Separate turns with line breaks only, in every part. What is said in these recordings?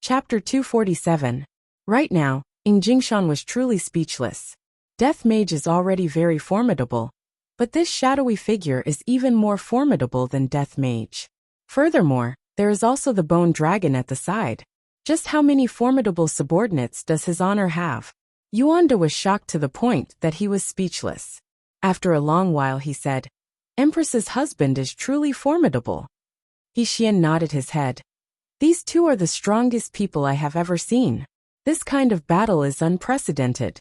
Chapter 247. Right now, Jingshan was truly speechless. Death Mage is already very formidable, but this shadowy figure is even more formidable than Death Mage. Furthermore, there is also the Bone Dragon at the side. Just how many formidable subordinates does his honor have? Yuanda was shocked to the point that he was speechless. After a long while he said, "Empress's husband is truly formidable." He Xian nodded his head. "These two are the strongest people I have ever seen. This kind of battle is unprecedented.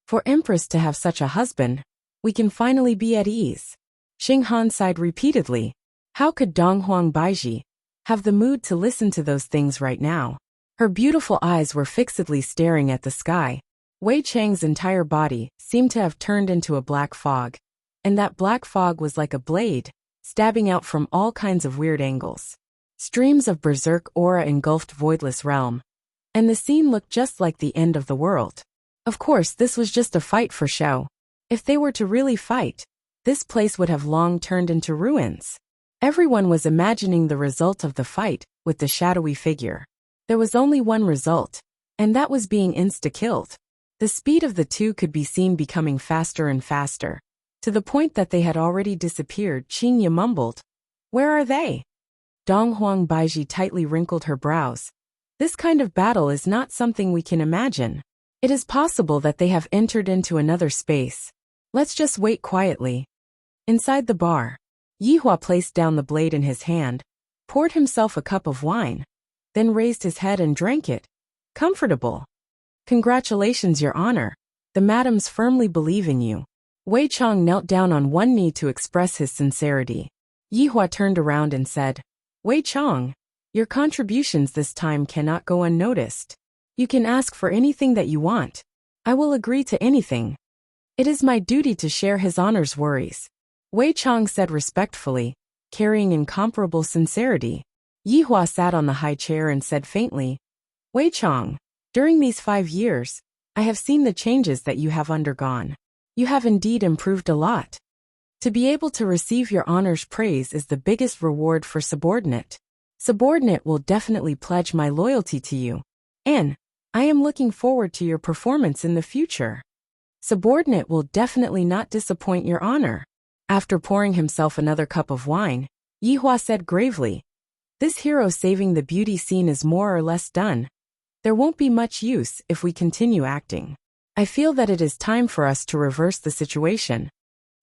For Empress to have such a husband, we can finally be at ease." Xing Han sighed repeatedly. How could Donghuang Baiji have the mood to listen to those things right now? Her beautiful eyes were fixedly staring at the sky. Wei Chang's entire body seemed to have turned into a black fog, and that black fog was like a blade, stabbing out from all kinds of weird angles. Streams of berserk aura engulfed Voidless Realm, and the scene looked just like the end of the world. Of course, this was just a fight for show. If they were to really fight, this place would have long turned into ruins. Everyone was imagining the result of the fight with the shadowy figure. There was only one result, and that was being insta-killed. The speed of the two could be seen becoming faster and faster, to the point that they had already disappeared. Qingya mumbled, "Where are they?" Donghuang Baiji tightly wrinkled her brows. "This kind of battle is not something we can imagine. It is possible that they have entered into another space. Let's just wait quietly." Inside the bar, Yihua placed down the blade in his hand, poured himself a cup of wine, then raised his head and drank it. Comfortable. "Congratulations, Your Honor. The madams firmly believe in you." Wei Chang knelt down on one knee to express his sincerity. Yihua turned around and said, "Wei Chang, your contributions this time cannot go unnoticed. You can ask for anything that you want. I will agree to anything. It is my duty to share His Honor's worries," Wei Chang said respectfully, carrying incomparable sincerity. Yihua sat on the high chair and said faintly, "Wei Chang, during these 5 years, I have seen the changes that you have undergone. You have indeed improved a lot. To be able to receive Your Honor's praise is the biggest reward for subordinate. Subordinate will definitely pledge my loyalty to you, and I am looking forward to your performance in the future. Subordinate will definitely not disappoint Your Honor." After pouring himself another cup of wine, Yihua said gravely, "This hero saving the beauty scene is more or less done. There won't be much use if we continue acting. I feel that it is time for us to reverse the situation."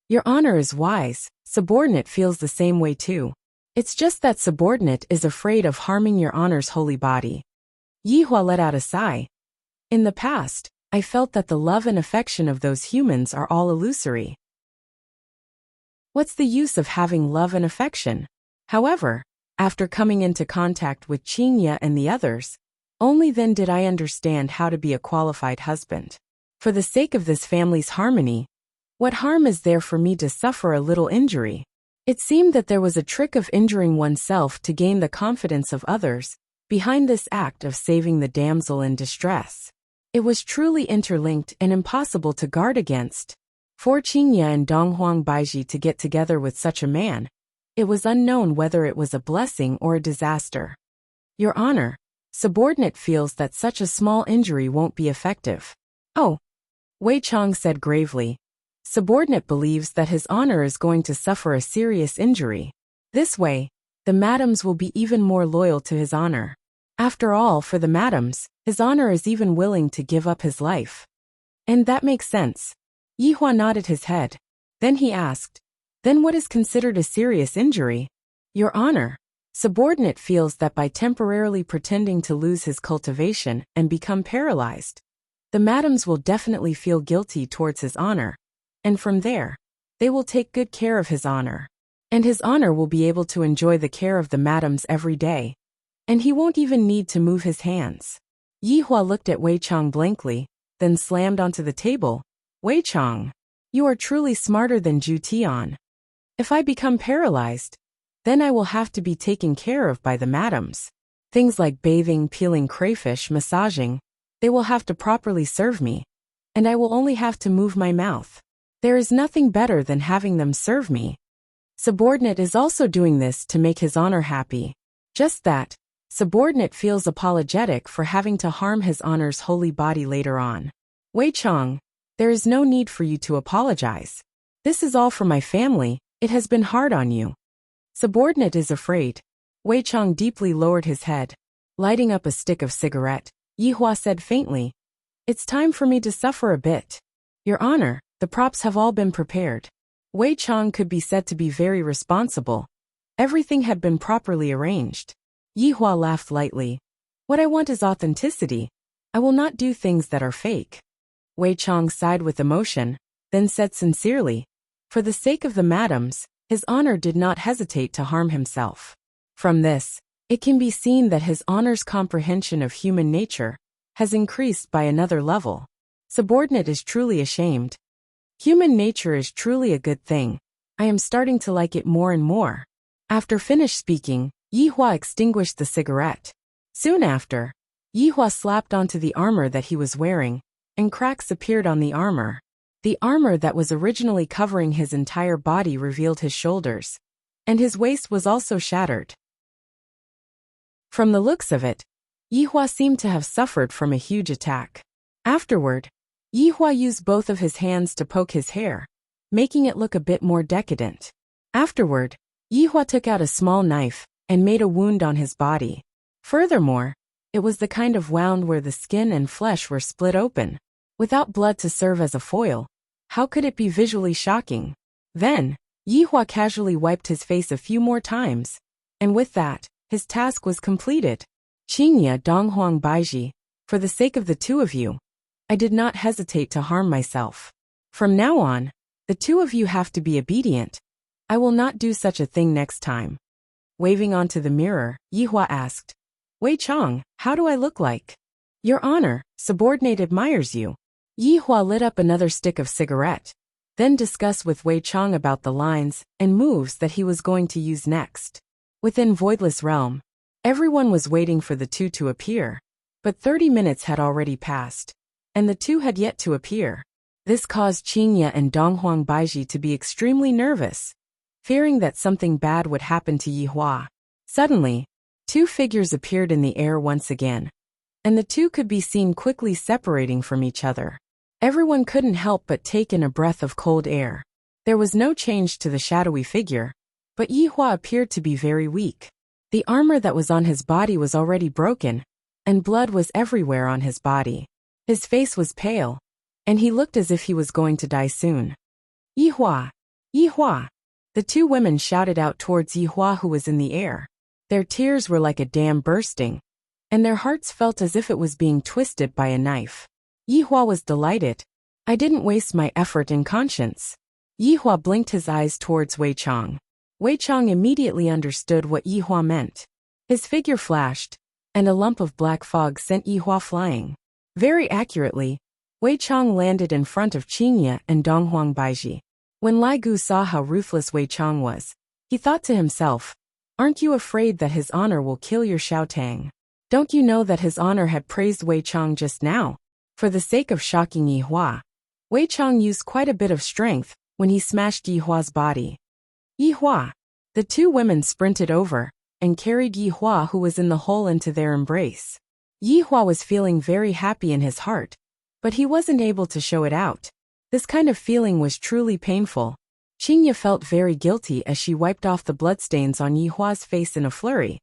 Your Honor is wise. Subordinate feels the same way too. It's just that subordinate is afraid of harming Your Honor's holy body. Yihua let out a sigh. "In the past, I felt that the love and affection of those humans are all illusory. What's the use of having love and affection? However, after coming into contact with Qingya and the others, only then did I understand how to be a qualified husband. For the sake of this family's harmony, what harm is there for me to suffer a little injury?" It seemed that there was a trick of injuring oneself to gain the confidence of others behind this act of saving the damsel in distress. It was truly interlinked and impossible to guard against. For Qingya and Donghuang Baiji to get together with such a man, it was unknown whether it was a blessing or a disaster. Your Honor, subordinate feels that such a small injury won't be effective. Oh, Wei Chang said gravely. Subordinate believes that his honor is going to suffer a serious injury. This way, the madams will be even more loyal to his honor. After all, for the madams, his honor is even willing to give up his life. And that makes sense. Yihua nodded his head. Then he asked, then what is considered a serious injury? Your Honor, subordinate feels that by temporarily pretending to lose his cultivation and become paralyzed, the madams will definitely feel guilty towards his honor, and from there, they will take good care of his honor. And his honor will be able to enjoy the care of the madams every day, and he won't even need to move his hands. Yihua looked at Wei Chang blankly, then slammed onto the table. Wei Chang, you are truly smarter than Zhu Tian. If I become paralyzed, then I will have to be taken care of by the madams. Things like bathing, peeling crayfish, massaging, they will have to properly serve me, and I will only have to move my mouth. There is nothing better than having them serve me. Subordinate is also doing this to make his honor happy. Just that, Subordinate feels apologetic for having to harm his honor's holy body later on. Wei Chong, there is no need for you to apologize. This is all for my family, it has been hard on you. Subordinate is afraid. Wei Chong deeply lowered his head. Lighting up a stick of cigarette, Yihua said faintly, "It's time for me to suffer a bit. Your Honor, the props have all been prepared." Wei Chong could be said to be very responsible. Everything had been properly arranged. Yihua laughed lightly. "What I want is authenticity. I will not do things that are fake." Wei Chong sighed with emotion, then said sincerely, "For the sake of the madams, His Honor did not hesitate to harm himself." From this, it can be seen that His Honor's comprehension of human nature has increased by another level. Subordinate is truly ashamed. Human nature is truly a good thing. I am starting to like it more and more. After finished speaking, Yihua extinguished the cigarette. Soon after, Yihua slapped onto the armor that he was wearing, and cracks appeared on the armor. The armor that was originally covering his entire body revealed his shoulders, and his waist was also shattered. From the looks of it, Yihua seemed to have suffered from a huge attack. Afterward, Yihua used both of his hands to poke his hair, making it look a bit more decadent. Afterward, Yihua took out a small knife and made a wound on his body. Furthermore, it was the kind of wound where the skin and flesh were split open. Without blood to serve as a foil, how could it be visually shocking? Then, Yihua casually wiped his face a few more times, and with that, his task was completed. "Qingya Donghuang Baiji, for the sake of the two of you, I did not hesitate to harm myself. From now on, the two of you have to be obedient. I will not do such a thing next time." Waving onto the mirror, Yihua asked, "Wei Chong, how do I look like?" "Your Honor, subordinate admires you." Yihua lit up another stick of cigarette, then discussed with Wei Chong about the lines and moves that he was going to use next. Within Voidless Realm, everyone was waiting for the two to appear, but 30 minutes had already passed, and the two had yet to appear. This caused Qingya and Donghuang Baiji to be extremely nervous, fearing that something bad would happen to Yihua. Suddenly, two figures appeared in the air once again, and the two could be seen quickly separating from each other. Everyone couldn't help but take in a breath of cold air. There was no change to the shadowy figure, but Yihua appeared to be very weak. The armor that was on his body was already broken, and blood was everywhere on his body. His face was pale, and he looked as if he was going to die soon. "Yihua! Yihua!" The two women shouted out towards Yihua, who was in the air. Their tears were like a dam bursting, and their hearts felt as if it was being twisted by a knife. Yihua was delighted. "I didn't waste my effort in conscience." Yihua blinked his eyes towards Wei Chong. Wei Chong immediately understood what Yihua meant. His figure flashed, and a lump of black fog sent Yihua flying. Very accurately, Wei Chong landed in front of Qingya and Donghuang Baiji. When Lai Gu saw how ruthless Wei Chong was, he thought to himself, "Aren't you afraid that His Honor will kill your Xiaotang? Don't you know that His Honor had praised Wei Chong just now?" For the sake of shocking Yihua, Wei Chong used quite a bit of strength when he smashed Yihua's body. "Yihua!" The two women sprinted over and carried Yihua, who was in the hole, into their embrace. Yihua was feeling very happy in his heart, but he wasn't able to show it out. This kind of feeling was truly painful. Qingya felt very guilty as she wiped off the bloodstains on Yihua's face in a flurry,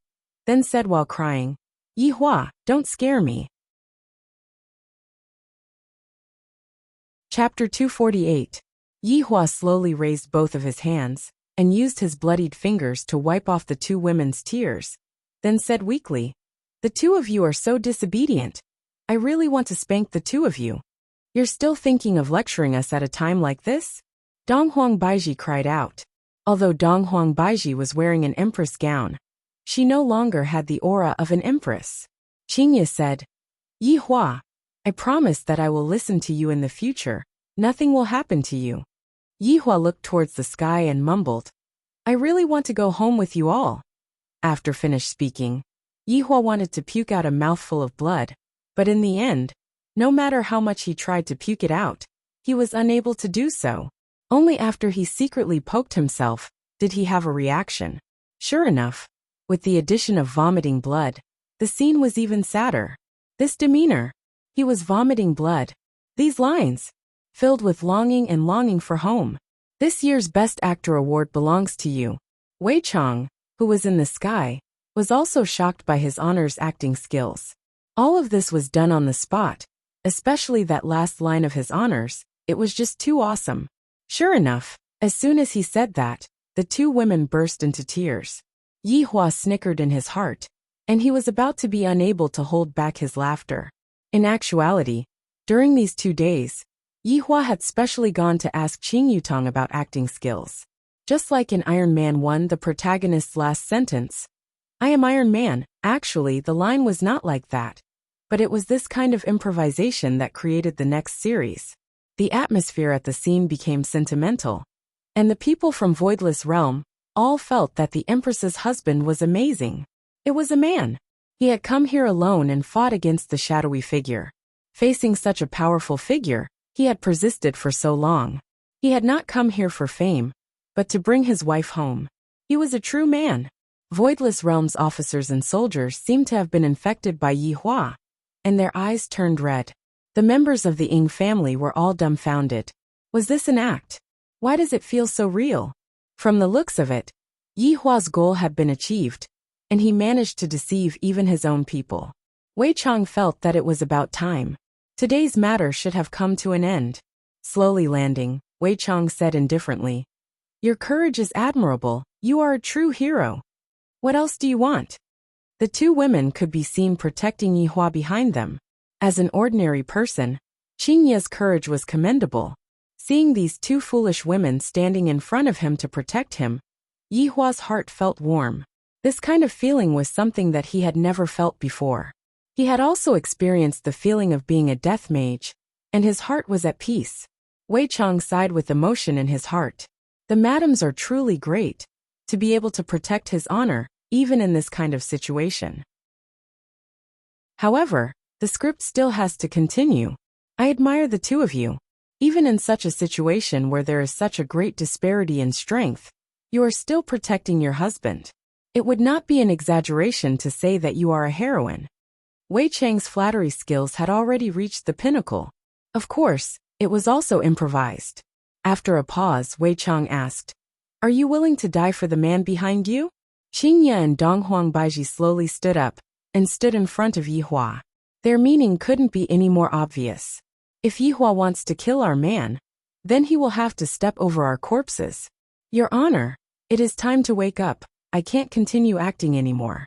then said while crying, "Yihua, don't scare me." Chapter 248. Yihua slowly raised both of his hands and used his bloodied fingers to wipe off the two women's tears, then said weakly, "The two of you are so disobedient. I really want to spank the two of you. You're still thinking of lecturing us at a time like this?" Donghuang Baiji cried out. Although Donghuang Baiji was wearing an empress gown, she no longer had the aura of an empress. Qingya said, "Yihua, I promise that I will listen to you in the future. Nothing will happen to you." Yihua looked towards the sky and mumbled, "I really want to go home with you all." After finished speaking, Yihua wanted to puke out a mouthful of blood, but in the end, no matter how much he tried to puke it out, he was unable to do so. Only after he secretly poked himself did he have a reaction. Sure enough, with the addition of vomiting blood, The scene was even sadder. This demeanor. He was vomiting blood. These lines. Filled with longing and longing for home. This year's Best Actor award belongs to you. Wei Chang, who was in the sky, was also shocked by his honor's acting skills. All of this was done on the spot, especially that last line of his honors. It was just too awesome. Sure enough, as soon as he said that, the two women burst into tears. Yi Hua snickered in his heart, and he was about to be unable to hold back his laughter. In actuality, during these 2 days, Yi Hua had specially gone to ask Qing Yutong about acting skills. Just like in Iron Man 1, the protagonist's last sentence, "I am Iron Man," actually the line was not like that. But it was this kind of improvisation that created the next series. The atmosphere at the scene became sentimental, and the people from Voidless Realm all felt that the Empress's husband was amazing. It was a man. He had come here alone and fought against the shadowy figure. Facing such a powerful figure, he had persisted for so long. He had not come here for fame, but to bring his wife home. He was a true man. Voidless Realm's officers and soldiers seemed to have been infected by Yi Hua, and their eyes turned red. The members of the Ying family were all dumbfounded. Was this an act? Why does it feel so real? From the looks of it, Yi Hua's goal had been achieved, and he managed to deceive even his own people. Wei Chang felt that it was about time. Today's matter should have come to an end. Slowly landing, Wei Chang said indifferently, "Your courage is admirable. You are a true hero. What else do you want?" The two women could be seen protecting Yi Hua behind them. As an ordinary person, Qing Ye's courage was commendable. Seeing these two foolish women standing in front of him to protect him, Yi Hua's heart felt warm. This kind of feeling was something that he had never felt before. He had also experienced the feeling of being a death mage, and his heart was at peace. Wei Chang sighed with emotion in his heart. The madams are truly great, to be able to protect his honor, even in this kind of situation. However, the script still has to continue. I admire the two of you. Even in such a situation where there is such a great disparity in strength, you are still protecting your husband. It would not be an exaggeration to say that you are a heroine. Wei Chang's flattery skills had already reached the pinnacle. Of course, it was also improvised. After a pause, Wei Chang asked, "Are you willing to die for the man behind you?" Qing Ye and Donghuang Baiji slowly stood up and stood in front of Yi Hua. Their meaning couldn't be any more obvious. If Yi Hua wants to kill our man, then he will have to step over our corpses. Your Honor, it is time to wake up. I can't continue acting anymore.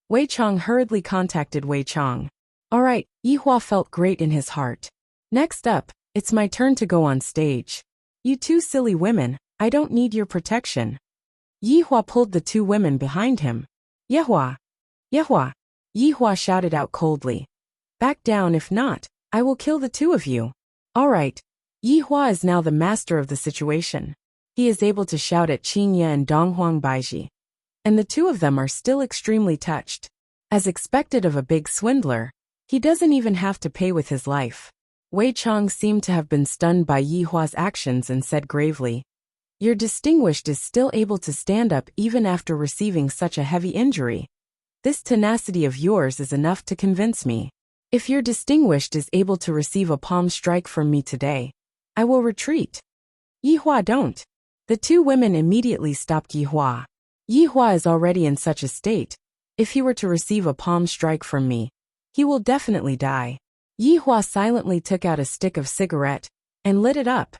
Wei Chang hurriedly contacted Wei Chang. All right, Yi Hua felt great in his heart. Next up, it's my turn to go on stage. You two silly women, I don't need your protection. Yi Hua pulled the two women behind him. Yehua! Yehua! Yi Hua shouted out coldly. Back down, if not, I will kill the two of you. All right. Yi Hua is now the master of the situation. He is able to shout at Qing Ye and Donghuang Baiji. And the two of them are still extremely touched. As expected of a big swindler, he doesn't even have to pay with his life. Wei Chang seemed to have been stunned by Yi Hua's actions and said gravely, Your distinguished is still able to stand up even after receiving such a heavy injury. This tenacity of yours is enough to convince me. If your distinguished is able to receive a palm strike from me today, I will retreat. Yi Hua, don't. The two women immediately stopped Yi Hua. Yi Hua is already in such a state. If he were to receive a palm strike from me, he will definitely die. Yi Hua silently took out a stick of cigarette and lit it up,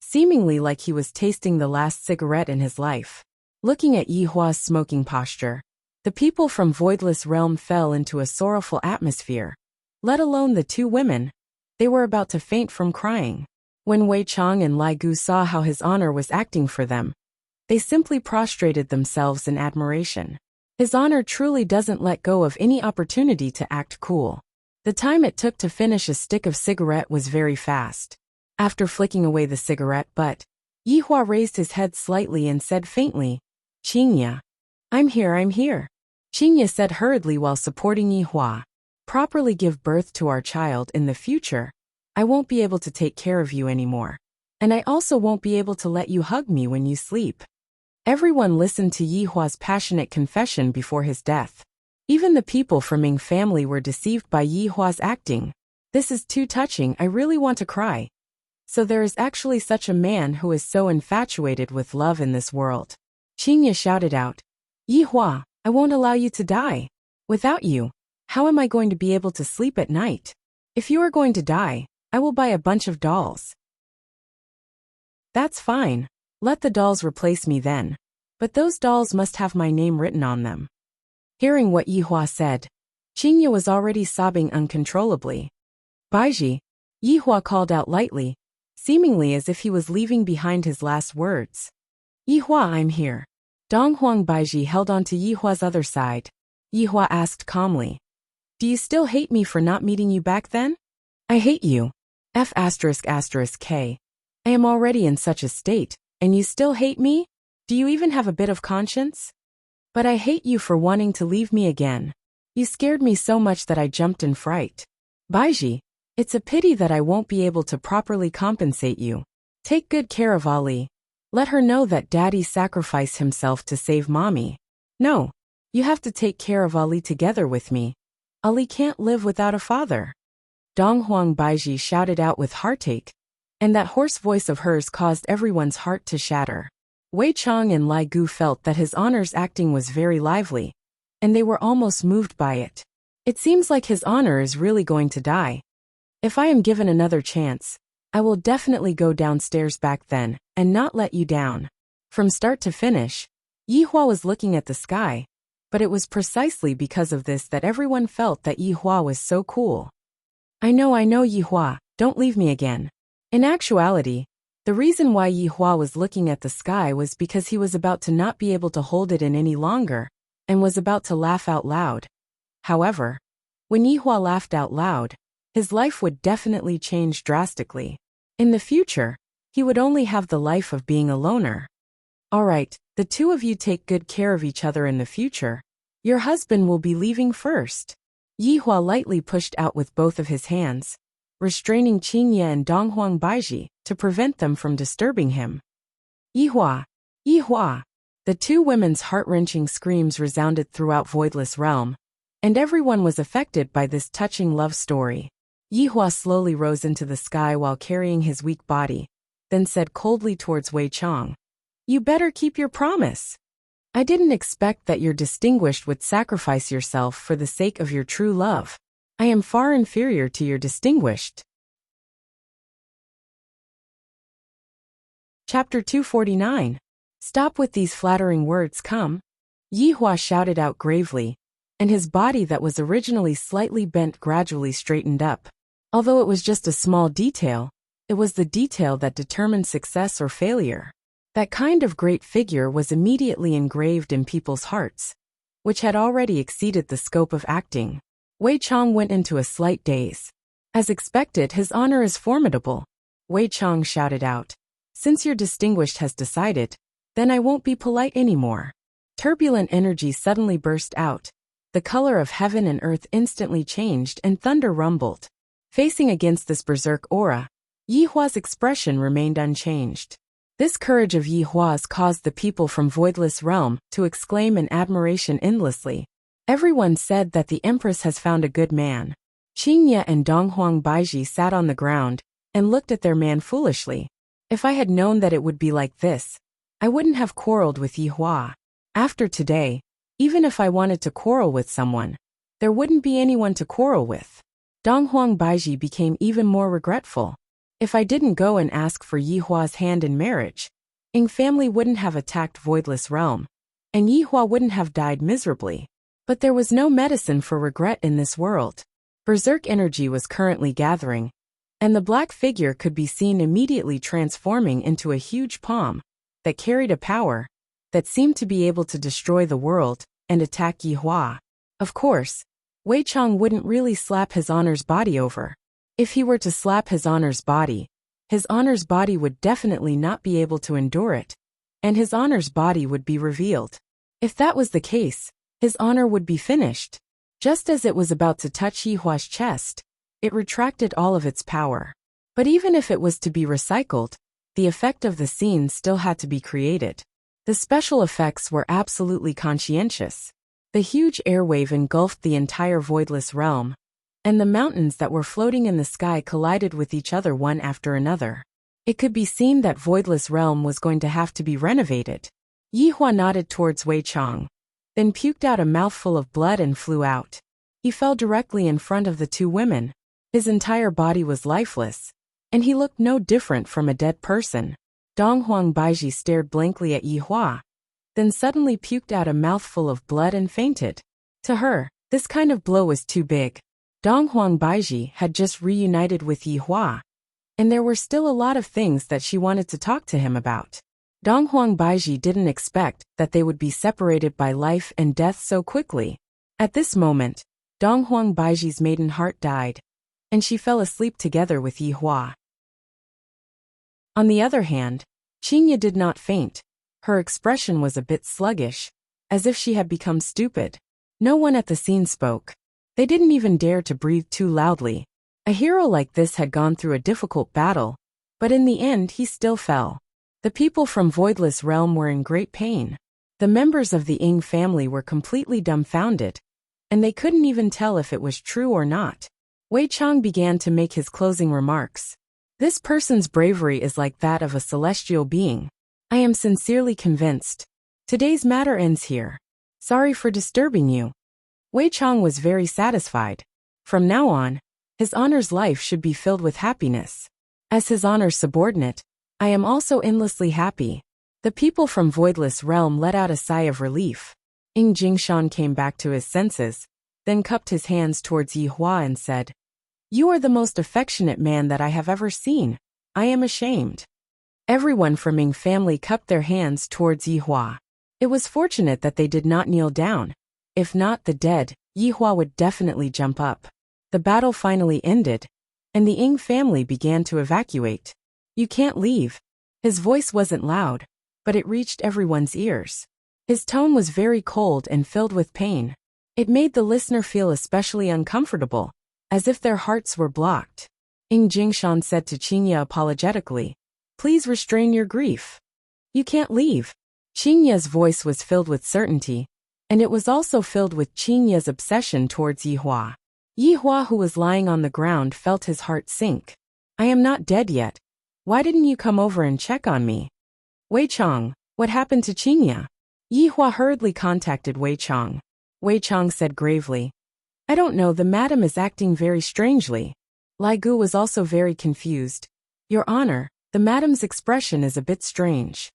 seemingly like he was tasting the last cigarette in his life. Looking at Yi Hua's smoking posture, the people from Voidless Realm fell into a sorrowful atmosphere. Let alone the two women. They were about to faint from crying. When Wei Chang and Lai Gu saw how his honor was acting for them, they simply prostrated themselves in admiration. His honor truly doesn't let go of any opportunity to act cool. The time it took to finish a stick of cigarette was very fast. After flicking away the cigarette butt, Yi Hua raised his head slightly and said faintly, Qing Ye. I'm here. Qing Ye said hurriedly while supporting Yi Hua. Properly give birth to our child in the future, I won't be able to take care of you anymore. And I also won't be able to let you hug me when you sleep. Everyone listened to Yi Hua's passionate confession before his death. Even the people from Ming family were deceived by Yi Hua's acting. This is too touching, I really want to cry. So there is actually such a man who is so infatuated with love in this world. Qingye shouted out, Yi Hua, I won't allow you to die. Without you, how am I going to be able to sleep at night? If you are going to die, I will buy a bunch of dolls. That's fine. Let the dolls replace me then. But those dolls must have my name written on them. Hearing what Yi Hua said, Qingye was already sobbing uncontrollably. Baiji, Yi Hua called out lightly, seemingly as if he was leaving behind his last words. Yi Hua, I'm here. Donghuang Baiji held on to Yi Hua's other side. Yi Hua asked calmly, do you still hate me for not meeting you back then? I hate you. F***K. I am already in such a state, and you still hate me? Do you even have a bit of conscience? But I hate you for wanting to leave me again. You scared me so much that I jumped in fright. Baiji, it's a pity that I won't be able to properly compensate you. Take good care of Ali. Let her know that Daddy sacrificed himself to save Mommy. No, you have to take care of Ali together with me. Ali can't live without a father. Donghuang Baiji shouted out with heartache, and that hoarse voice of hers caused everyone's heart to shatter. Wei Chong and Lai Gu felt that his Honor's acting was very lively, and they were almost moved by it. It seems like his Honor is really going to die. If I am given another chance, I will definitely go downstairs back then, and not let you down. From start to finish, Yi Hua was looking at the sky, but it was precisely because of this that everyone felt that Yi Hua was so cool. I know Yi Hua, don't leave me again. In actuality, the reason why Yi Hua was looking at the sky was because he was about to not be able to hold it in any longer, and was about to laugh out loud. However, when Yi Hua laughed out loud, his life would definitely change drastically. In the future, he would only have the life of being a loner. Alright, the two of you take good care of each other in the future. Your husband will be leaving first. Yi Hua lightly pushed out with both of his hands, restraining Qingye and Donghuang Baiji to prevent them from disturbing him. Yi Hua! Yi Hua! The two women's heart-wrenching screams resounded throughout Voidless Realm, and everyone was affected by this touching love story. Yi Hua slowly rose into the sky while carrying his weak body, then said coldly towards Wei Chong, You better keep your promise. I didn't expect that your distinguished would sacrifice yourself for the sake of your true love. I am far inferior to your distinguished. Chapter 249. Stop with these flattering words, come. Yi Hua shouted out gravely, and his body that was originally slightly bent gradually straightened up. Although it was just a small detail, it was the detail that determined success or failure. That kind of great figure was immediately engraved in people's hearts, which had already exceeded the scope of acting. Wei Chong went into a slight daze. As expected, his honor is formidable. Wei Chong shouted out, Since your distinguished has decided, then I won't be polite anymore. Turbulent energy suddenly burst out. The color of heaven and earth instantly changed and thunder rumbled. Facing against this berserk aura, Yi Hua's expression remained unchanged. This courage of Yi Hua's caused the people from Voidless Realm to exclaim in admiration endlessly. Everyone said that the Empress has found a good man. Qingye and Donghuang Baiji sat on the ground and looked at their man foolishly. If I had known that it would be like this, I wouldn't have quarreled with Yi Hua. After today, even if I wanted to quarrel with someone, there wouldn't be anyone to quarrel with. Donghuang Baiji became even more regretful. If I didn't go and ask for Yi Hua's hand in marriage, Ying family wouldn't have attacked Voidless Realm, and Yi Hua wouldn't have died miserably. But there was no medicine for regret in this world. Berserk energy was currently gathering, and the black figure could be seen immediately transforming into a huge palm that carried a power that seemed to be able to destroy the world and attack Yi Hua. Of course, Wei Chong wouldn't really slap his honor's body over. If he were to slap his honor's body would definitely not be able to endure it, and his honor's body would be revealed. If that was the case, his honor would be finished. Just as it was about to touch Yi Hua's chest, it retracted all of its power. But even if it was to be recycled, the effect of the scene still had to be created. The special effects were absolutely conscientious. The huge airwave engulfed the entire voidless realm, and the mountains that were floating in the sky collided with each other one after another. It could be seen that voidless realm was going to have to be renovated. Yihua nodded towards Wei Chang, then puked out a mouthful of blood and flew out. He fell directly in front of the two women. His entire body was lifeless, and he looked no different from a dead person. Donghuang Baiji stared blankly at Yihua, then suddenly puked out a mouthful of blood and fainted. To her, this kind of blow was too big. Donghuang Baiji had just reunited with Yihua, and there were still a lot of things that she wanted to talk to him about. Donghuang Baiji didn't expect that they would be separated by life and death so quickly. At this moment, Donghuang Baiji's maiden heart died, and she fell asleep together with Yihua. On the other hand, Qingye did not faint. Her expression was a bit sluggish, as if she had become stupid. No one at the scene spoke. They didn't even dare to breathe too loudly. A hero like this had gone through a difficult battle, but in the end he still fell. The people from Voidless Realm were in great pain. The members of the Ying family were completely dumbfounded, and they couldn't even tell if it was true or not. Wei Chang began to make his closing remarks. This person's bravery is like that of a celestial being. I am sincerely convinced. Today's matter ends here. Sorry for disturbing you. Wei Chang was very satisfied. From now on, his honor's life should be filled with happiness. As his honor's subordinate, I am also endlessly happy. The people from Voidless Realm let out a sigh of relief. Ying Jingshan came back to his senses, then cupped his hands towards Yihua and said, "You are the most affectionate man that I have ever seen. I am ashamed." Everyone from Ying family cupped their hands towards Yihua. It was fortunate that they did not kneel down. If not the dead, Yihua would definitely jump up. The battle finally ended, and the Ying family began to evacuate. "You can't leave." His voice wasn't loud, but it reached everyone's ears. His tone was very cold and filled with pain. It made the listener feel especially uncomfortable, as if their hearts were blocked. Ying Jingshan said to Qingye apologetically, "Please restrain your grief. You can't leave." Qingye's voice was filled with certainty, and it was also filled with Qingye's obsession towards Yihua. Yihua, who was lying on the ground, felt his heart sink. "I am not dead yet. Why didn't you come over and check on me?" "Wei Chang, what happened to Qingye?" Yihua hurriedly contacted Wei Chang. Wei Chang said gravely, "I don't know, the madam is acting very strangely." Lai Gu was also very confused. "Your Honor, the madam's expression is a bit strange.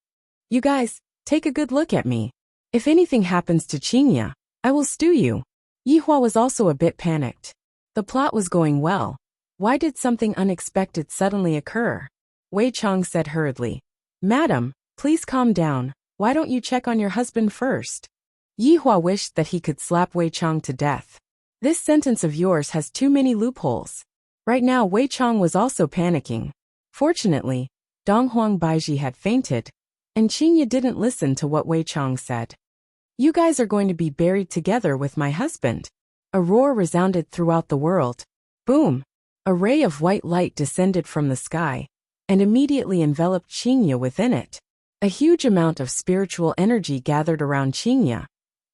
You guys, take a good look at me. If anything happens to Qingye, I will stew you." Yihua was also a bit panicked. The plot was going well. Why did something unexpected suddenly occur? Wei Chang said hurriedly, "Madam, please calm down. Why don't you check on your husband first?" Yihua wished that he could slap Wei Chang to death. "This sentence of yours has too many loopholes." Right now Wei Chang was also panicking. Fortunately, Donghuang Baiji had fainted, and Qingye didn't listen to what Wei Chang said. "You guys are going to be buried together with my husband." A roar resounded throughout the world. Boom! A ray of white light descended from the sky, and immediately enveloped Qingye within it. A huge amount of spiritual energy gathered around Qingye,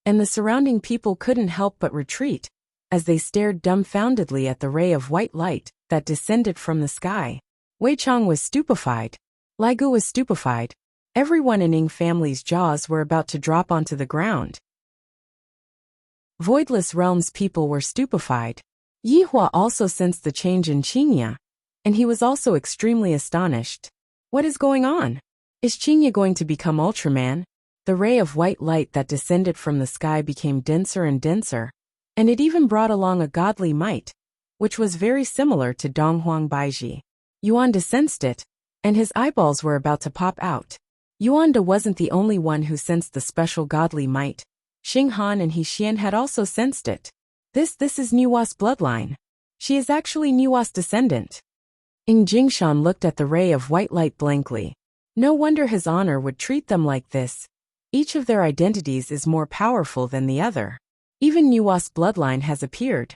and the surrounding people couldn't help but retreat, as they stared dumbfoundedly at the ray of white light that descended from the sky. Wei Chang was stupefied. Lai Gu was stupefied. Everyone in Ying family's jaws were about to drop onto the ground. Voidless Realm's people were stupefied. Yihua also sensed the change in Qingye, and he was also extremely astonished. What is going on? Is Qingye going to become Ultraman? The ray of white light that descended from the sky became denser and denser, and it even brought along a godly might, which was very similar to Donghuang Baiji. Yuanda sensed it, and his eyeballs were about to pop out. Yuanda wasn't the only one who sensed the special godly might. Xing Han and He Xian had also sensed it. This is Nuwa's bloodline. She is actually Nuwa's descendant. Ying Jingshan looked at the ray of white light blankly. No wonder his honor would treat them like this. Each of their identities is more powerful than the other. Even Nuwa's bloodline has appeared.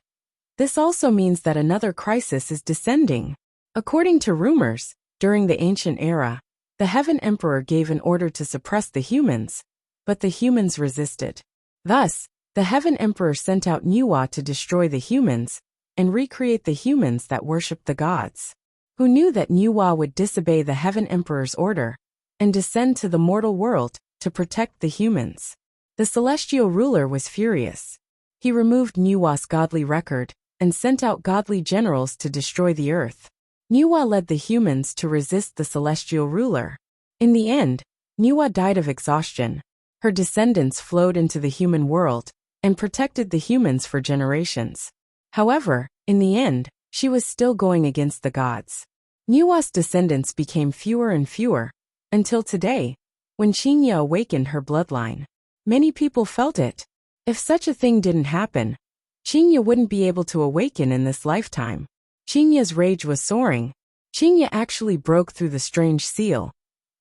This also means that another crisis is descending. According to rumors, during the ancient era, the Heaven Emperor gave an order to suppress the humans, but the humans resisted. Thus, The Heaven Emperor sent out Niwa to destroy the humans and recreate the humans that worshipped the gods. Who knew that Niwa would disobey the Heaven Emperor's order and descend to the mortal world to protect the humans? The celestial ruler was furious. He removed Niwa's godly record and sent out godly generals to destroy the earth. Niwa led the humans to resist the celestial ruler. In the end, Niwa died of exhaustion. Her descendants flowed into the human world and protected the humans for generations. However, in the end, she was still going against the gods. Niwa's descendants became fewer and fewer, until today, when Qinya awakened her bloodline. Many people felt it. If such a thing didn't happen, Qinya wouldn't be able to awaken in this lifetime. Qinya's rage was soaring. Qinya actually broke through the strange seal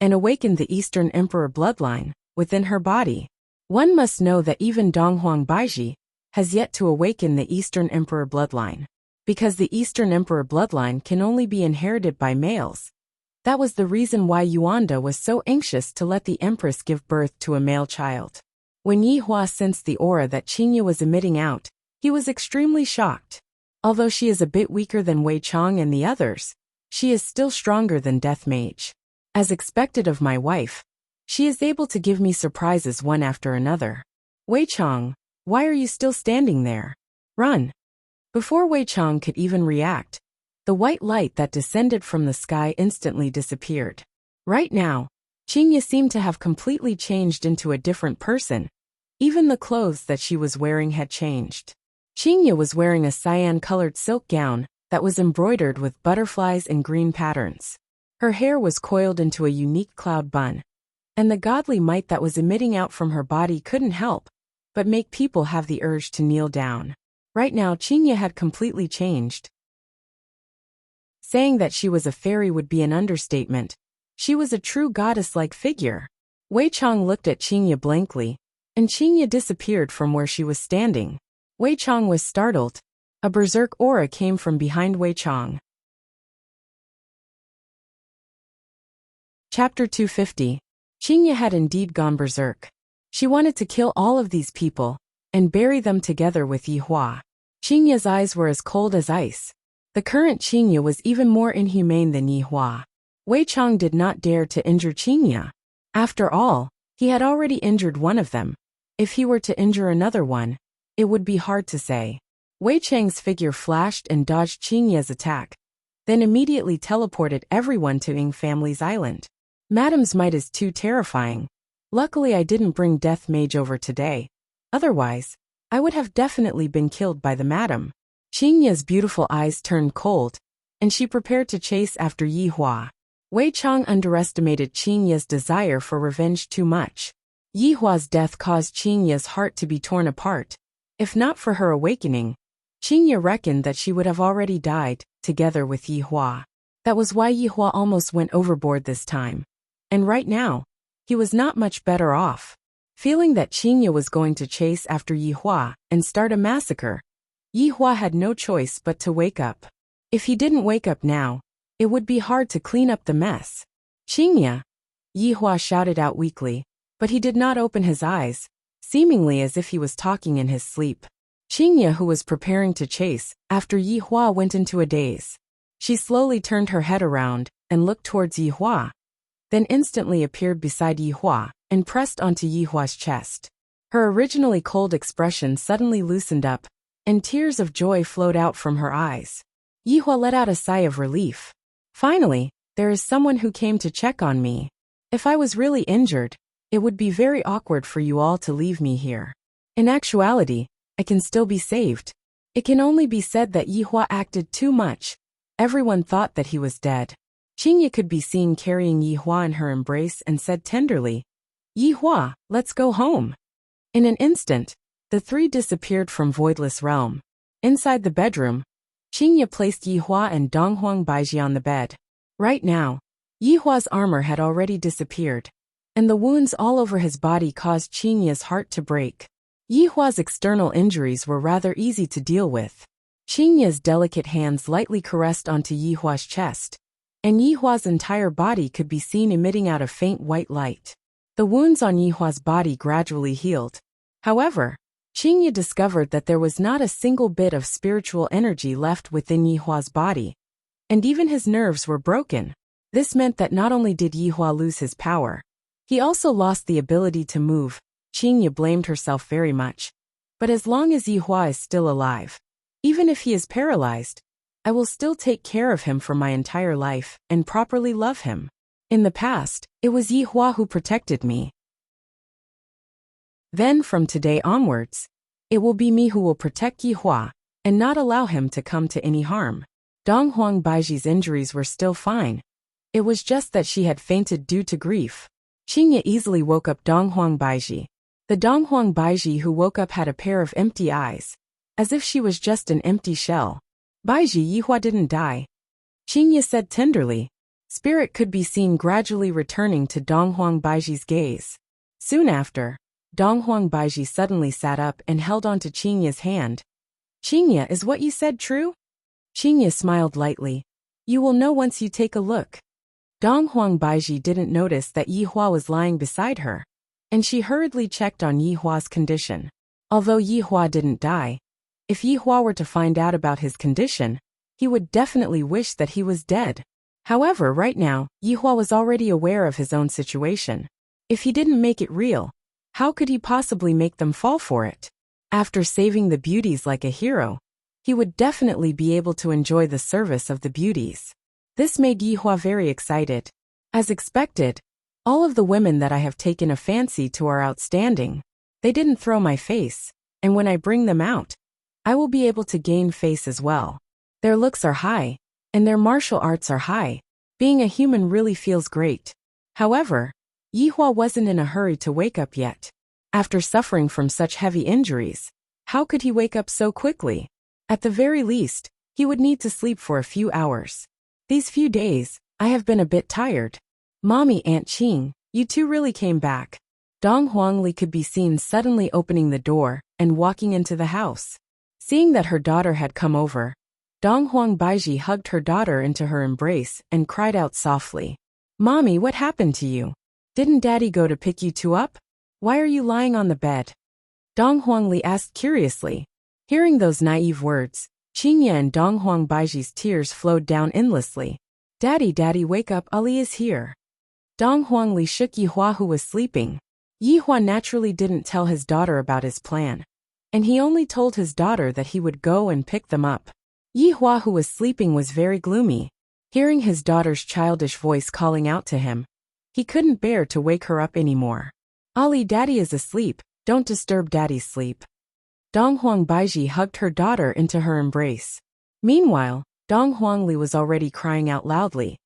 and awakened the Eastern Emperor bloodline within her body. One must know that even Donghuang Baiji has yet to awaken the Eastern Emperor bloodline, because the Eastern Emperor bloodline can only be inherited by males. That was the reason why Yuanda was so anxious to let the Empress give birth to a male child. When Yi Hua sensed the aura that Qinya was emitting out, he was extremely shocked. Although she is a bit weaker than Wei Chang and the others, she is still stronger than Death Mage. As expected of my wife, she is able to give me surprises one after another. Wei Chang, why are you still standing there? Run! Before Wei Chang could even react, the white light that descended from the sky instantly disappeared. Right now, Qinya seemed to have completely changed into a different person. Even the clothes that she was wearing had changed. Qinya was wearing a cyan-colored silk gown that was embroidered with butterflies and green patterns. Her hair was coiled into a unique cloud bun, and the godly might that was emitting out from her body couldn't help but make people have the urge to kneel down. Right now Qinya had completely changed. Saying that she was a fairy would be an understatement. She was a true goddess-like figure. Wei Chang looked at Qinya blankly, and Qinya disappeared from where she was standing. Wei Chang was startled. A berserk aura came from behind Wei Chang. Chapter 250. Qinya had indeed gone berserk. She wanted to kill all of these people and bury them together with Yi Hua. Qinya's eyes were as cold as ice. The current Qinya was even more inhumane than Yi Hua. Wei Chang did not dare to injure Qinya. After all, he had already injured one of them. If he were to injure another one, it would be hard to say. Wei Chang's figure flashed and dodged Qinya's attack, then immediately teleported everyone to Ying family's island. Madam's might is too terrifying. Luckily I didn't bring Death Mage over today. Otherwise, I would have definitely been killed by the madam. Qinya's beautiful eyes turned cold, and she prepared to chase after Yi Hua. Wei Chang underestimated Qinya's desire for revenge too much. Yi Hua's death caused Qinya's heart to be torn apart. If not for her awakening, Qinya reckoned that she would have already died, together with Yi Hua. That was why Yi Hua almost went overboard this time. And right now, he was not much better off. Feeling that Qinya was going to chase after Yi Hua and start a massacre, Yi Hua had no choice but to wake up. If he didn't wake up now, it would be hard to clean up the mess. Qinya! Yi Hua shouted out weakly, but he did not open his eyes, seemingly as if he was talking in his sleep. Qinya, who was preparing to chase after Yi Hua, went into a daze. She slowly turned her head around and looked towards Yi Hua, then instantly appeared beside Yi Hua and pressed onto Yi Hua's chest. Her originally cold expression suddenly loosened up, and tears of joy flowed out from her eyes. Yi Hua let out a sigh of relief. Finally, there is someone who came to check on me. If I was really injured, it would be very awkward for you all to leave me here. In actuality, I can still be saved. It can only be said that Yi Hua acted too much. Everyone thought that he was dead. Qinya could be seen carrying Yi Hua in her embrace and said tenderly, "Yi Hua, let's go home." In an instant, the three disappeared from Voidless Realm. Inside the bedroom, Qinya placed Yi Hua and Donghuang Baiji on the bed. Right now, Yi Hua's armor had already disappeared, and the wounds all over his body caused Qinya's heart to break. Yi Hua's external injuries were rather easy to deal with. Qinya's delicate hands lightly caressed onto Yi Hua's chest, and Yi Hua's entire body could be seen emitting out a faint white light. The wounds on Yi Hua's body gradually healed. However, Qingye discovered that there was not a single bit of spiritual energy left within Yihua's body, and even his nerves were broken. This meant that not only did Yihua lose his power, he also lost the ability to move. Qingye blamed herself very much. But as long as Yihua is still alive, even if he is paralyzed, I will still take care of him for my entire life and properly love him. In the past, it was Yihua who protected me. Then from today onwards, it will be me who will protect Yihua and not allow him to come to any harm. Donghuang Baiji's injuries were still fine. It was just that she had fainted due to grief. Qingye easily woke up Donghuang Baiji. The Donghuang Baiji who woke up had a pair of empty eyes, as if she was just an empty shell. Baiji, Yihua didn't die. Qingye said tenderly. Spirit could be seen gradually returning to Donghuang Baiji's gaze. Soon after, Donghuang Baiji suddenly sat up and held onto Qingye's hand. Qingye, is what you said true? Qingye smiled lightly. You will know once you take a look. Donghuang Baiji didn't notice that Yihua was lying beside her, and she hurriedly checked on Yihua's condition. Although Yihua didn't die, if Yihua were to find out about his condition, he would definitely wish that he was dead. However, right now, Yihua was already aware of his own situation. If he didn't make it real, how could he possibly make them fall for it? After saving the beauties like a hero, he would definitely be able to enjoy the service of the beauties. This made Yihua very excited. As expected, all of the women that I have taken a fancy to are outstanding. They didn't throw my face, and when I bring them out, I will be able to gain face as well. Their looks are high, and their martial arts are high. Being a human really feels great. However, Yihua wasn't in a hurry to wake up yet. After suffering from such heavy injuries, how could he wake up so quickly? At the very least, he would need to sleep for a few hours. These few days, I have been a bit tired. Mommy, Aunt Qing, you two really came back. Dong Huangli could be seen suddenly opening the door and walking into the house. Seeing that her daughter had come over, Dong Huang Baiji hugged her daughter into her embrace and cried out softly. Mommy, what happened to you? Didn't Daddy go to pick you two up? Why are you lying on the bed? Dong Huangli asked curiously. Hearing those naive words, Qingye and Dong Huang Baiji's tears flowed down endlessly. Daddy, Daddy, wake up, Ali is here. Dong Huangli shook Yihua who was sleeping. Yihua naturally didn't tell his daughter about his plan, and he only told his daughter that he would go and pick them up. Yihua who was sleeping was very gloomy. Hearing his daughter's childish voice calling out to him, he couldn't bear to wake her up anymore. Ali, Daddy is asleep, don't disturb Daddy's sleep. Dong Huang Baiji hugged her daughter into her embrace. Meanwhile, Dong Huangli was already crying out loudly.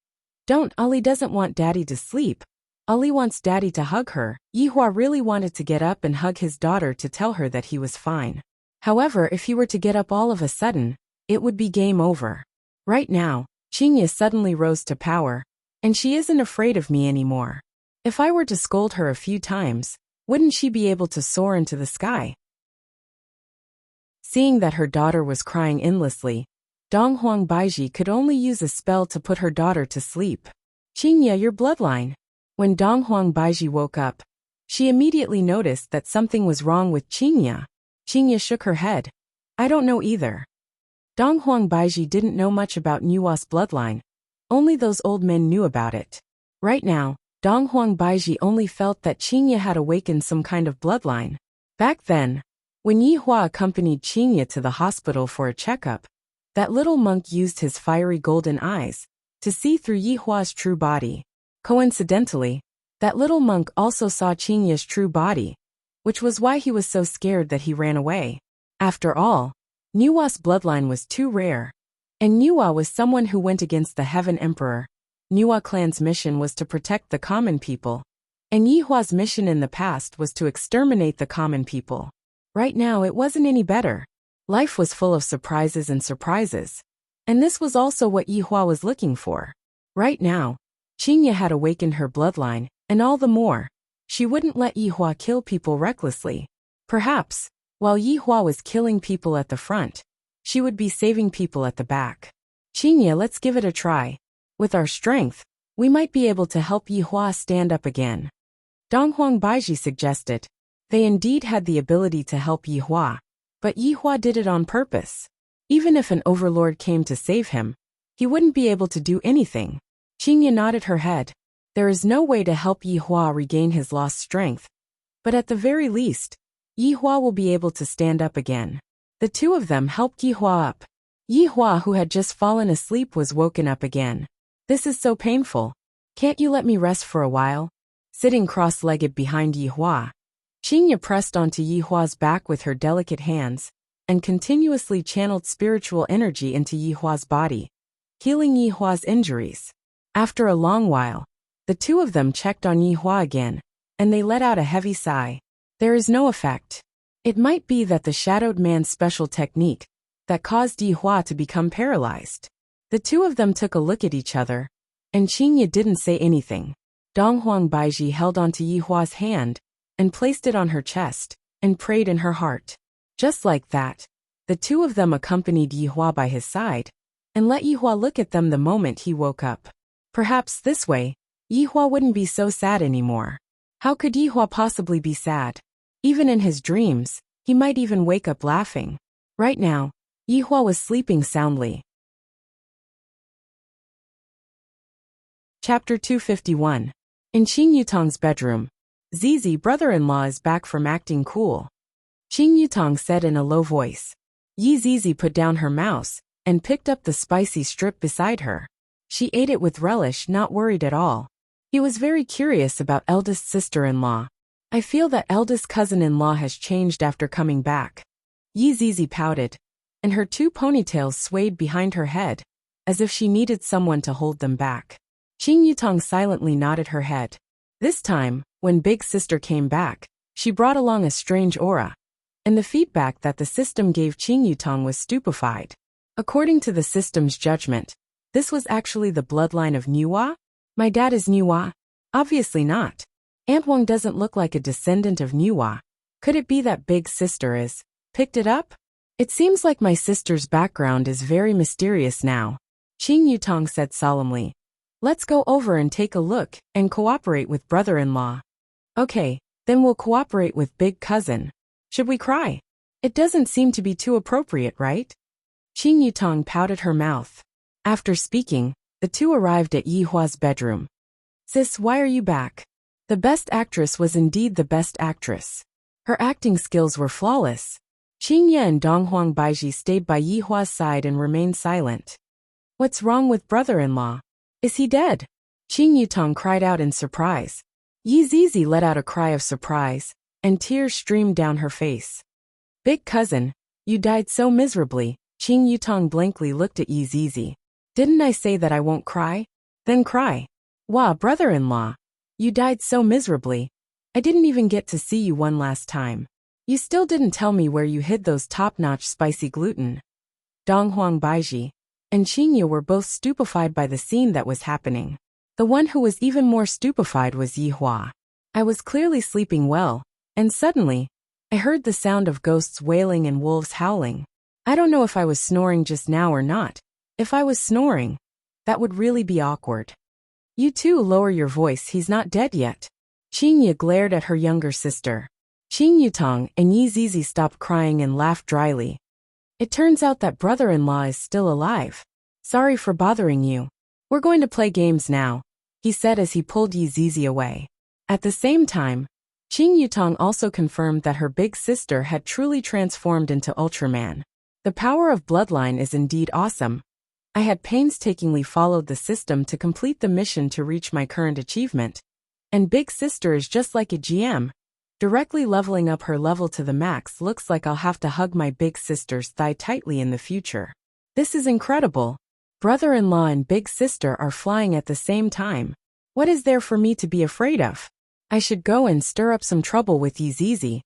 Don't, Ali doesn't want Daddy to sleep. Ali wants Daddy to hug her. Yihua really wanted to get up and hug his daughter to tell her that he was fine. However, if he were to get up all of a sudden, it would be game over. Right now, Qingye suddenly rose to power, and she isn't afraid of me anymore. If I were to scold her a few times, wouldn't she be able to soar into the sky? Seeing that her daughter was crying endlessly, Dong Huang Baiji could only use a spell to put her daughter to sleep. Qingye, your bloodline. When Dong Huang Baiji woke up, she immediately noticed that something was wrong with Qingye. Qingye shook her head. I don't know either. Dong Huang Baiji didn't know much about Nuwa's bloodline. Only those old men knew about it. Right now, Dong Huang Baiji only felt that Qingye had awakened some kind of bloodline. Back then, when Yihua accompanied Qingye to the hospital for a checkup, that little monk used his fiery golden eyes to see through Yihua's true body. Coincidentally, that little monk also saw Qingye's true body, which was why he was so scared that he ran away. After all, Nuwa's bloodline was too rare, and Nuwa was someone who went against the Heaven Emperor. Nuwa clan's mission was to protect the common people, and Yihua's mission in the past was to exterminate the common people. Right now it wasn't any better. Life was full of surprises, and this was also what Yihua was looking for. Right now, Qingye had awakened her bloodline, and all the more, she wouldn't let Yihua kill people recklessly. Perhaps, while Yihua was killing people at the front, she would be saving people at the back. Qingye, let's give it a try. With our strength, we might be able to help Yihua stand up again. Dong Huang Baiji suggested. They indeed had the ability to help Yi Hua, but Yi Hua did it on purpose. Even if an overlord came to save him, he wouldn't be able to do anything. Qingye nodded her head. There is no way to help Yi Hua regain his lost strength, but at the very least, Yi Hua will be able to stand up again. The two of them helped Yi Hua up. Yi Hua, who had just fallen asleep, was woken up again. This is so painful. Can't you let me rest for a while? Sitting cross-legged behind Yi Hua, Qingye pressed onto Yi Hua's back with her delicate hands and continuously channeled spiritual energy into Yi Hua's body, healing Yi Hua's injuries. After a long while, the two of them checked on Yi Hua again, and they let out a heavy sigh. There is no effect. It might be that the shadowed man's special technique that caused Yi Hua to become paralyzed. The two of them took a look at each other, and Qingye didn't say anything. Donghuang Baiji held onto Yi Hua's hand and placed it on her chest and prayed in her heart. Just like that, the two of them accompanied Yi Hua by his side and let Yi Hua look at them the moment he woke up. Perhaps this way, Yi Hua wouldn't be so sad anymore. How could Yi Hua possibly be sad? Even in his dreams, he might even wake up laughing. Right now, Yi Hua was sleeping soundly. Chapter 251. In Qing Yutong's bedroom, Zizi, brother-in-law, is back from acting cool. Qing Yutong said in a low voice. Yi Zizi put down her mouse and picked up the spicy strip beside her. She ate it with relish, not worried at all. He was very curious about eldest sister-in-law. I feel that eldest cousin-in-law has changed after coming back. Yi Zizi pouted, and her two ponytails swayed behind her head, as if she needed someone to hold them back. Qing Yutong silently nodded her head. This time, when big sister came back, she brought along a strange aura, and the feedback that the system gave Qing Yutong was stupefied. According to the system's judgment, this was actually the bloodline of Niwa? My dad is Niwa? Obviously not. Aunt Wang doesn't look like a descendant of Niwa. Could it be that big sister is? Picked it up? It seems like my sister's background is very mysterious now. Qing Yutong said solemnly. Let's go over and take a look and cooperate with brother-in-law. Okay, then we'll cooperate with big cousin. Should we cry? It doesn't seem to be too appropriate, right? Qing Yutong pouted her mouth. After speaking, the two arrived at Yi Hua's bedroom. Sis, why are you back? The best actress was indeed the best actress. Her acting skills were flawless. Qingye and Donghuang Baiji stayed by Yi Hua's side and remained silent. What's wrong with brother-in-law? Is he dead? Qing Yutong cried out in surprise. Yi Zizi let out a cry of surprise, and tears streamed down her face. Big cousin, you died so miserably. Qing Yutong blankly looked at Yi Zizi. Didn't I say that I won't cry? Then cry. Wah, brother-in-law. You died so miserably. I didn't even get to see you one last time. You still didn't tell me where you hid those top-notch spicy gluten. Donghuang Baiji and Qingye were both stupefied by the scene that was happening. The one who was even more stupefied was Yi Hua. I was clearly sleeping well, and suddenly, I heard the sound of ghosts wailing and wolves howling. I don't know if I was snoring just now or not. If I was snoring, that would really be awkward. You too, lower your voice, he's not dead yet. Qingye glared at her younger sister. Qing Yutong and Yi Zizi stopped crying and laughed dryly. It turns out that brother-in-law is still alive. Sorry for bothering you. We're going to play games now, he said as he pulled Yi Zizi away. At the same time, Qing Yutong also confirmed that her big sister had truly transformed into Ultraman. The power of bloodline is indeed awesome. I had painstakingly followed the system to complete the mission to reach my current achievement. And big sister is just like a GM. Directly leveling up her level to the max looks like I'll have to hug my big sister's thigh tightly in the future. This is incredible. Brother-in-law and big sister are flying at the same time. What is there for me to be afraid of? I should go and stir up some trouble with Yi Zizi.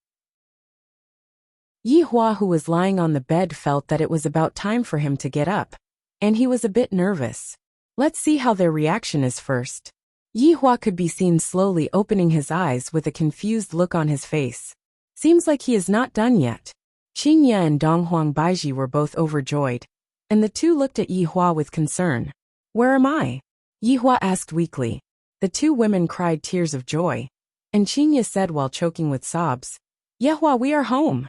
Yi Hua, who was lying on the bed, felt that it was about time for him to get up, and he was a bit nervous. Let's see how their reaction is first. Yi Hua could be seen slowly opening his eyes with a confused look on his face. Seems like he is not done yet. Qingye and Donghuang Baiji were both overjoyed, and the two looked at Yi Hua with concern. Where am I? Yi Hua asked weakly. The two women cried tears of joy, and Qingye said while choking with sobs, Yihua, we are home.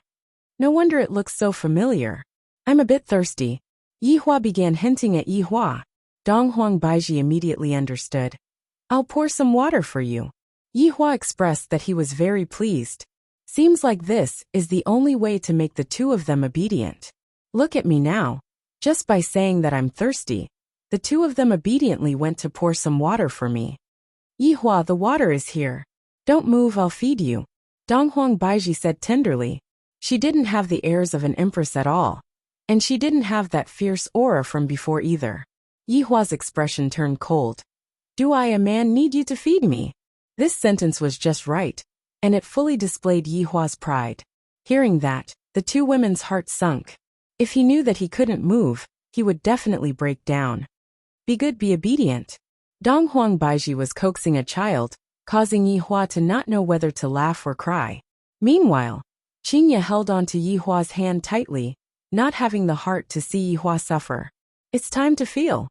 No wonder it looks so familiar. I'm a bit thirsty. Yihua began hinting at Yihua. Donghuang Baiji immediately understood. I'll pour some water for you. Yihua expressed that he was very pleased. Seems like this is the only way to make the two of them obedient. Look at me now. Just by saying that I'm thirsty, the two of them obediently went to pour some water for me. Yihua, the water is here. Don't move, I'll feed you. Donghuang Baiji said tenderly. She didn't have the airs of an empress at all. And she didn't have that fierce aura from before either. Yihua's expression turned cold. Do I, a man, need you to feed me? This sentence was just right, and it fully displayed Yihua's pride. Hearing that, the two women's hearts sunk. If he knew that he couldn't move, he would definitely break down. Be good, be obedient. Donghuang Baiji was coaxing a child, causing Yihua to not know whether to laugh or cry. Meanwhile, Qingye held on to Yihua's hand tightly, not having the heart to see Yihua suffer. It's time to feel.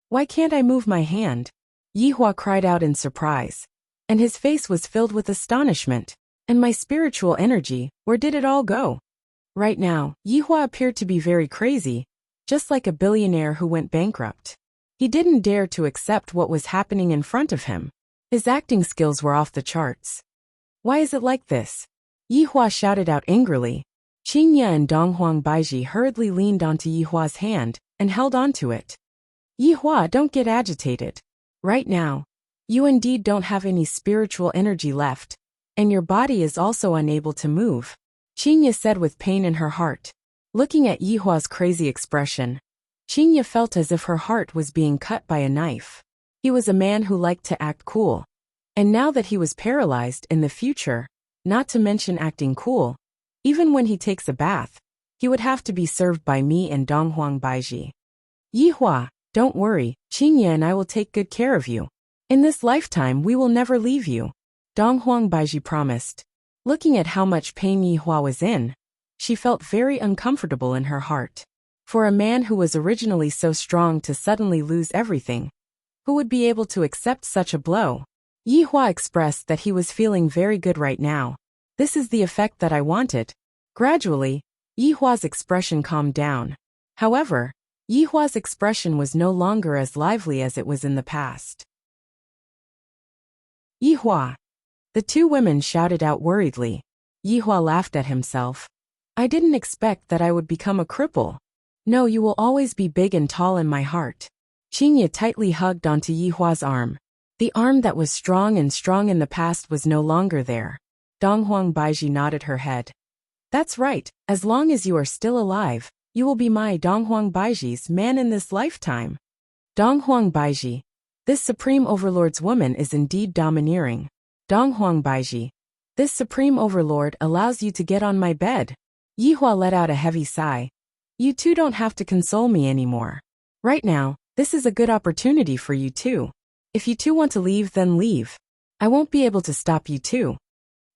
Why can't I move my hand? Yihua cried out in surprise, and his face was filled with astonishment. And my spiritual energy, where did it all go? Right now, Yihua appeared to be very crazy, just like a billionaire who went bankrupt. He didn't dare to accept what was happening in front of him. His acting skills were off the charts. Why is it like this? Yihua shouted out angrily. Qingye and Donghuang Baiji hurriedly leaned onto Yihua's hand and held onto it. Yihua, don't get agitated. Right now, you indeed don't have any spiritual energy left, and your body is also unable to move, Qingye said with pain in her heart. Looking at Yihua's crazy expression, Qingye felt as if her heart was being cut by a knife. He was a man who liked to act cool. And now that he was paralyzed in the future, not to mention acting cool, even when he takes a bath, he would have to be served by me and Donghuang Baiji. Yihua, don't worry, Qingye and I will take good care of you. In this lifetime we will never leave you, Donghuang Baiji promised. Looking at how much pain Yihua was in, she felt very uncomfortable in her heart. For a man who was originally so strong to suddenly lose everything, who would be able to accept such a blow? Yihua expressed that he was feeling very good right now. This is the effect that I wanted. Gradually, Yihua's expression calmed down. However, Yihua's expression was no longer as lively as it was in the past. Yihua! The two women shouted out worriedly. Yihua laughed at himself. I didn't expect that I would become a cripple. No, you will always be big and tall in my heart. Qingye tightly hugged onto Yihua's arm. The arm that was strong in the past was no longer there. Donghuang Baiji nodded her head. That's right, as long as you are still alive, you will be my Donghuang Baiji's man in this lifetime. Donghuang Baiji. This supreme overlord's woman is indeed domineering. Donghuang Baiji. This supreme overlord allows you to get on my bed. Yihua let out a heavy sigh. You two don't have to console me anymore. Right now, this is a good opportunity for you two. If you two want to leave, then leave. I won't be able to stop you two.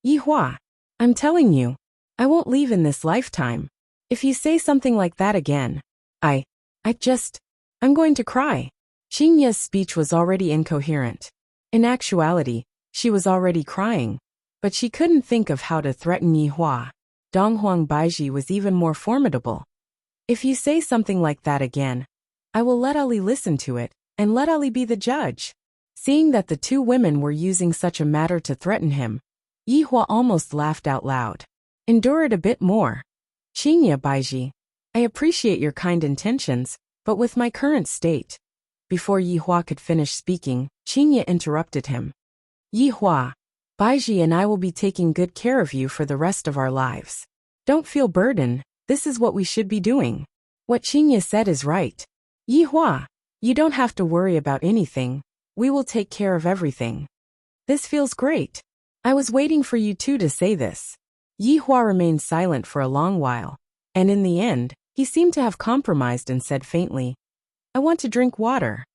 Yihua, I'm telling you, I won't leave in this lifetime. If you say something like that again, I'm going to cry. Qingye's speech was already incoherent. In actuality, she was already crying, but she couldn't think of how to threaten Yihua. Donghuang Baiji was even more formidable. If you say something like that again, I will let Ali listen to it, and let Ali be the judge. Seeing that the two women were using such a matter to threaten him, Yihua almost laughed out loud. Endure it a bit more. Qingye Baiji, I appreciate your kind intentions, but with my current state. Before Yihua could finish speaking, Qingye interrupted him. Yihua, Baiji and I will be taking good care of you for the rest of our lives. Don't feel burdened, this is what we should be doing. What Qingye said is right. Yihua, you don't have to worry about anything, we will take care of everything. This feels great. I was waiting for you two to say this. Yihua remained silent for a long while, and in the end, he seemed to have compromised and said faintly, I want to drink water.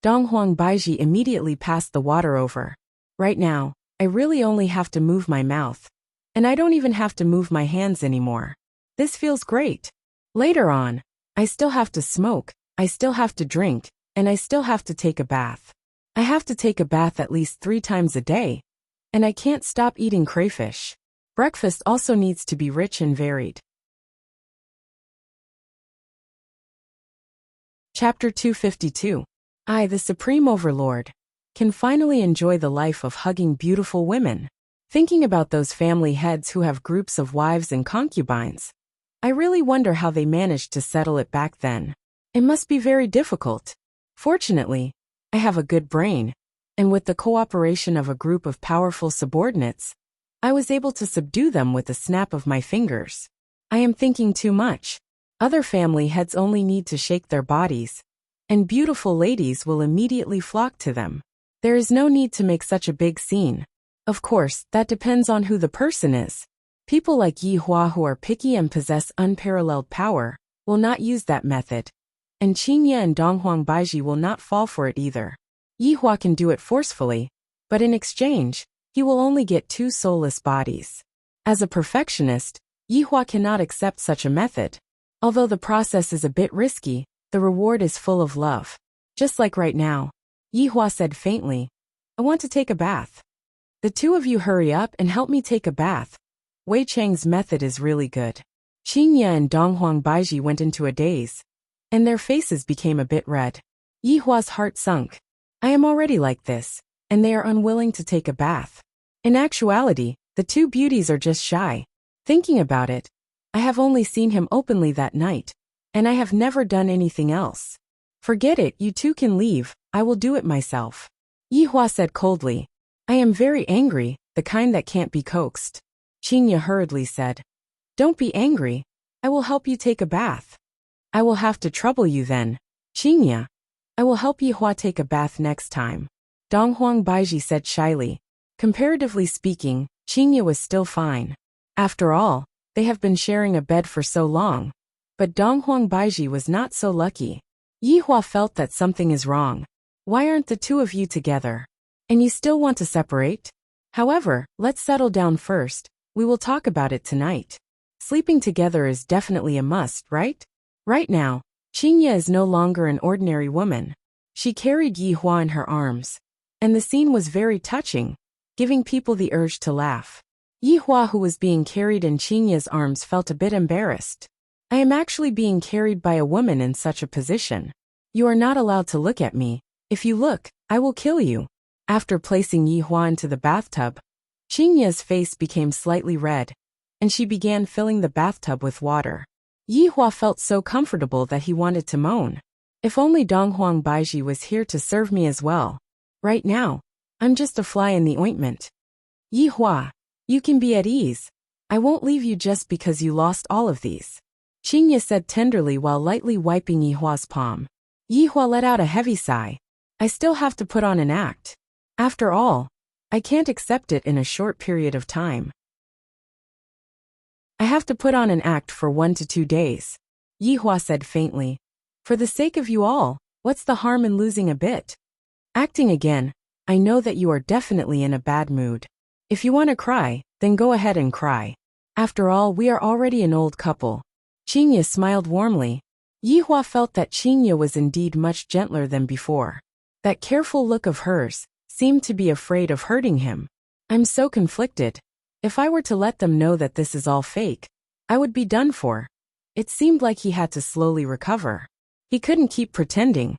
Donghuang Baiji immediately passed the water over. Right now, I really only have to move my mouth. And I don't even have to move my hands anymore. This feels great. Later on, I still have to smoke, I still have to drink, and I still have to take a bath. I have to take a bath at least 3 times a day. And I can't stop eating crayfish. Breakfast also needs to be rich and varied. Chapter 252. I, the Supreme Overlord, can finally enjoy the life of hugging beautiful women. Thinking about those family heads who have groups of wives and concubines, I really wonder how they managed to settle it back then. It must be very difficult. Fortunately, I have a good brain, and with the cooperation of a group of powerful subordinates, I was able to subdue them with a snap of my fingers. I am thinking too much. Other family heads only need to shake their bodies, and beautiful ladies will immediately flock to them. There is no need to make such a big scene. Of course, that depends on who the person is. People like Yi Hua who are picky and possess unparalleled power will not use that method, and Qingye and Donghuang Baiji will not fall for it either. Yi Hua can do it forcefully, but in exchange, he will only get 2 soulless bodies. As a perfectionist, Yi Hua cannot accept such a method. Although the process is a bit risky, the reward is full of love. Just like right now. Yi Hua said faintly, I want to take a bath. The 2 of you hurry up and help me take a bath. Wei Chang's method is really good. Qingye and Donghuang Baiji went into a daze, and their faces became a bit red. Yi Hua's heart sunk. I am already like this, and they are unwilling to take a bath. In actuality, the 2 beauties are just shy. Thinking about it, I have only seen him openly that night, and I have never done anything else. Forget it, you 2 can leave, I will do it myself. Yi Hua said coldly. I am very angry, the kind that can't be coaxed. Qingye hurriedly said. Don't be angry, I will help you take a bath. I will have to trouble you then. Qingye, I will help Yi Hua take a bath next time. Donghuang Baiji said shyly. Comparatively speaking, Qingye was still fine. After all, they have been sharing a bed for so long. But Donghuang Baiji was not so lucky. Yi Hua felt that something is wrong. Why aren't the 2 of you together? And you still want to separate? However, let's settle down first. We will talk about it tonight. Sleeping together is definitely a must, right? Right now, Qingye is no longer an ordinary woman. She carried Yi Hua in her arms, and the scene was very touching, giving people the urge to laugh. Yi Hua, who was being carried in Qingye's arms, felt a bit embarrassed. I am actually being carried by a woman in such a position. You are not allowed to look at me. If you look, I will kill you. After placing Yi Hua into the bathtub, Qingye's face became slightly red, and she began filling the bathtub with water. Yi Hua felt so comfortable that he wanted to moan. If only Donghuang Baiji was here to serve me as well. Right now, I'm just a fly in the ointment. Yi Hua, you can be at ease. I won't leave you just because you lost all of these. Qingye said tenderly while lightly wiping Yi Hua's palm. Yi Hua let out a heavy sigh. I still have to put on an act. After all, I can't accept it in a short period of time. I have to put on an act for 1 to 2 days. Yi Hua said faintly. For the sake of you all, what's the harm in losing a bit? Acting again, I know that you are definitely in a bad mood. If you want to cry, then go ahead and cry. After all, we are already an old couple. Qingye smiled warmly. Yi Hua felt that Qingye was indeed much gentler than before. That careful look of hers seemed to be afraid of hurting him. I'm so conflicted. If I were to let them know that this is all fake, I would be done for. It seemed like he had to slowly recover. He couldn't keep pretending,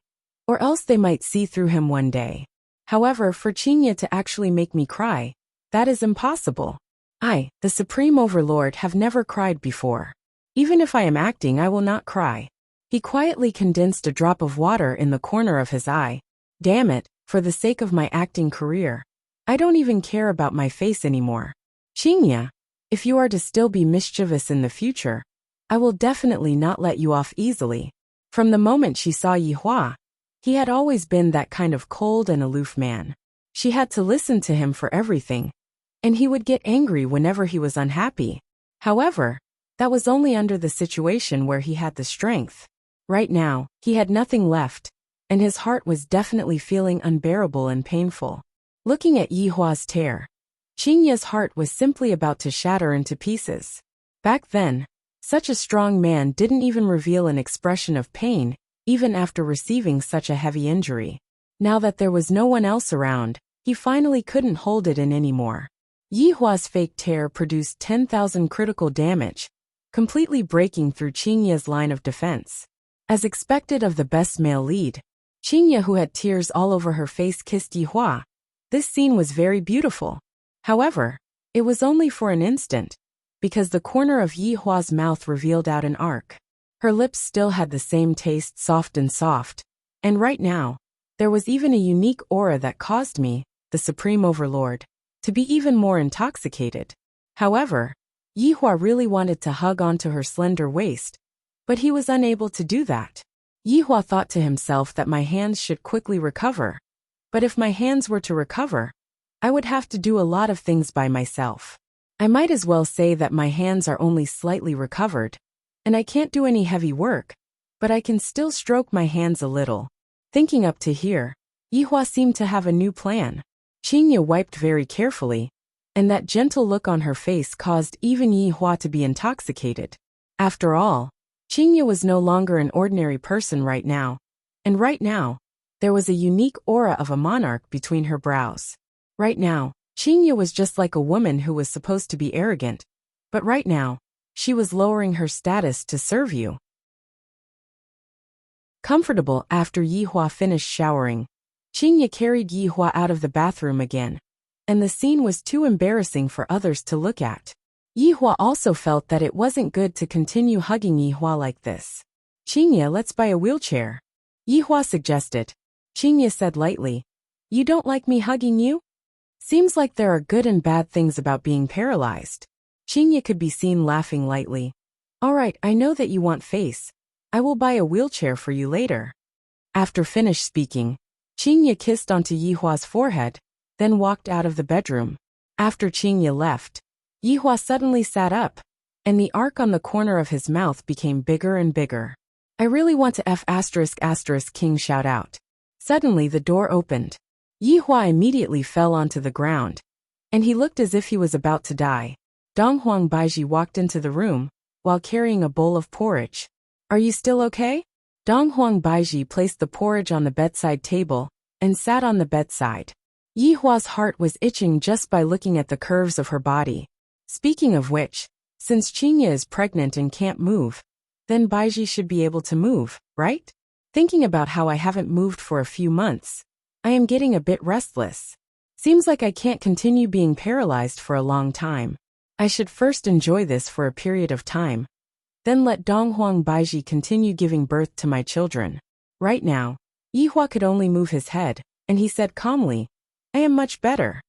or else they might see through him one day. However, for Qingye to actually make me cry, that is impossible. I, the Supreme Overlord, have never cried before. Even if I am acting, I will not cry. He quietly condensed a drop of water in the corner of his eye. Damn it, for the sake of my acting career, I don't even care about my face anymore. Qingye, if you are to still be mischievous in the future, I will definitely not let you off easily. From the moment she saw Yi Hua, he had always been that kind of cold and aloof man. She had to listen to him for everything, and he would get angry whenever he was unhappy. However, that was only under the situation where he had the strength. Right now, he had nothing left, and his heart was definitely feeling unbearable and painful. Looking at Yi Hua's tear, Qingye's heart was simply about to shatter into pieces. Back then, such a strong man didn't even reveal an expression of pain, even after receiving such a heavy injury. Now that there was no one else around, he finally couldn't hold it in anymore. Yihua's fake tear produced 10,000 critical damage, completely breaking through Qingya's line of defense. As expected of the best male lead, Qingya, who had tears all over her face, kissed Yihua. This scene was very beautiful. However, it was only for an instant, because the corner of Yihua's mouth revealed out an arc. Her lips still had the same taste, soft, and right now, there was even a unique aura that caused me, the Supreme Overlord, to be even more intoxicated. However, Yihua really wanted to hug onto her slender waist, but he was unable to do that. Yihua thought to himself that my hands should quickly recover, but if my hands were to recover, I would have to do a lot of things by myself. I might as well say that my hands are only slightly recovered, and I can't do any heavy work, but I can still stroke my hands a little. Thinking up to here, Yihua seemed to have a new plan. Qingya wiped very carefully, and that gentle look on her face caused even Yihua to be intoxicated. After all, Qingya was no longer an ordinary person right now, and right now, there was a unique aura of a monarch between her brows. Right now, Qingya was just like a woman who was supposed to be arrogant, but right now, she was lowering her status to serve you. Comfortable after Yihua finished showering, Qingya carried Yihua out of the bathroom again, and the scene was too embarrassing for others to look at. Yihua also felt that it wasn't good to continue hugging Yihua like this. Qingya, let's buy a wheelchair. Yihua suggested. Qingya said lightly, you don't like me hugging you? Seems like there are good and bad things about being paralyzed. Qingya could be seen laughing lightly. Alright, I know that you want face. I will buy a wheelchair for you later. After finished speaking, Qingya kissed onto Yihua's forehead, then walked out of the bedroom. After Qingya left, Yihua suddenly sat up, and the arc on the corner of his mouth became bigger and bigger. I really want to F***** King shout out. Suddenly the door opened. Yihua immediately fell onto the ground, and he looked as if he was about to die. Donghuang Baiji walked into the room, while carrying a bowl of porridge. Are you still okay? Donghuang Baiji placed the porridge on the bedside table, and sat on the bedside. Yihua's heart was itching just by looking at the curves of her body. Speaking of which, since Qingya is pregnant and can't move, then Baiji should be able to move, right? Thinking about how I haven't moved for a few months, I am getting a bit restless. Seems like I can't continue being paralyzed for a long time. I should first enjoy this for a period of time, then let Donghuang Baiji continue giving birth to my children. Right now, Yihua could only move his head, and he said calmly, I am much better.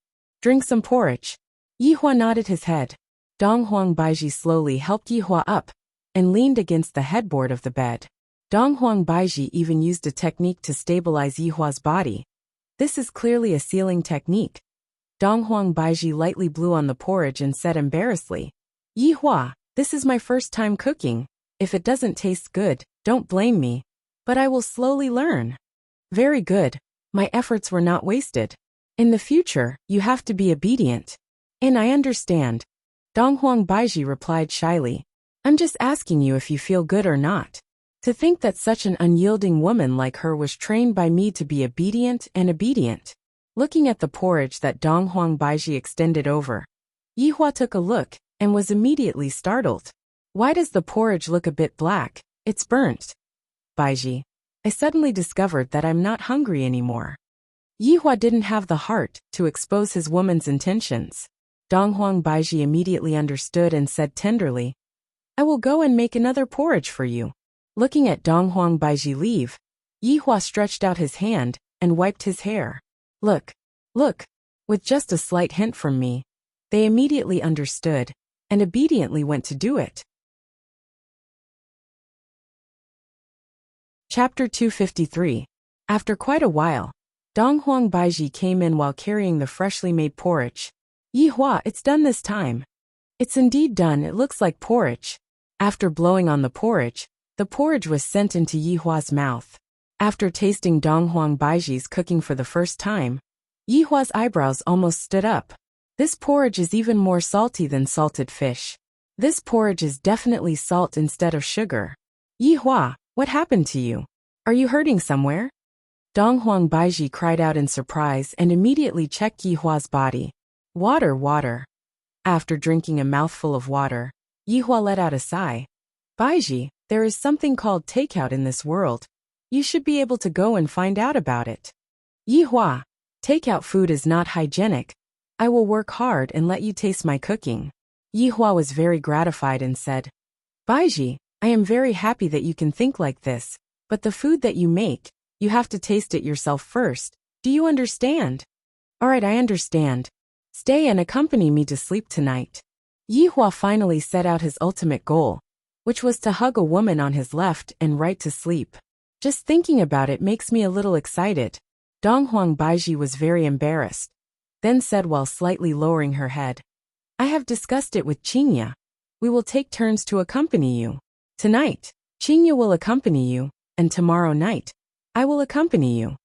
Drink some porridge. Yihua nodded his head. Donghuang Baiji slowly helped Yihua up, and leaned against the headboard of the bed. Donghuang Baiji even used a technique to stabilize Yihua's body. This is clearly a sealing technique. Donghuang Baiji lightly blew on the porridge and said embarrassedly, Yihua, this is my first time cooking. If it doesn't taste good, don't blame me. But I will slowly learn. Very good. My efforts were not wasted. In the future, you have to be obedient. And I understand. Donghuang Baiji replied shyly. I'm just asking you if you feel good or not. To think that such an unyielding woman like her was trained by me to be obedient. Looking at the porridge that Donghuang Baiji extended over, Yihua took a look, and was immediately startled. Why does the porridge look a bit black? It's burnt. Baiji, I suddenly discovered that I'm not hungry anymore. Yihua didn't have the heart to expose his woman's intentions. Donghuang Baiji immediately understood and said tenderly, I will go and make another porridge for you. Looking at Donghuang Baiji leave, Yihua stretched out his hand and wiped his hair. Look. With just a slight hint from me, they immediately understood, and obediently went to do it. Chapter 253. After quite a while, Donghuang Baiji came in while carrying the freshly made porridge. Yihua, it's done this time. It's indeed done, it looks like porridge. After blowing on the porridge was sent into Yihua's mouth. After tasting Donghuang Baiji's cooking for the first time, Yihua's eyebrows almost stood up. This porridge is even more salty than salted fish. This porridge is definitely salt instead of sugar. Yihua, what happened to you? Are you hurting somewhere? Donghuang Baiji cried out in surprise and immediately checked Yihua's body. Water. After drinking a mouthful of water, Yihua let out a sigh. Baiji, there is something called takeout in this world. You should be able to go and find out about it. Yihua, takeout food is not hygienic. I will work hard and let you taste my cooking. Yihua was very gratified and said, Baiji, I am very happy that you can think like this, but the food that you make, you have to taste it yourself first. Do you understand? Alright, I understand. Stay and accompany me to sleep tonight. Yihua finally set out his ultimate goal, which was to hug a woman on his left and right to sleep. Just thinking about it makes me a little excited. Donghuang Baiji was very embarrassed, then said while slightly lowering her head, I have discussed it with Qingya. We will take turns to accompany you. Tonight, Qingya will accompany you, and tomorrow night, I will accompany you.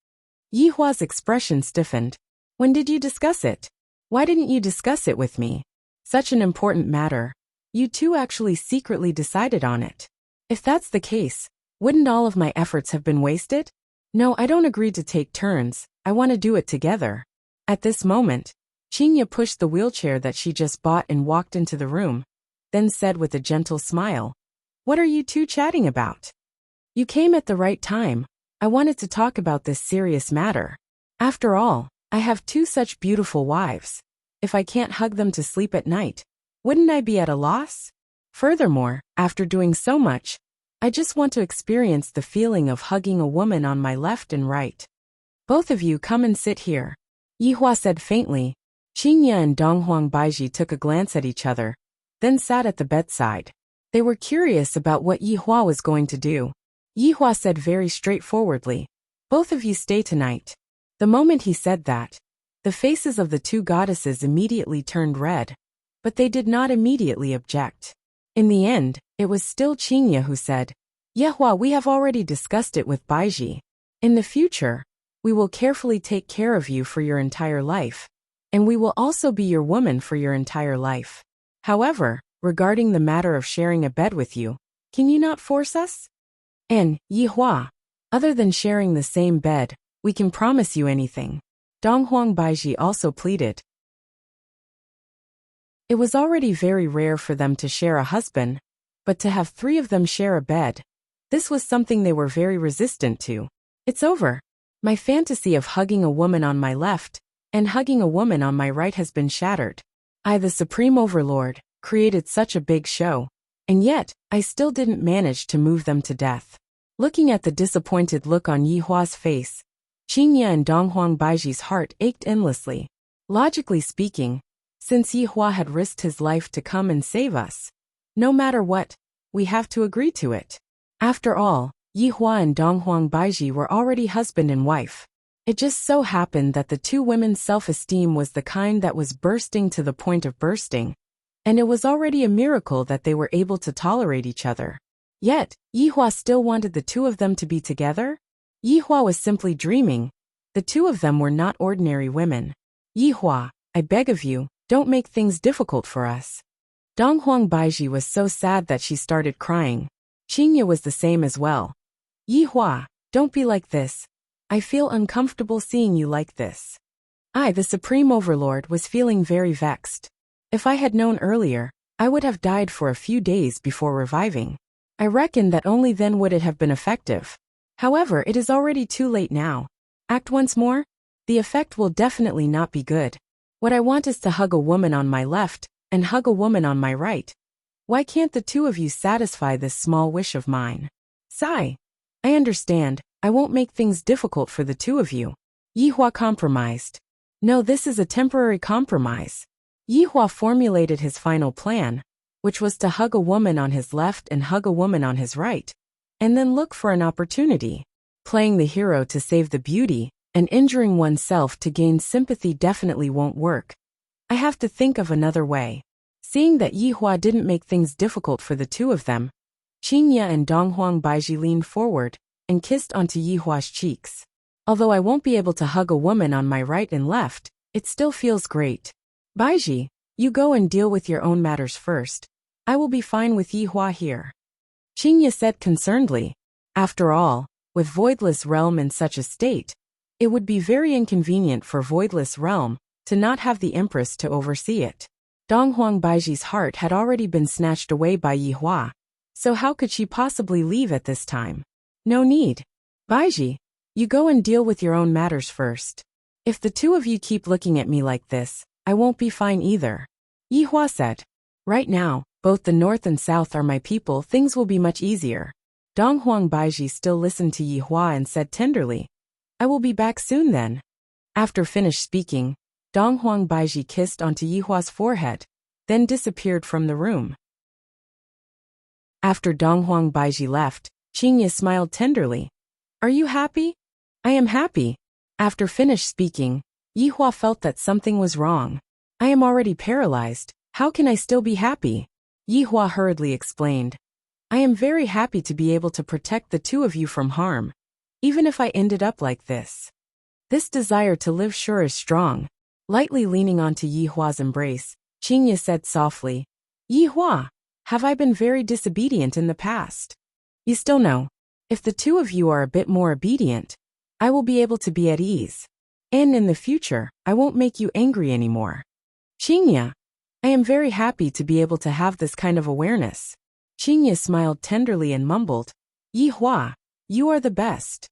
Yihua's expression stiffened. When did you discuss it? Why didn't you discuss it with me? Such an important matter. You two actually secretly decided on it. If that's the case, wouldn't all of my efforts have been wasted? No, I don't agree to take turns. I want to do it together. At this moment, Qingya pushed the wheelchair that she just bought and walked into the room, then said with a gentle smile, What are you two chatting about? You came at the right time. I wanted to talk about this serious matter. After all, I have two such beautiful wives. If I can't hug them to sleep at night, wouldn't I be at a loss? Furthermore, after doing so much, I just want to experience the feeling of hugging a woman on my left and right. Both of you come and sit here. Yihua said faintly. Qingya and Donghuang Baiji took a glance at each other, then sat at the bedside. They were curious about what Yihua was going to do. Yihua said very straightforwardly, Both of you stay tonight. The moment he said that, the faces of the two goddesses immediately turned red, but they did not immediately object. In the end, it was still Qingya who said, Yihua, we have already discussed it with Baiji. In the future, we will carefully take care of you for your entire life, and we will also be your woman for your entire life. However, regarding the matter of sharing a bed with you, can you not force us? And, Yihua, other than sharing the same bed, we can promise you anything. Donghuang Baiji also pleaded. It was already very rare for them to share a husband, but to have three of them share a bed, this was something they were very resistant to. It's over. My fantasy of hugging a woman on my left and hugging a woman on my right has been shattered. I, the Supreme Overlord, created such a big show, and yet, I still didn't manage to move them to death. Looking at the disappointed look on Yihua's face, Qingya and Donghuang Baiji's heart ached endlessly. Logically speaking, since Yihua had risked his life to come and save us, no matter what, we have to agree to it. After all, Yihua and Donghuang Baiji were already husband and wife. It just so happened that the two women's self-esteem was the kind that was bursting to the point of bursting, and it was already a miracle that they were able to tolerate each other. Yet, Yihua still wanted the two of them to be together? Yihua was simply dreaming. The two of them were not ordinary women. Yihua, I beg of you, don't make things difficult for us. Donghuang Baiji was so sad that she started crying. Qingya was the same as well. Yihua, don't be like this. I feel uncomfortable seeing you like this. I, the Supreme Overlord, was feeling very vexed. If I had known earlier, I would have died for a few days before reviving. I reckon that only then would it have been effective. However, it is already too late now. Act once more? The effect will definitely not be good. What I want is to hug a woman on my left and hug a woman on my right. Why can't the two of you satisfy this small wish of mine? Sigh. I understand. I won't make things difficult for the two of you. Yihua compromised. No, this is a temporary compromise. Yihua formulated his final plan, which was to hug a woman on his left and hug a woman on his right, and then look for an opportunity. Playing the hero to save the beauty and injuring oneself to gain sympathy definitely won't work. I have to think of another way. Seeing that Yihua didn't make things difficult for the two of them, Qingya and Donghuang Baiji leaned forward and kissed onto Yihua's cheeks. Although I won't be able to hug a woman on my right and left, it still feels great. Baiji, you go and deal with your own matters first. I will be fine with Yihua here. Qingya said concernedly. After all, with Voidless Realm in such a state, it would be very inconvenient for Voidless Realm to not have the Empress to oversee it. Dong Huang Baiji's heart had already been snatched away by Yi Hua, so how could she possibly leave at this time? No need. Baiji, you go and deal with your own matters first. If the two of you keep looking at me like this, I won't be fine either. Yi Hua said. Right now, both the north and south are my people, things will be much easier. Dong Huang Baiji still listened to Yi Hua and said tenderly, I will be back soon then. After finished speaking, Dong Huang Baiji kissed onto Yi Hua's forehead, then disappeared from the room. After Dong Huang Baiji left, Qingye smiled tenderly. Are you happy? I am happy. After finished speaking, Yi Hua felt that something was wrong. I am already paralyzed, how can I still be happy? Yi Hua hurriedly explained. I am very happy to be able to protect the two of you from harm, even if I ended up like this. This desire to live sure is strong. Lightly leaning onto Yi Hua's embrace, Qingye said softly, Yi Hua, have I been very disobedient in the past? You still know. If the two of you are a bit more obedient, I will be able to be at ease. And in the future, I won't make you angry anymore. Qingye, I am very happy to be able to have this kind of awareness. Qingye smiled tenderly and mumbled, Yi Hua, you are the best.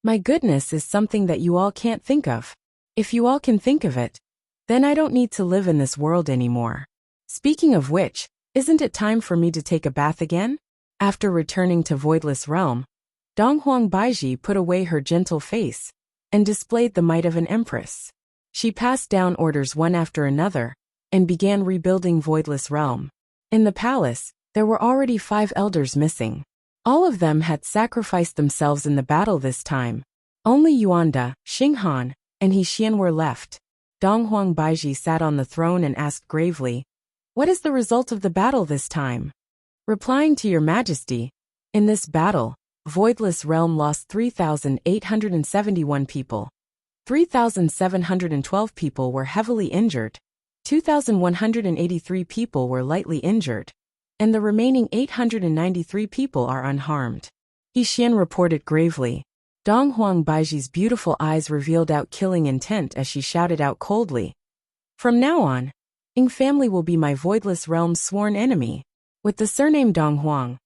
My goodness is something that you all can't think of. If you all can think of it, then I don't need to live in this world anymore. Speaking of which, isn't it time for me to take a bath again? After returning to Voidless Realm, Dong Huang Baiji put away her gentle face and displayed the might of an empress. She passed down orders one after another and began rebuilding Voidless Realm. In the palace, there were already 5 elders missing. All of them had sacrificed themselves in the battle this time. Only Yuanda, Xinghan, and He Xian were left. Dong Huang Baiji sat on the throne and asked gravely, What is the result of the battle this time? Replying to your majesty, in this battle, Voidless Realm lost 3,871 people. 3,712 people were heavily injured. 2,183 people were lightly injured. And the remaining 893 people are unharmed. He Xian reported gravely. Dong Huang Baiji's beautiful eyes revealed out killing intent as she shouted out coldly. From now on, Ying family will be my Voidless Realm's sworn enemy. With the surname Dong Huang,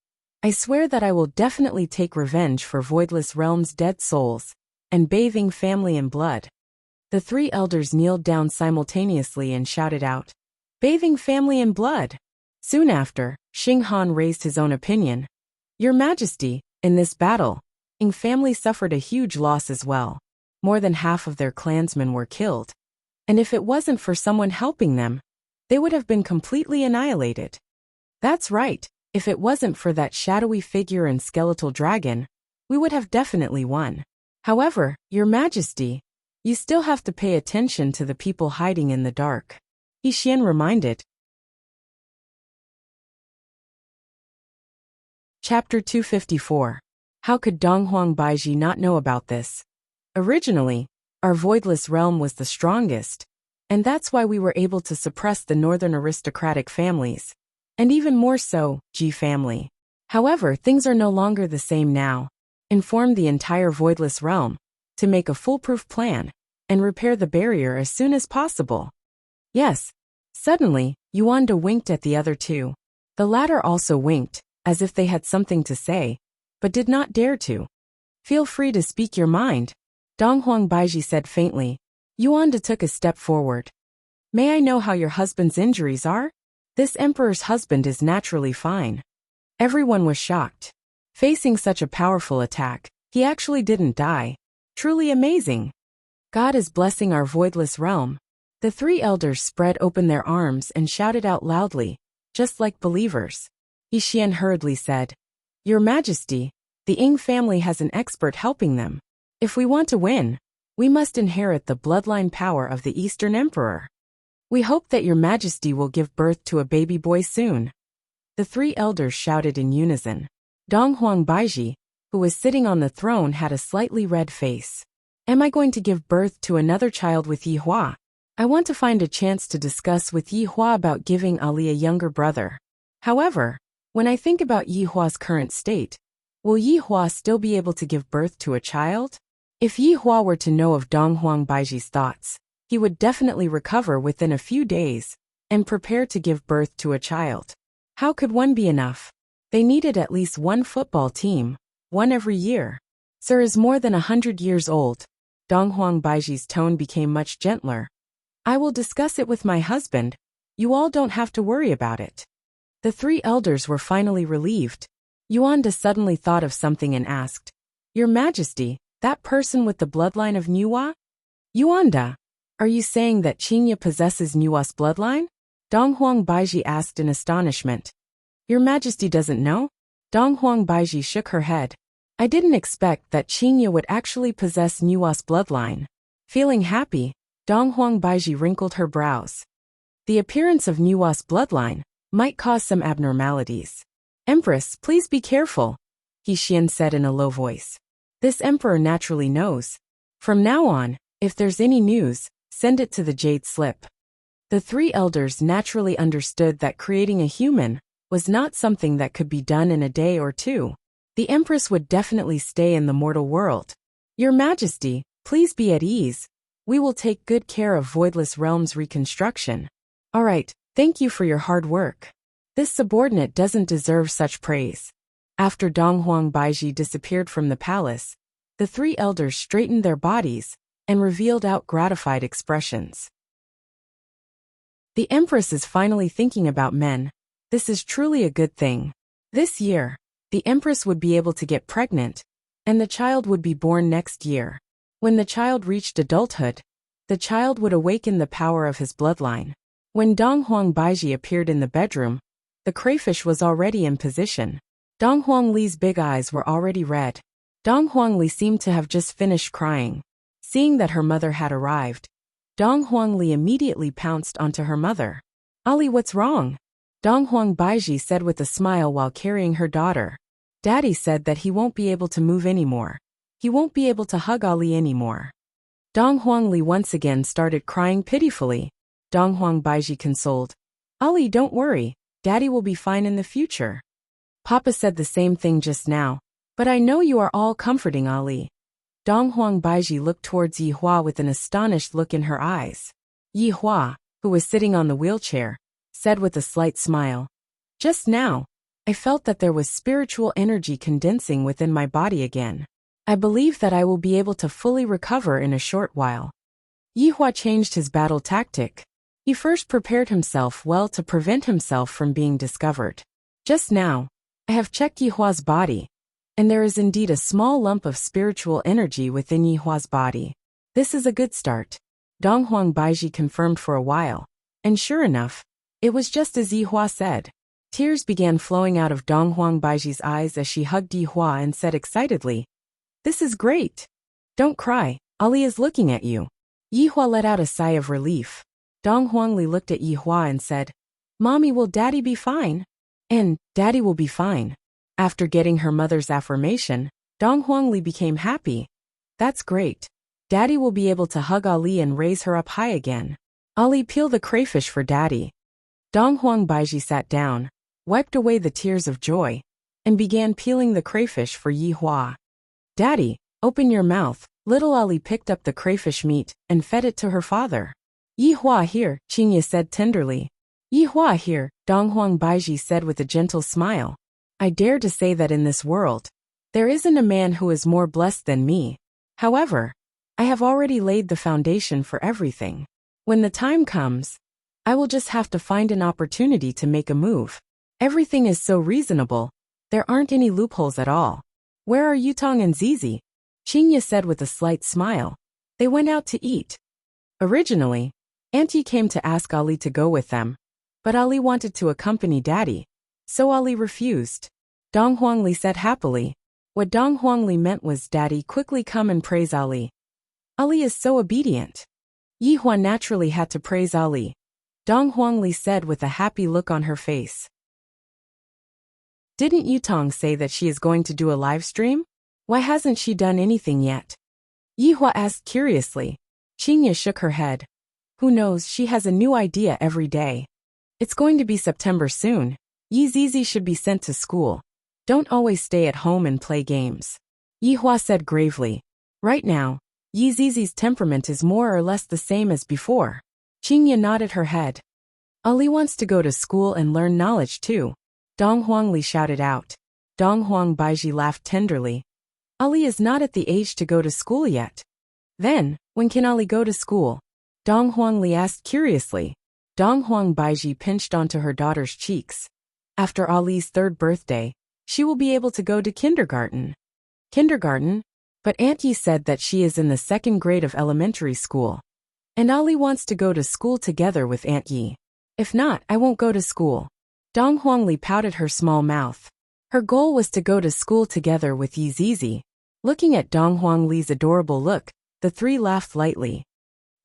I swear that I will definitely take revenge for Voidless Realm's dead souls, and bathe Ying family in blood. The 3 elders kneeled down simultaneously and shouted out, Bathing family in blood. Soon after, Xinghan raised his own opinion. Your Majesty, in this battle, Ying family suffered a huge loss as well. More than half of their clansmen were killed. And if it wasn't for someone helping them, they would have been completely annihilated. That's right, if it wasn't for that shadowy figure and skeletal dragon, we would have definitely won. However, Your Majesty, you still have to pay attention to the people hiding in the dark. He Xian reminded. Chapter 254. How could Dong Huang Baiji not know about this? Originally, our Voidless Realm was the strongest, and that's why we were able to suppress the northern aristocratic families, and even more so, Ji family. However, things are no longer the same now. Inform the entire Voidless Realm to make a foolproof plan and repair the barrier as soon as possible. Yes. Suddenly, Yuanda winked at the other two. The latter also winked, as if they had something to say, but did not dare to. Feel free to speak your mind, Dong Huang Baiji said faintly. Yuanda took a step forward. May I know how your husband's injuries are? This emperor's husband is naturally fine. Everyone was shocked. Facing such a powerful attack, he actually didn't die. Truly amazing. God is blessing our Voidless Realm. The 3 elders spread open their arms and shouted out loudly, just like believers. He Xian hurriedly said, Your Majesty, the Ying family has an expert helping them. If we want to win, we must inherit the bloodline power of the Eastern Emperor. We hope that Your Majesty will give birth to a baby boy soon. The 3 elders shouted in unison. Dong Huang Baiji, who was sitting on the throne, had a slightly red face. Am I going to give birth to another child with Yi Hua? I want to find a chance to discuss with Yi Hua about giving Ali a younger brother. However, when I think about Yi Hua's current state, will Yi Hua still be able to give birth to a child? If Yi Hua were to know of Dong Huang Baiji's thoughts, he would definitely recover within a few days and prepare to give birth to a child. How could one be enough? They needed at least one football team, one every year. Sir is more than 100 years old. Dong Huang Baiji's tone became much gentler. I will discuss it with my husband. You all don't have to worry about it. The three elders were finally relieved. Yuanda suddenly thought of something and asked, Your Majesty, that person with the bloodline of Nuwa? Yuanda, are you saying that Qingye possesses Nuwa's bloodline? Dong Huang Baiji asked in astonishment. Your Majesty doesn't know? Dong Huang Baiji shook her head. I didn't expect that Qingye would actually possess Nuwa's bloodline. Feeling happy, Dong Huang Baiji wrinkled her brows. The appearance of Nuwa's bloodline might cause some abnormalities. Empress, please be careful, He Xian said in a low voice. This emperor naturally knows. From now on, if there's any news, send it to the jade slip. The three elders naturally understood that creating a human was not something that could be done in a day or two. The Empress would definitely stay in the mortal world. Your Majesty, please be at ease. We will take good care of Voidless Realm's reconstruction. All right, thank you for your hard work. This subordinate doesn't deserve such praise. After Dong Huang Baiji disappeared from the palace, the three elders straightened their bodies and revealed out gratified expressions. The Empress is finally thinking about men. This is truly a good thing. This year, the Empress would be able to get pregnant, and the child would be born next year. When the child reached adulthood, the child would awaken the power of his bloodline. When Dong Huang Baiji appeared in the bedroom, the crayfish was already in position. Dong Huang Li's big eyes were already red. Dong Huang Li seemed to have just finished crying. Seeing that her mother had arrived, Dong Huang Li immediately pounced onto her mother. Ali, what's wrong? Dong Huang Baiji said with a smile while carrying her daughter. Daddy said that he won't be able to move anymore. He won't be able to hug Ali anymore. Dong Huang Li once again started crying pitifully. Dong Huang Baiji consoled. Ali, don't worry. Daddy will be fine in the future. Papa said the same thing just now, but I know you are all comforting Ali. Dong Huang Baiji looked towards Yi Hua with an astonished look in her eyes. Yi Hua, who was sitting on the wheelchair, said with a slight smile. Just now, I felt that there was spiritual energy condensing within my body again. I believe that I will be able to fully recover in a short while. Yi Hua changed his battle tactic. He first prepared himself well to prevent himself from being discovered. Just now, I have checked Yi Hua's body, and there is indeed a small lump of spiritual energy within Yi Hua's body. This is a good start. Dong Huang Baiji confirmed for a while, and sure enough, it was just as Yi Hua said. Tears began flowing out of Dong Huang Baiji's eyes as she hugged Yi Hua and said excitedly, This is great. Don't cry, Ali is looking at you. Yi Hua let out a sigh of relief. Dong Huang Li looked at Yi Hua and said, Mommy, will Daddy be fine? And, Daddy will be fine. After getting her mother's affirmation, Dong Huang Li became happy. That's great. Daddy will be able to hug Ali and raise her up high again. Ali, peel the crayfish for Daddy. Dong Huang Baiji sat down, wiped away the tears of joy, and began peeling the crayfish for Yi Hua. Daddy, open your mouth. Little Ali picked up the crayfish meat and fed it to her father. Yi Hua here, Qingye said tenderly. Yi Hua here, Dong Huang Baiji said with a gentle smile. I dare to say that in this world, there isn't a man who is more blessed than me. However, I have already laid the foundation for everything. When the time comes, I will just have to find an opportunity to make a move. Everything is so reasonable. There aren't any loopholes at all. Where are Yutong and Zizi? Qingye said with a slight smile. They went out to eat. Originally, Auntie came to ask Ali to go with them, but Ali wanted to accompany Daddy, so Ali refused. Dong Huang Li said happily. What Dong Huang Li meant was Daddy quickly come and praise Ali. Ali is so obedient. Yi Hua naturally had to praise Ali. Dong Huang Li said with a happy look on her face. Didn't Yutong say that she is going to do a live stream? Why hasn't she done anything yet? Yi Hua asked curiously. Qingye shook her head. Who knows, she has a new idea every day. It's going to be September soon. Yi Zizi should be sent to school. Don't always stay at home and play games. Yi Hua said gravely. Right now, Yi Zizi's temperament is more or less the same as before. Qingye nodded her head. Ali wants to go to school and learn knowledge too. Dong Huangli shouted out. Dong Huang Baiji laughed tenderly. Ali is not at the age to go to school yet. Then, when can Ali go to school? Dong Huangli asked curiously. Dong Huang Baiji pinched onto her daughter's cheeks. After Ali's 3rd birthday, she will be able to go to kindergarten. Kindergarten? But Aunt Yi said that she is in the 2nd grade of elementary school. And Ali wants to go to school together with Aunt Yi. If not, I won't go to school. Dong Huangli pouted her small mouth. Her goal was to go to school together with Yi Zizi. Looking at Dong Huangli's adorable look, the 3 laughed lightly.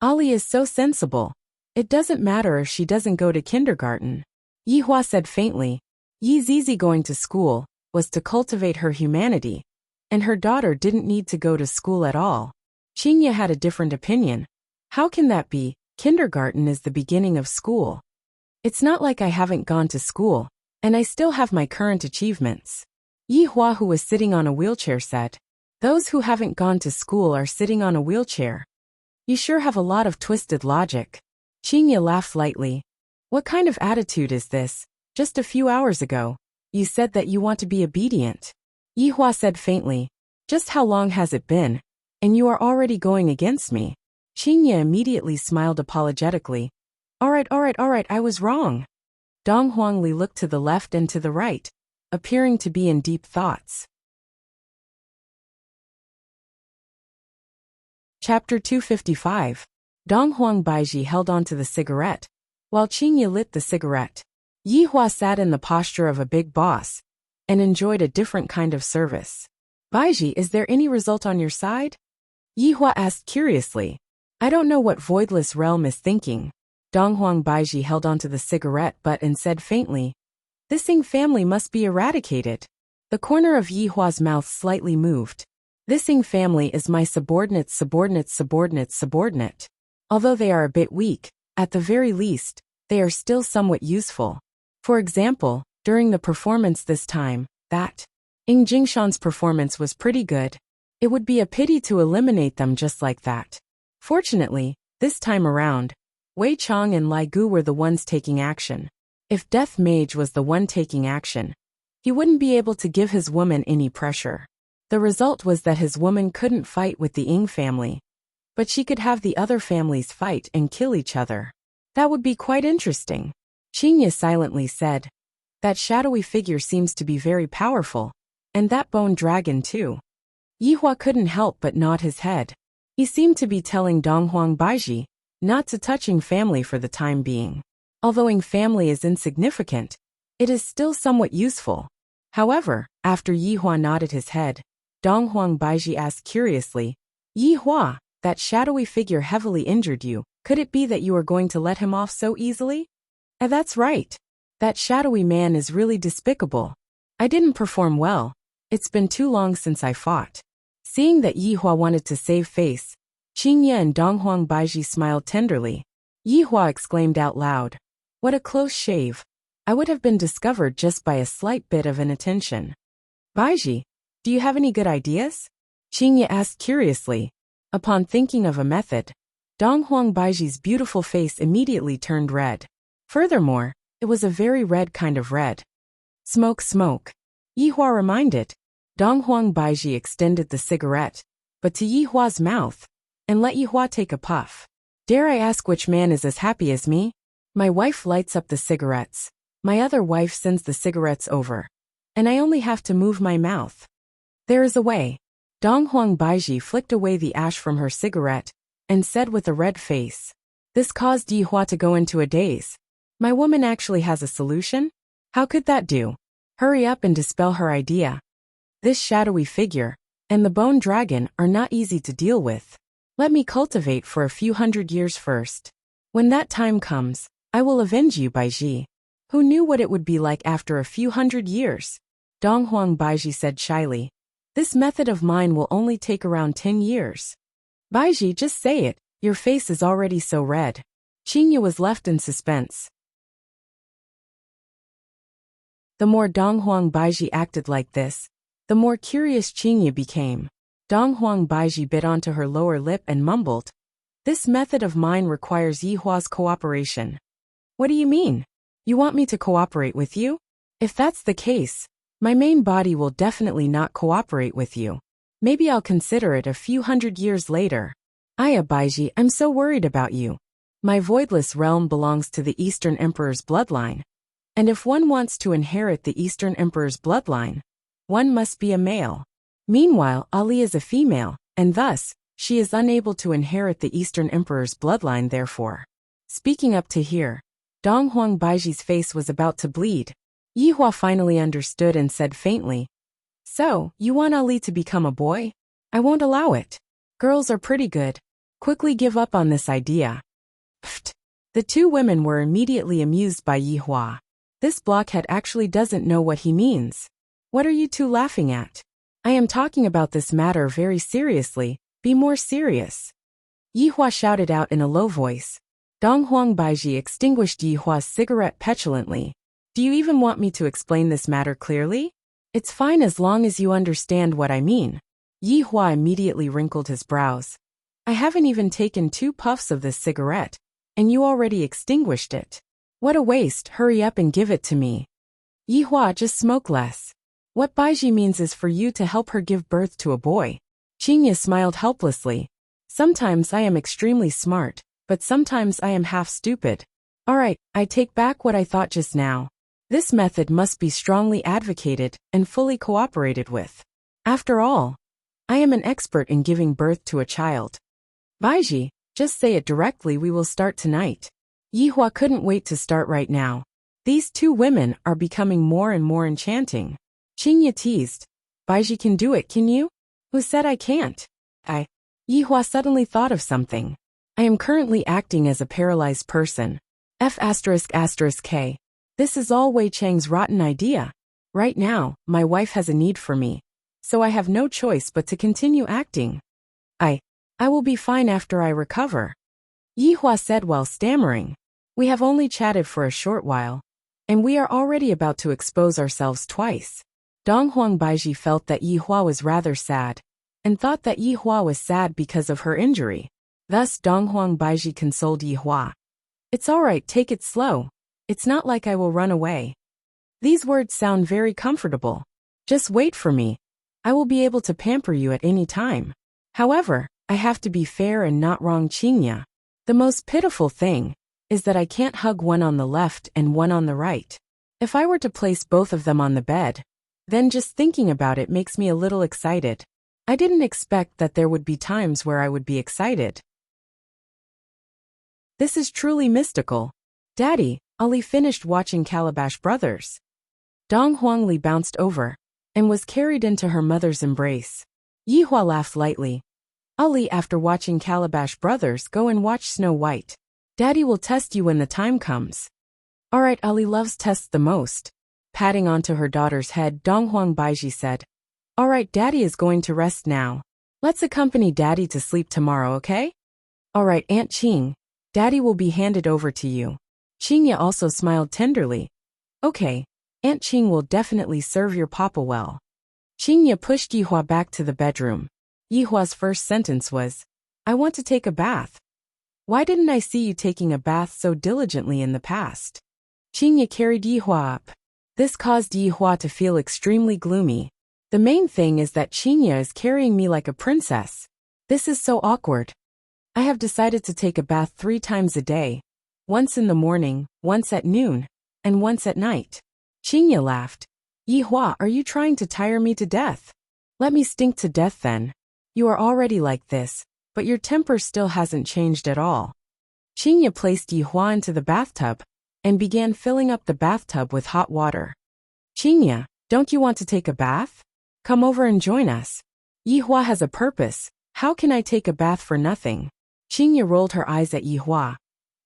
Ali is so sensible. It doesn't matter if she doesn't go to kindergarten. Yi Hua said faintly. Yi Zizi going to school was to cultivate her humanity, and her daughter didn't need to go to school at all. Qingye had a different opinion. How can that be? Kindergarten is the beginning of school. It's not like I haven't gone to school, and I still have my current achievements. Yi Hua, who was sitting on a wheelchair, said. Those who haven't gone to school are sitting on a wheelchair. You sure have a lot of twisted logic. Qingye laughed lightly. What kind of attitude is this? Just a few hours ago, you said that you want to be obedient. Yi Hua said faintly. Just how long has it been? And you are already going against me. Qingye immediately smiled apologetically. All right, I was wrong. Dong Huangli looked to the left and to the right, appearing to be in deep thoughts. Chapter 255. Dong Huang Baiji held on to the cigarette, while Qingye lit the cigarette. Yi Hua sat in the posture of a big boss, and enjoyed a different kind of service. Baiji, is there any result on your side? Yi Hua asked curiously. I don't know what voidless realm is thinking. Dong Huang Baiji held onto the cigarette butt and said faintly. This Ying family must be eradicated. The corner of Yi Hua's mouth slightly moved. This Ying family is my subordinate. Although they are a bit weak, at the very least, they are still somewhat useful. For example, during the performance this time, that Ying Jingshan's performance was pretty good. It would be a pity to eliminate them just like that. Fortunately, this time around, Wei Chong and Lai Gu were the ones taking action. If Death Mage was the one taking action, he wouldn't be able to give his woman any pressure. The result was that his woman couldn't fight with the Ying family, but she could have the other families fight and kill each other. That would be quite interesting. Qingye silently said. That shadowy figure seems to be very powerful, and that bone dragon too. Yi Hua couldn't help but nod his head. He seemed to be telling Dong Huang Baiji not to touch Ying family for the time being. Although Ying family is insignificant, it is still somewhat useful. However, after Yi Hua nodded his head, Dong Huang Baiji asked curiously, Yi Hua, that shadowy figure heavily injured you. Could it be that you are going to let him off so easily? That's right. That shadowy man is really despicable. I didn't perform well. It's been too long since I fought. Seeing that Yi Hua wanted to save face, Qingye and Dong Huang Baiji smiled tenderly. Yi Hua exclaimed out loud. What a close shave. I would have been discovered just by a slight bit of inattention. Baiji, do you have any good ideas? Qingye asked curiously. Upon thinking of a method, Dong Huang Baiji's beautiful face immediately turned red. Furthermore, it was a very red kind of red. Smoke, smoke. Yi Hua reminded. Dong Huang Baiji extended the cigarette, but to Yi Hua's mouth, and let Yi Hua take a puff. Dare I ask which man is as happy as me? My wife lights up the cigarettes. My other wife sends the cigarettes over. And I only have to move my mouth. There is a way. Dong Huang Baiji flicked away the ash from her cigarette, and said with a red face. This caused Yi Hua to go into a daze. My woman actually has a solution? How could that do? Hurry up and dispel her idea. This shadowy figure, and the bone dragon are not easy to deal with. Let me cultivate for a few hundred years first. When that time comes, I will avenge you, Baiji. Who knew what it would be like after a few hundred years? Dong Huang Baiji said shyly. This method of mine will only take around 10 years. Baiji, just say it, your face is already so red. Qingye was left in suspense. The more Dong Huang Baiji acted like this, the more curious Qingye became. Dong Huang Baiji bit onto her lower lip and mumbled. This method of mine requires Yi Hua's cooperation. What do you mean? You want me to cooperate with you? If that's the case, my main body will definitely not cooperate with you. Maybe I'll consider it a few hundred years later. Aya Baiji, I'm so worried about you. My voidless realm belongs to the Eastern Emperor's bloodline. And if one wants to inherit the Eastern Emperor's bloodline, one must be a male. Meanwhile, Ali is a female, and thus, she is unable to inherit the Eastern Emperor's bloodline therefore. Speaking up to here, Donghuang Baiji's face was about to bleed. Yihua finally understood and said faintly, So, you want Ali to become a boy? I won't allow it. Girls are pretty good. Quickly give up on this idea. Pfft. The two women were immediately amused by Yihua. This blockhead actually doesn't know what he means. What are you two laughing at? I am talking about this matter very seriously. Be more serious. Yihua shouted out in a low voice. Donghuang Baiji extinguished Yihua's cigarette petulantly. Do you even want me to explain this matter clearly? It's fine as long as you understand what I mean. Yihua immediately wrinkled his brows. I haven't even taken 2 puffs of this cigarette, and you already extinguished it. What a waste, hurry up and give it to me. Yihua, just smoke less. What Baiji means is for you to help her give birth to a boy. Qingya smiled helplessly. Sometimes I am extremely smart, but sometimes I am half stupid. Alright, I take back what I thought just now. This method must be strongly advocated and fully cooperated with. After all, I am an expert in giving birth to a child. Baiji, just say it directly, we will start tonight. Yihua couldn't wait to start right now. These two women are becoming more and more enchanting. Qingya teased. Baiji can do it, can you? Who said I can't? Yihua suddenly thought of something. I am currently acting as a paralyzed person. F***K. This is all Wei Chang's rotten idea. Right now, my wife has a need for me. So I have no choice but to continue acting. I will be fine after I recover. Yihua said while stammering. We have only chatted for a short while, and we are already about to expose ourselves twice. Donghuang Baiji felt that Yihua was rather sad, and thought that Yihua was sad because of her injury. Thus Donghuang Baiji consoled Yihua. It's alright, take it slow. It's not like I will run away. These words sound very comfortable. Just wait for me. I will be able to pamper you at any time. However, I have to be fair and not wrong Qingya. The most pitiful thing is that I can't hug one on the left and one on the right. If I were to place both of them on the bed, then just thinking about it makes me a little excited. I didn't expect that there would be times where I would be excited. This is truly mystical. Daddy, Ali finished watching Calabash Brothers. Dong Huangli bounced over and was carried into her mother's embrace. Yihua laughed lightly. Ali, after watching Calabash Brothers, go and watch Snow White. Daddy will test you when the time comes. Alright, Ali loves tests the most. Patting onto her daughter's head, Donghuang Baiji said, Alright, Daddy is going to rest now. Let's accompany Daddy to sleep tomorrow, okay? Alright, Aunt Qing. Daddy will be handed over to you. Qingya also smiled tenderly. Okay, Aunt Qing will definitely serve your papa well. Qingya pushed Yihua back to the bedroom. Yihua's first sentence was, I want to take a bath. Why didn't I see you taking a bath so diligently in the past? Qingya carried Yihua up. This caused Yihua to feel extremely gloomy. The main thing is that Qingya is carrying me like a princess. This is so awkward. I have decided to take a bath 3 times a day. Once in the morning, once at noon, and once at night. Qingya laughed. Yihua, are you trying to tire me to death? Let me stink to death then. You are already like this, but your temper still hasn't changed at all. Qingya placed Yihua into the bathtub and began filling up the bathtub with hot water. Qingya, don't you want to take a bath? Come over and join us. Yihua has a purpose. How can I take a bath for nothing? Qingya rolled her eyes at Yihua.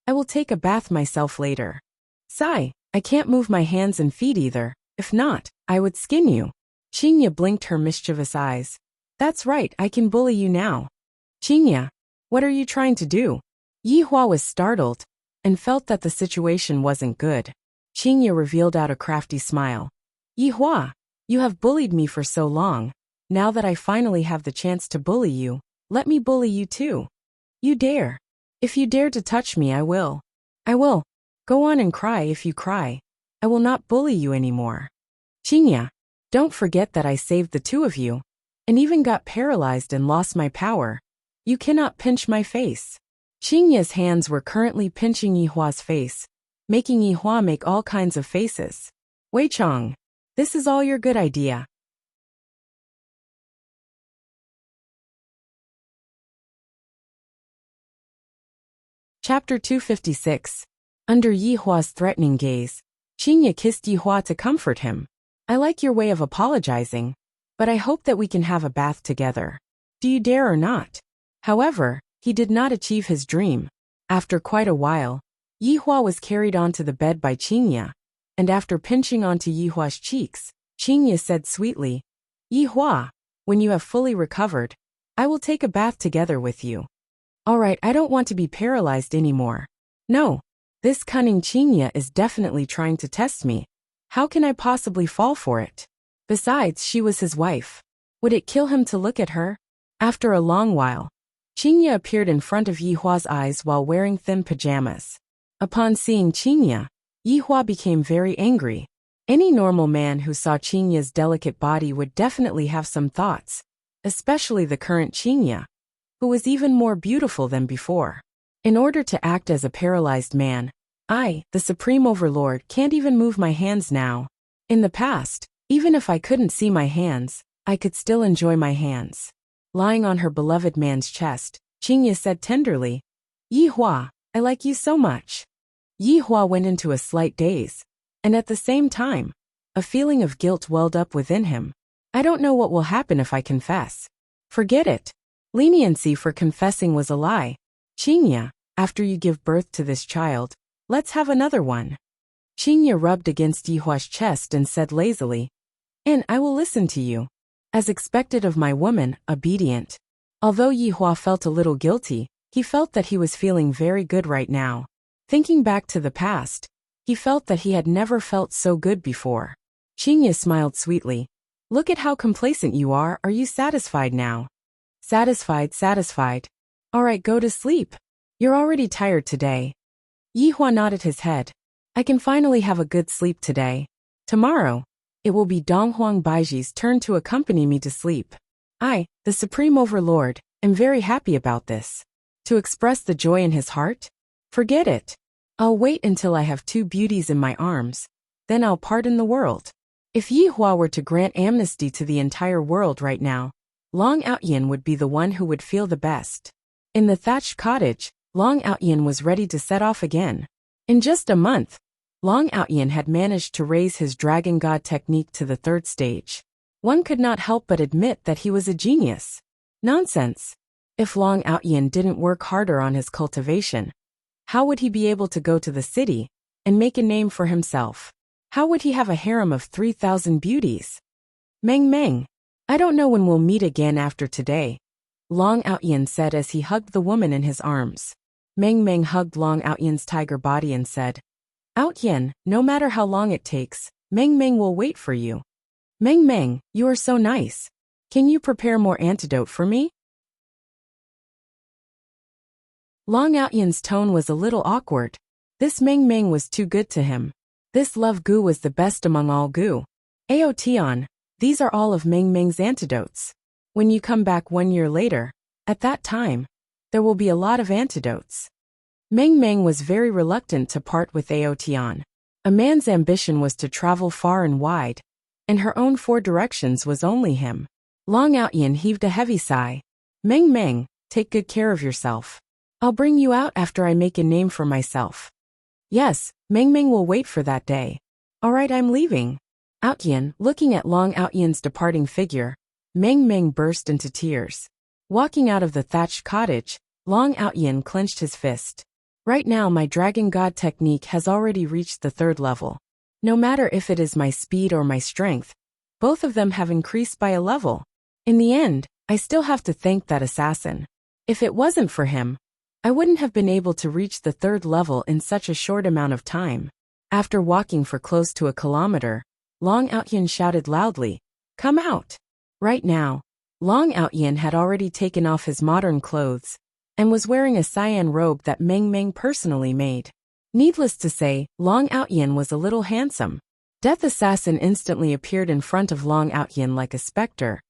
I will take a bath myself later. Sigh, I can't move my hands and feet either. If not, I would skin you. Qingya blinked her mischievous eyes. That's right, I can bully you now. Qingya, what are you trying to do? Yihua was startled and felt that the situation wasn't good. Qingya revealed out a crafty smile. Yihua, you have bullied me for so long. Now that I finally have the chance to bully you, let me bully you too. You dare. If you dare to touch me, I will. Go on and cry if you cry. I will not bully you anymore. Qingya, don't forget that I saved the two of you, and even got paralyzed and lost my power. You cannot pinch my face. Qingya's hands were currently pinching Yihua's face, making Yihua make all kinds of faces. Wei Chong, this is all your good idea. Chapter 256. Under Yihua's threatening gaze, Qingya kissed Yihua to comfort him. I like your way of apologizing, but I hope that we can have a bath together. Do you dare or not? However, he did not achieve his dream. After quite a while, Yihua was carried onto the bed by Qingya, and after pinching onto Yihua's cheeks, Qingya said sweetly, Yihua, when you have fully recovered, I will take a bath together with you. Alright, I don't want to be paralyzed anymore. No, this cunning Qingya is definitely trying to test me. How can I possibly fall for it? Besides, she was his wife. Would it kill him to look at her? After a long while, Qingya appeared in front of Yihua's eyes while wearing thin pajamas. Upon seeing Qingya, Yihua became very angry. Any normal man who saw Qingya's delicate body would definitely have some thoughts, especially the current Qingya, who was even more beautiful than before. In order to act as a paralyzed man, I, the Supreme Overlord, can't even move my hands now. In the past, even if I couldn't see my hands, I could still enjoy my hands. Lying on her beloved man's chest, Qingya said tenderly, Yihua, I like you so much. Yihua went into a slight daze, and at the same time, a feeling of guilt welled up within him. I don't know what will happen if I confess. Forget it. Leniency for confessing was a lie. Qingya, after you give birth to this child, let's have another one. Qingya rubbed against Yihua's chest and said lazily, and I will listen to you. As expected of my woman, obedient. Although Yihua felt a little guilty, he felt that he was feeling very good right now. Thinking back to the past, he felt that he had never felt so good before. Qingya smiled sweetly. Look at how complacent you are you satisfied now? Satisfied, satisfied. Alright, go to sleep. You're already tired today. Yihua nodded his head. I can finally have a good sleep today. Tomorrow, it will be Donghuang Baiji's turn to accompany me to sleep. I, the Supreme Overlord, am very happy about this. To express the joy in his heart? Forget it. I'll wait until I have two beauties in my arms, then I'll pardon the world. If Yihua were to grant amnesty to the entire world right now, Long Outyin would be the one who would feel the best. In the thatched cottage, Long Outyin was ready to set off again. In just a month, Long Outyin had managed to raise his Dragon God technique to the 3rd stage. One could not help but admit that he was a genius. Nonsense. If Long Outyin didn't work harder on his cultivation, how would he be able to go to the city and make a name for himself? How would he have a harem of 3,000 beauties? Meng Meng, I don't know when we'll meet again after today, Long Outyin said as he hugged the woman in his arms. Meng Meng hugged Long Outyin's tiger body and said, Outyin, no matter how long it takes, Meng Meng will wait for you. Meng Meng, you are so nice. Can you prepare more antidote for me? Long Outyin's tone was a little awkward. This Meng Meng was too good to him. This love goo was the best among all goo. Aotion, these are all of Meng Meng's antidotes. When you come back 1 year later, at that time, there will be a lot of antidotes. Meng Meng was very reluctant to part with Aotion. A man's ambition was to travel far and wide, and her own 4 directions was only him. Long Outyin heaved a heavy sigh. Meng Meng, take good care of yourself. I'll bring you out after I make a name for myself. Yes, Meng Meng will wait for that day. Alright, I'm leaving. Outyin, looking at Long Outyin's departing figure, Meng Meng burst into tears. Walking out of the thatched cottage, Long Outyin clenched his fist. Right now my Dragon God technique has already reached the 3rd level. No matter if it is my speed or my strength, both of them have increased by a level. In the end, I still have to thank that assassin. If it wasn't for him, I wouldn't have been able to reach the 3rd level in such a short amount of time. After walking for close to a kilometer, Long Outyin shouted loudly, Come out! Right now, Long Outyin had already taken off his modern clothes and was wearing a cyan robe that Meng Meng personally made. Needless to say, Long Outyin was a little handsome. Death Assassin instantly appeared in front of Long Outyin like a specter,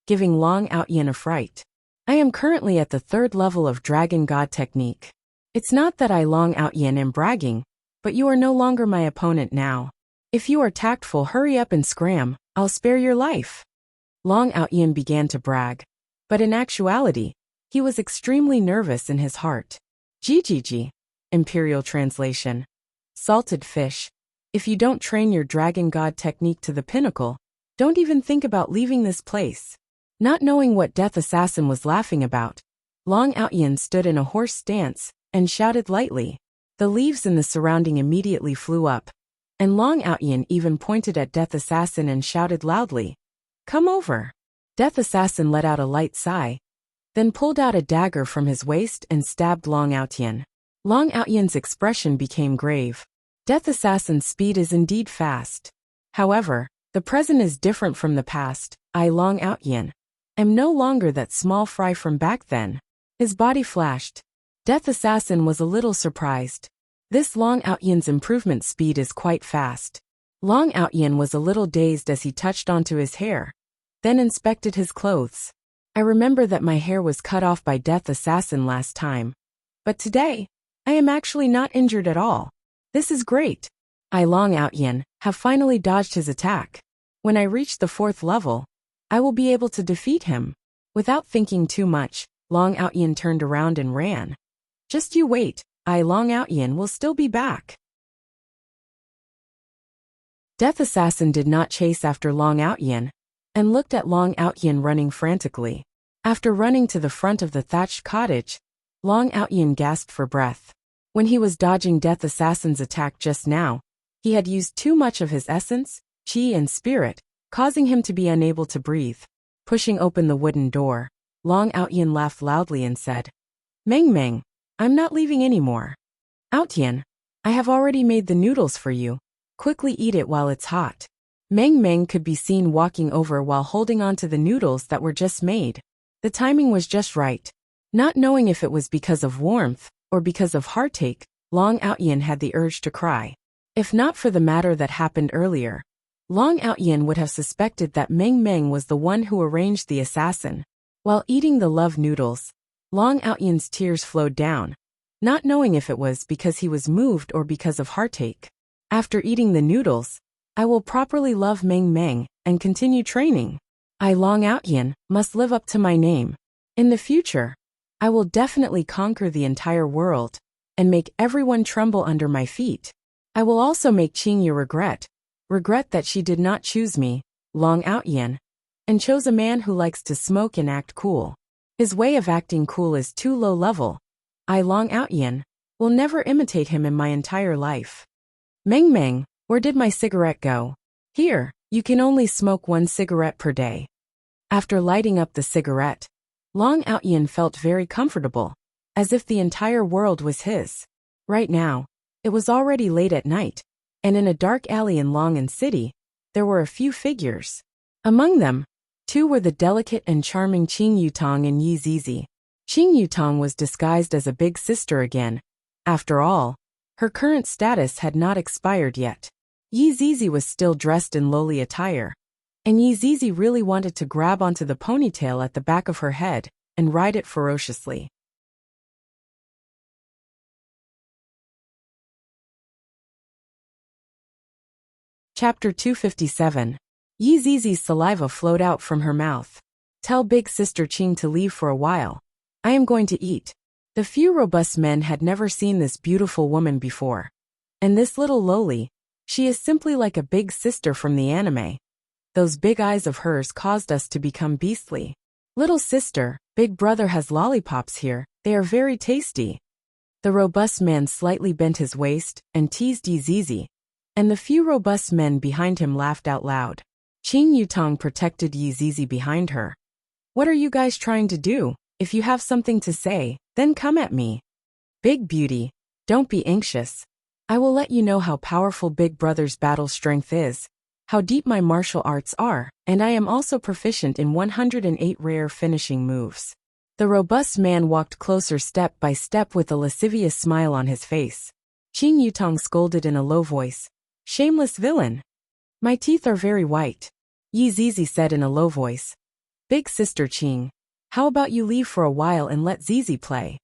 giving Long Outyin a fright. I am currently at the 3rd level of Dragon God technique. It's not that I Long Outyin am bragging, but you are no longer my opponent now. If you are tactful, hurry up and scram, I'll spare your life. Long Outyin began to brag. But in actuality, he was extremely nervous in his heart. GGG. Imperial translation. Salted fish. If you don't train your Dragon God technique to the pinnacle, don't even think about leaving this place. Not knowing what Death Assassin was laughing about, Long Outyin stood in a horse stance and shouted lightly. The leaves in the surrounding immediately flew up, and Long Outyin even pointed at Death Assassin and shouted loudly, "Come over." Death Assassin let out a light sigh, then pulled out a dagger from his waist and stabbed Long Outyin. Long Outyin's expression became grave. Death Assassin's speed is indeed fast. However, the present is different from the past. I, Long Outyin, am no longer that small fry from back then. His body flashed. Death Assassin was a little surprised. This Long Outyin's improvement speed is quite fast. Long Outyin was a little dazed as he touched onto his hair, then inspected his clothes. I remember that my hair was cut off by Death Assassin last time. But today, I am actually not injured at all. This is great. I, Long Outyin, have finally dodged his attack. When I reach the 4th level, I will be able to defeat him. Without thinking too much, Long Outyin turned around and ran. Just you wait, I, Long Outyin, will still be back. Death Assassin did not chase after Long Outyin, and looked at Long Outyin running frantically. After running to the front of the thatched cottage, Long Outyin gasped for breath. When he was dodging Death Assassin's attack just now, he had used too much of his essence, chi and spirit, causing him to be unable to breathe. Pushing open the wooden door, Long Outyin laughed loudly and said, "Meng Meng, I'm not leaving anymore. Outyin, I have already made the noodles for you. Quickly eat it while it's hot." Meng Meng could be seen walking over while holding on to the noodles that were just made. The timing was just right. Not knowing if it was because of warmth or because of heartache, Long Outyin had the urge to cry. If not for the matter that happened earlier, Long Outyin would have suspected that Meng Meng was the one who arranged the assassin. While eating the love noodles, Long Outyin's tears flowed down, not knowing if it was because he was moved or because of heartache. After eating the noodles, I will properly love Meng Meng and continue training. I, Long Outyin, must live up to my name. In the future, I will definitely conquer the entire world and make everyone tremble under my feet. I will also make Qingyu regret that she did not choose me, Long Outyin, and chose a man who likes to smoke and act cool. His way of acting cool is too low level. I, Long Outyin, will never imitate him in my entire life. Meng Meng, where did my cigarette go? Here, you can only smoke 1 cigarette per day. After lighting up the cigarette, Long Outyin felt very comfortable, as if the entire world was his. Right now, it was already late at night, and in a dark alley in Longan City, there were a few figures. Among them, 2 were the delicate and charming Qing Yutong and Yi Zizi. Qing Yutong was disguised as a big sister again. After all, her current status had not expired yet. Yi Zizi was still dressed in lowly attire, and Yi Zizi really wanted to grab onto the ponytail at the back of her head and ride it ferociously. Chapter 257. Yi Zizi's saliva flowed out from her mouth. Tell big sister Qing to leave for a while. I am going to eat. The few robust men had never seen this beautiful woman before. And this little lowly, she is simply like a big sister from the anime. Those big eyes of hers caused us to become beastly. Little sister, big brother has lollipops here, they are very tasty. The robust man slightly bent his waist and teased Yi Zizi, and the few robust men behind him laughed out loud. Qing Yutong protected Yi Zizi behind her. What are you guys trying to do? If you have something to say, then come at me. Big beauty, don't be anxious. I will let you know how powerful Big Brother's battle strength is, how deep my martial arts are, and I am also proficient in 108 rare finishing moves. The robust man walked closer step by step with a lascivious smile on his face. Qing Yutong scolded in a low voice. Shameless villain. My teeth are very white. Yi Zizi said in a low voice. Big sister Qing, how about you leave for a while and let Zizi play?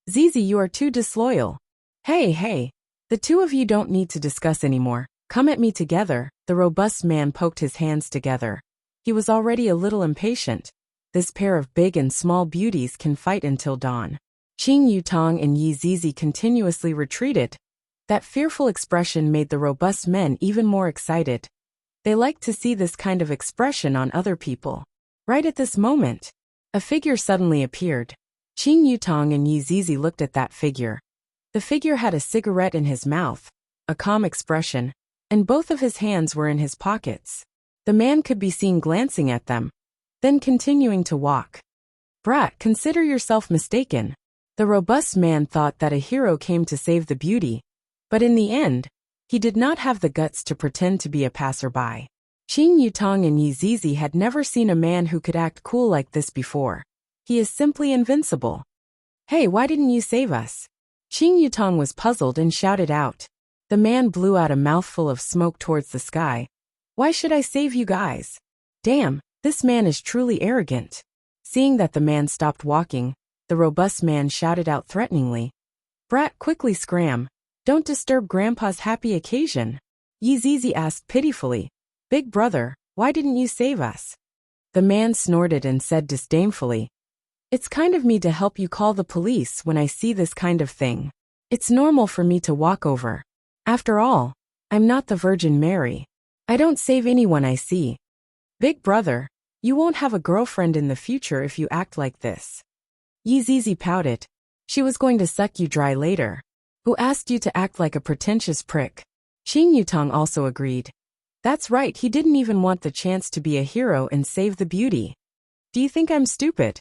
Zizi, you are too disloyal. Hey, the two of you don't need to discuss anymore. Come at me together. The robust man poked his hands together. He was already a little impatient. This pair of big and small beauties can fight until dawn. Qing Yutong and Yi Zizi continuously retreated. That fearful expression made the robust men even more excited. They liked to see this kind of expression on other people. Right at this moment, a figure suddenly appeared. Qing Yutong and Yi Zizi looked at that figure. The figure had a cigarette in his mouth, a calm expression, and both of his hands were in his pockets. The man could be seen glancing at them, then continuing to walk. Brat, consider yourself mistaken. The robust man thought that a hero came to save the beauty, but in the end, he did not have the guts to pretend to be a passerby. Qing Yutong and Yi Zizi had never seen a man who could act cool like this before. He is simply invincible. Hey, why didn't you save us? Qing Yutong was puzzled and shouted out. The man blew out a mouthful of smoke towards the sky. Why should I save you guys? Damn, this man is truly arrogant. Seeing that the man stopped walking, the robust man shouted out threateningly. Brat, quickly scram. Don't disturb Grandpa's happy occasion. Yi Zizi asked pitifully. Big brother, why didn't you save us? The man snorted and said disdainfully. It's kind of me to help you call the police when I see this kind of thing. It's normal for me to walk over. After all, I'm not the Virgin Mary. I don't save anyone I see. Big brother, you won't have a girlfriend in the future if you act like this. Yi Zizi pouted. She was going to suck you dry later. Who asked you to act like a pretentious prick? Qing Yutong also agreed. That's right, he didn't even want the chance to be a hero and save the beauty. Do you think I'm stupid?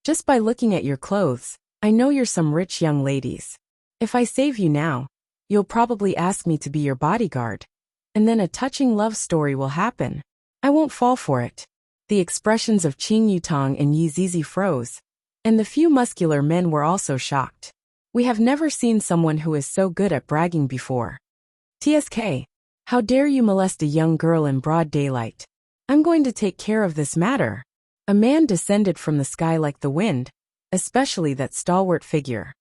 Just by looking at your clothes, I know you're some rich young ladies. If I save you now, you'll probably ask me to be your bodyguard. And then a touching love story will happen. I won't fall for it. The expressions of Qing Yutong and Yi Zizi froze, and the few muscular men were also shocked. We have never seen someone who is so good at bragging before. TSK, how dare you molest a young girl in broad daylight? I'm going to take care of this matter. A man descended from the sky like the wind, especially that stalwart figure.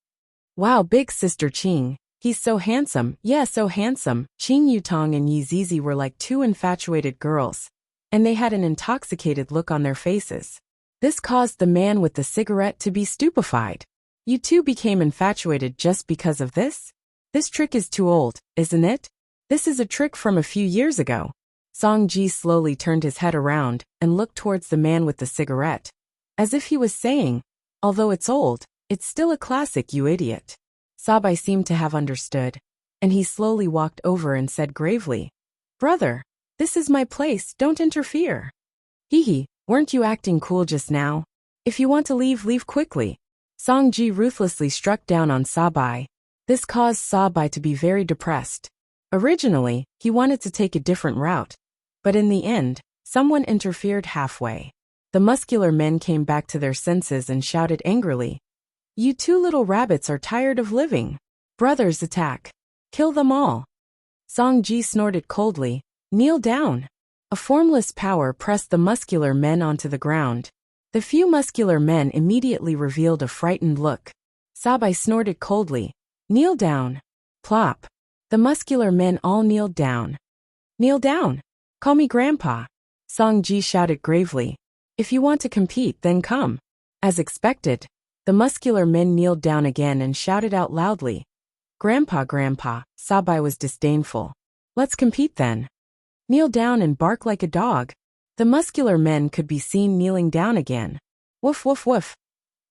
Wow, big sister Qing, he's so handsome, yeah, so handsome. Qing Yutong and Yi Zizi were like two infatuated girls, and they had an intoxicated look on their faces. This caused the man with the cigarette to be stupefied. You two became infatuated just because of this? This trick is too old, isn't it? This is a trick from a few years ago. Song Ji slowly turned his head around and looked towards the man with the cigarette, as if he was saying, although it's old, it's still a classic, you idiot. Sabai seemed to have understood, and he slowly walked over and said gravely, Brother, this is my place, don't interfere. Hee, weren't you acting cool just now? If you want to leave, leave quickly. Song Ji ruthlessly struck down on Sabai. This caused Sabai to be very depressed. Originally, he wanted to take a different route, but in the end, someone interfered halfway. The muscular men came back to their senses and shouted angrily, You two little rabbits are tired of living. Brothers, attack. Kill them all. Song Ji snorted coldly, Kneel down. A formless power pressed the muscular men onto the ground. The few muscular men immediately revealed a frightened look. Sabai snorted coldly, Kneel down. Plop. The muscular men all kneeled down. Kneel down. Call me Grandpa. Song Ji shouted gravely. If you want to compete, then come. As expected, the muscular men kneeled down again and shouted out loudly. Grandpa, Grandpa, Sabai was disdainful. Let's compete then. Kneel down and bark like a dog. The muscular men could be seen kneeling down again. Woof, woof, woof.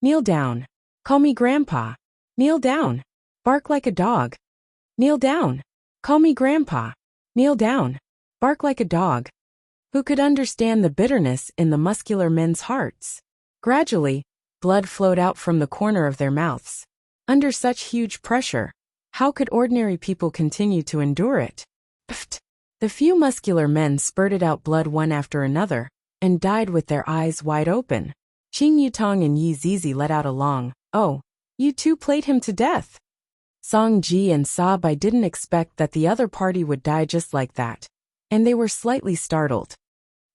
Kneel down. Call me Grandpa. Kneel down. Bark like a dog. Kneel down. Call me Grandpa. Kneel down. Bark like a dog. Who could understand the bitterness in the muscular men's hearts? Gradually, blood flowed out from the corner of their mouths. Under such huge pressure, how could ordinary people continue to endure it? Pft! The few muscular men spurted out blood one after another, and died with their eyes wide open. Qing Yutong and Yi Zizi let out a long, oh, You two played him to death. Song Ji and Sa Bai didn't expect that the other party would die just like that, and they were slightly startled.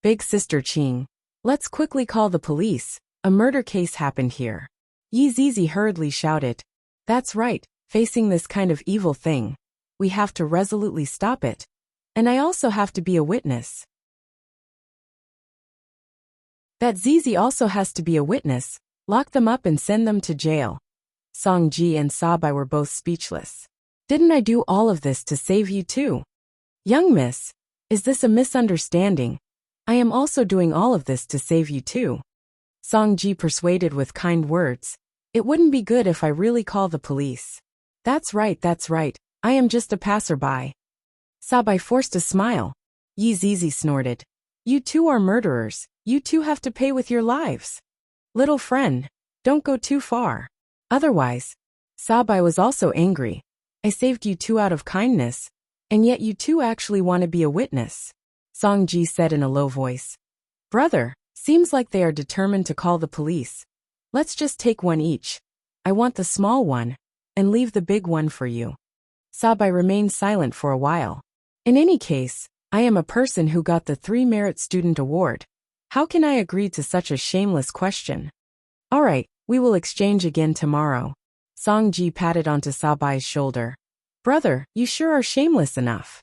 Big Sister Qing, let's quickly call the police. A murder case happened here. Yi Zizi hurriedly shouted. That's right, facing this kind of evil thing, we have to resolutely stop it. And I also have to be a witness. That Zizi also has to be a witness. Lock them up and send them to jail. Song Ji and Sa Bai were both speechless. Didn't I do all of this to save you too? Young miss, is this a misunderstanding? I am also doing all of this to save you too. Song Ji persuaded with kind words. It wouldn't be good if I really call the police. That's right, I am just a passerby. Sa Bai forced a smile. Yi Zizi snorted. You two are murderers, you two have to pay with your lives. Little friend, don't go too far. Otherwise, Sa Bai was also angry. I saved you two out of kindness, and yet you two actually want to be a witness. Song Ji said in a low voice. Brother, seems like they are determined to call the police. Let's just take one each. I want the small one, and leave the big one for you. Sa Bai remained silent for a while. In any case, I am a person who got the 3 Merit Student Award. How can I agree to such a shameless question? All right, we will exchange again tomorrow. Song Ji patted onto Sa Bai's shoulder. Brother, you sure are shameless enough.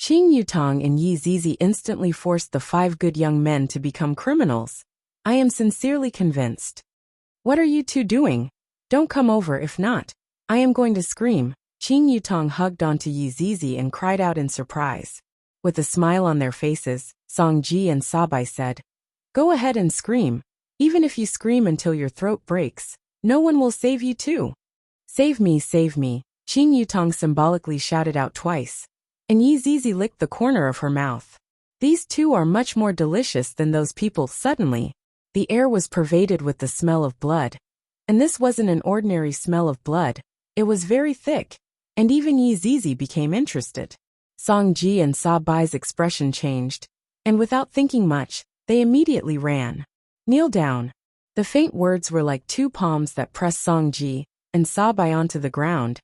Qing Yutong and Yi Zizi instantly forced the 5 good young men to become criminals. I am sincerely convinced. What are you two doing? Don't come over if not. I am going to scream. Qing Yutong hugged onto Yi Zizi and cried out in surprise. With a smile on their faces, Song Ji and Sa Bai said, Go ahead and scream. Even if you scream until your throat breaks, no one will save you too. Save me, Qing Yutong symbolically shouted out twice. And Yi Zizi licked the corner of her mouth. These two are much more delicious than those people. Suddenly, the air was pervaded with the smell of blood. And this wasn't an ordinary smell of blood, it was very thick, and even Yi Zizi became interested. Song Ji and Sa Bai's expression changed, and without thinking much, they immediately ran. Kneel down. The faint words were like 2 palms that pressed Song Ji and Sa Bai onto the ground,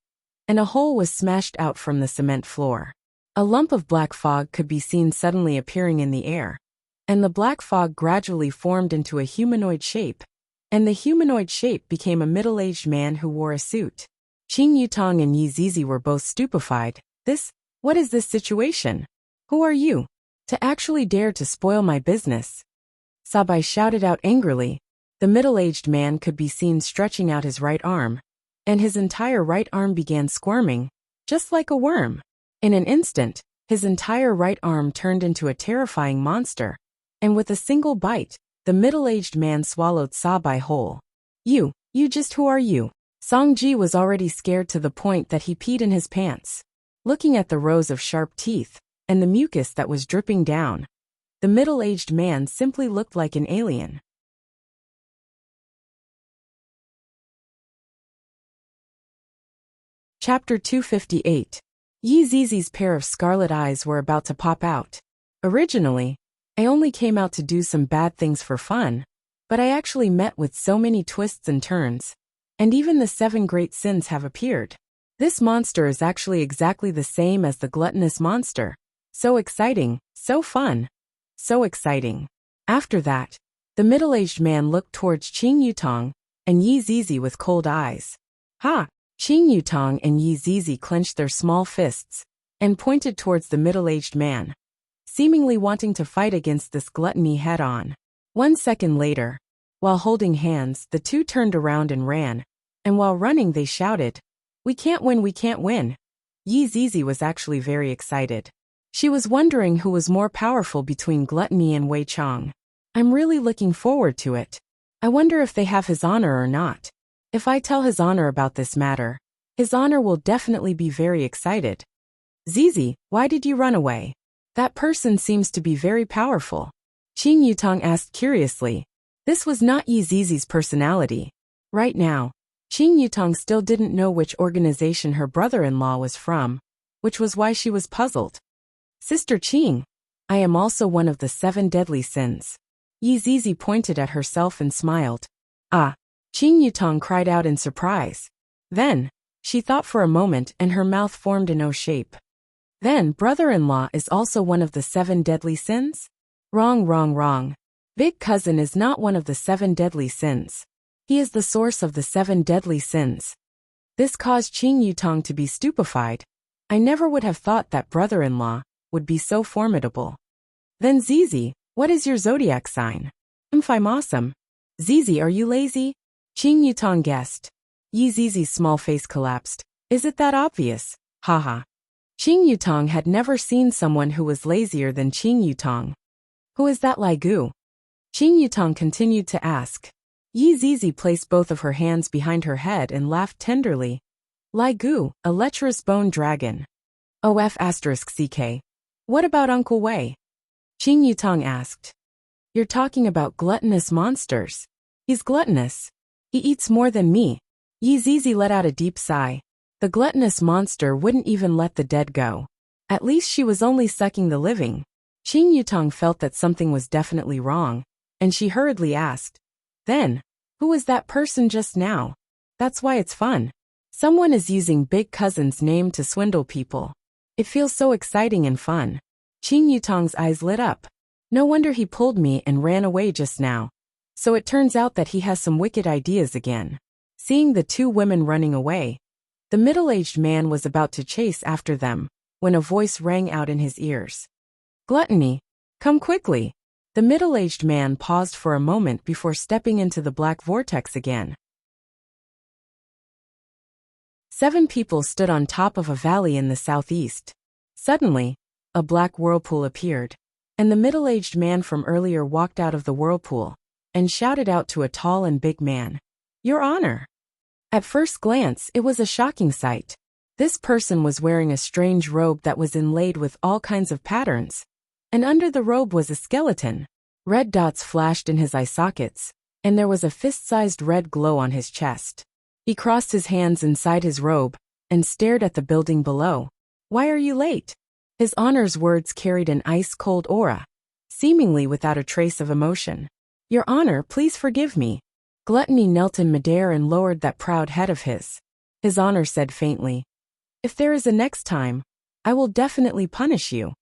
and a hole was smashed out from the cement floor. A lump of black fog could be seen suddenly appearing in the air, and the black fog gradually formed into a humanoid shape, and the humanoid shape became a middle-aged man who wore a suit. Qing Yutong and Yi Zizi were both stupefied. What is this situation? Who are you? To actually dare to spoil my business? Sa Bai shouted out angrily. The middle-aged man could be seen stretching out his right arm, and his entire right arm began squirming, just like a worm. In an instant, his entire right arm turned into a terrifying monster, and with a single bite, the middle-aged man swallowed Sa Bai whole. You just who are you? Song Ji was already scared to the point that he peed in his pants. Looking at the rows of sharp teeth, and the mucus that was dripping down, the middle-aged man simply looked like an alien. Chapter 258. Yi Zizi's pair of scarlet eyes were about to pop out. Originally, I only came out to do some bad things for fun, but I actually met with so many twists and turns, and even the 7 great sins have appeared. This monster is actually exactly the same as the gluttonous monster. So exciting, so fun, so exciting. After that, the middle-aged man looked towards Qing Yutong and Yi Zizi with cold eyes. Ha! Qing Yutong and Yi Zizi clenched their small fists and pointed towards the middle-aged man, seemingly wanting to fight against this gluttony head-on. 1 second later, while holding hands, the two turned around and ran, and while running they shouted, We can't win, we can't win. Yi Zizi was actually very excited. She was wondering who was more powerful between Gluttony and Wei Chang. I'm really looking forward to it. I wonder if they have his honor or not. If I tell his honor about this matter, his honor will definitely be very excited. Zizi, why did you run away? That person seems to be very powerful. Qing Yutong asked curiously. This was not Yi Zizi's personality. Right now, Qing Yutong still didn't know which organization her brother-in-law was from, which was why she was puzzled. Sister Qing, I am also one of the 7 deadly sins. Yi Zizi pointed at herself and smiled. Ah, Qing Yutong cried out in surprise. Then, she thought for a moment and her mouth formed an O shape. Then, brother-in-law is also one of the 7 deadly sins? Wrong, wrong, wrong. Big cousin is not one of the 7 deadly sins. He is the source of the 7 deadly sins. This caused Qing Yutong to be stupefied. I never would have thought that brother-in-law would be so formidable. Then Zizi, what is your zodiac sign? I'm awesome. Zizi, are you lazy? Qing Yutong guessed. Zizi's small face collapsed. Is it that obvious? Haha. Qing Yutong had never seen someone who was lazier than Qing Yutong. Who is that Lai Gu? Qing Yutong continued to ask. Zizi placed both of her hands behind her head and laughed tenderly. Lai Gu, a lecherous bone dragon. OF*CK. What about Uncle Wei? Qing Yutong asked. You're talking about gluttonous monsters. He's gluttonous. He eats more than me. Zizi let out a deep sigh. The gluttonous monster wouldn't even let the dead go. At least she was only sucking the living. Qing Yutong felt that something was definitely wrong, and she hurriedly asked. Then, who was that person just now? That's why it's fun. Someone is using Big Cousin's name to swindle people. It feels so exciting and fun. Qing Yutong's eyes lit up. No wonder he pulled me and ran away just now. So it turns out that he has some wicked ideas again. Seeing the 2 women running away, the middle-aged man was about to chase after them, when a voice rang out in his ears. Gluttony, come quickly. The middle-aged man paused for a moment before stepping into the black vortex again. 7 people stood on top of a valley in the southeast. Suddenly, a black whirlpool appeared, and the middle-aged man from earlier walked out of the whirlpool and shouted out to a tall and big man. Your Honor! At first glance, it was a shocking sight. This person was wearing a strange robe that was inlaid with all kinds of patterns, and under the robe was a skeleton. Red dots flashed in his eye sockets, and there was a fist-sized red glow on his chest. He crossed his hands inside his robe and stared at the building below. Why are you late? His Honor's words carried an ice-cold aura, seemingly without a trace of emotion. Your Honor, please forgive me. Gluttony knelt in midair and lowered that proud head of his. His Honor said faintly. If there is a next time, I will definitely punish you.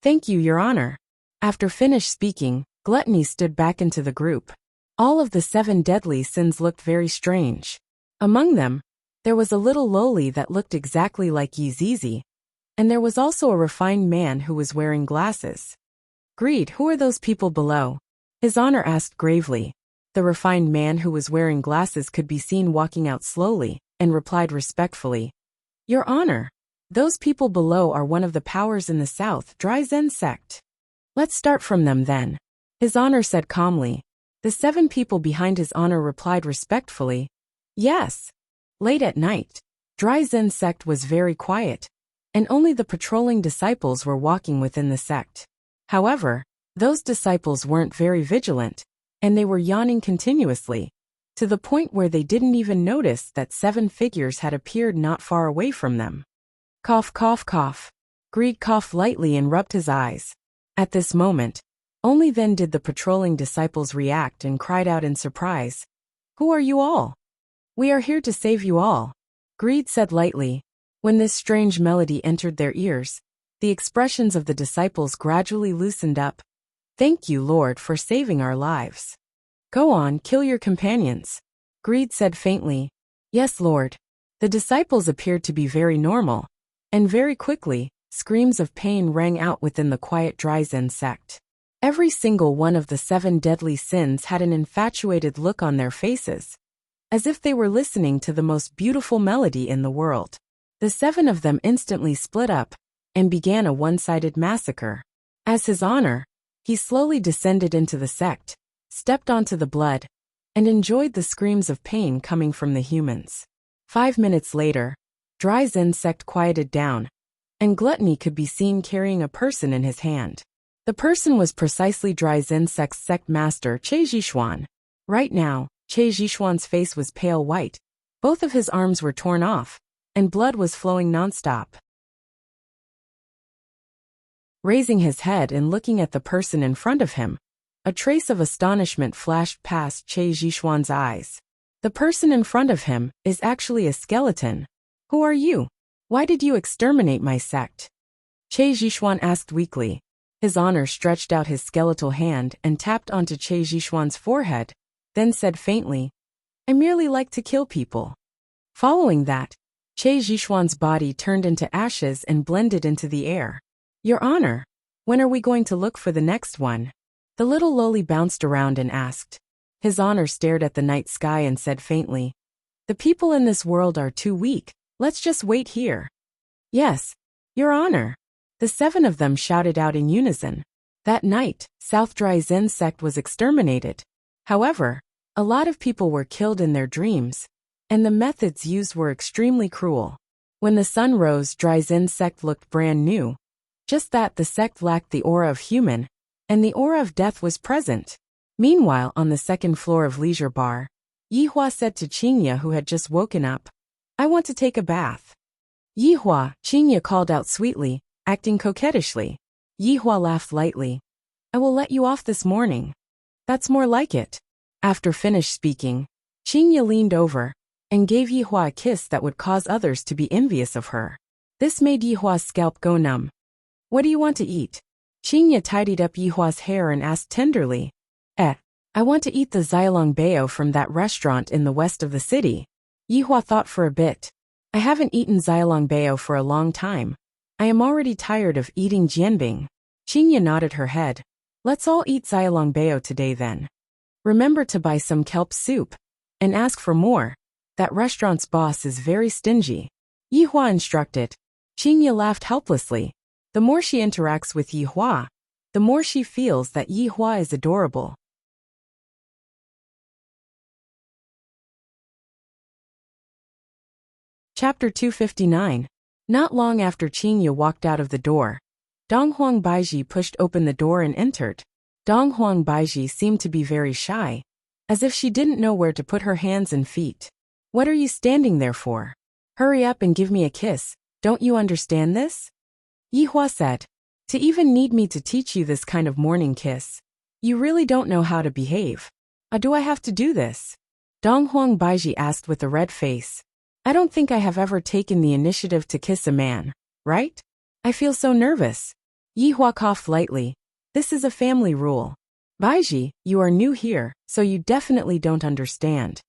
Thank you, Your Honor. After finished speaking, Gluttony stood back into the group. All of the 7 deadly sins looked very strange. Among them, there was a little lowly that looked exactly like Zizi, and there was also a refined man who was wearing glasses. Greed, who are those people below? His Honor asked gravely. The refined man who was wearing glasses could be seen walking out slowly, and replied respectfully. Your Honor, those people below are one of the powers in the south, Dry Zen sect. Let's start from them then. His Honor said calmly. The 7 people behind His Honor replied respectfully. Yes. Late at night, Dry Zen sect was very quiet, and only the patrolling disciples were walking within the sect. However, those disciples weren't very vigilant, and they were yawning continuously, to the point where they didn't even notice that 7 figures had appeared not far away from them. Cough, cough, cough. Greed coughed lightly and rubbed his eyes. At this moment, only then did the patrolling disciples react and cried out in surprise. Who are you all? We are here to save you all. Greed said lightly. When this strange melody entered their ears, the expressions of the disciples gradually loosened up. Thank you, Lord, for saving our lives. Go on, kill your companions. Greed said faintly. Yes, Lord. The disciples appeared to be very normal, and very quickly, screams of pain rang out within the quiet Dry Zen sect. Every single one of the 7 deadly sins had an infatuated look on their faces, as if they were listening to the most beautiful melody in the world. The 7 of them instantly split up and began a one-sided massacre. As His Honor, he slowly descended into the sect, stepped onto the blood, and enjoyed the screams of pain coming from the humans. 5 minutes later, Dry Zen sect quieted down, and Gluttony could be seen carrying a person in his hand. The person was precisely Dry Zen sect's sect master Che Zhishuan. Right now, Che Zhishuan's face was pale white, both of his arms were torn off, and blood was flowing nonstop. Raising his head and looking at the person in front of him, a trace of astonishment flashed past Che Zhishuan's eyes. The person in front of him is actually a skeleton. Who are you? Why did you exterminate my sect? Che Zhishuan asked weakly. His Honor stretched out his skeletal hand and tapped onto Che Zhishuan's forehead, then said faintly, I merely like to kill people. Following that, Che Zhishuan's body turned into ashes and blended into the air. Your Honor, when are we going to look for the next one? The little loli bounced around and asked. His Honor stared at the night sky and said faintly, the people in this world are too weak, let's just wait here. Yes, Your Honor. The 7 of them shouted out in unison. That night, South Dry Zen sect was exterminated. However, a lot of people were killed in their dreams, and the methods used were extremely cruel. When the sun rose, Dry Zen sect looked brand new. Just that the sect lacked the aura of human, and the aura of death was present. Meanwhile, on the second floor of Leisure Bar, Yihua said to Qingya, who had just woken up, I want to take a bath. Yihua, Qingya called out sweetly, acting coquettishly. Yihua laughed lightly. I will let you off this morning. That's more like it. After finished speaking, Qingya leaned over and gave Yihua a kiss that would cause others to be envious of her. This made Yihua's scalp go numb. What do you want to eat? Qingya tidied up Yihua's hair and asked tenderly. I want to eat the Zilong Bao from that restaurant in the west of the city. Yihua thought for a bit. I haven't eaten Zilong Bao for a long time. I am already tired of eating jianbing. Qingya nodded her head. Let's all eat Zilong Bao today then. Remember to buy some kelp soup. And ask for more. That restaurant's boss is very stingy. Yihua instructed. Qingya laughed helplessly. The more she interacts with Yihua, the more she feels that Yihua is adorable. Chapter 259. Not long after Qingya walked out of the door, Donghuang Baiji pushed open the door and entered. Donghuang Baiji seemed to be very shy, as if she didn't know where to put her hands and feet. What are you standing there for? Hurry up and give me a kiss, don't you understand this? Yihua said. To even need me to teach you this kind of morning kiss. You really don't know how to behave. Do I have to do this? Donghuang Baiji asked with a red face. I don't think I have ever taken the initiative to kiss a man, right? I feel so nervous. Yihua coughed lightly. This is a family rule. Baiji, you are new here, so you definitely don't understand.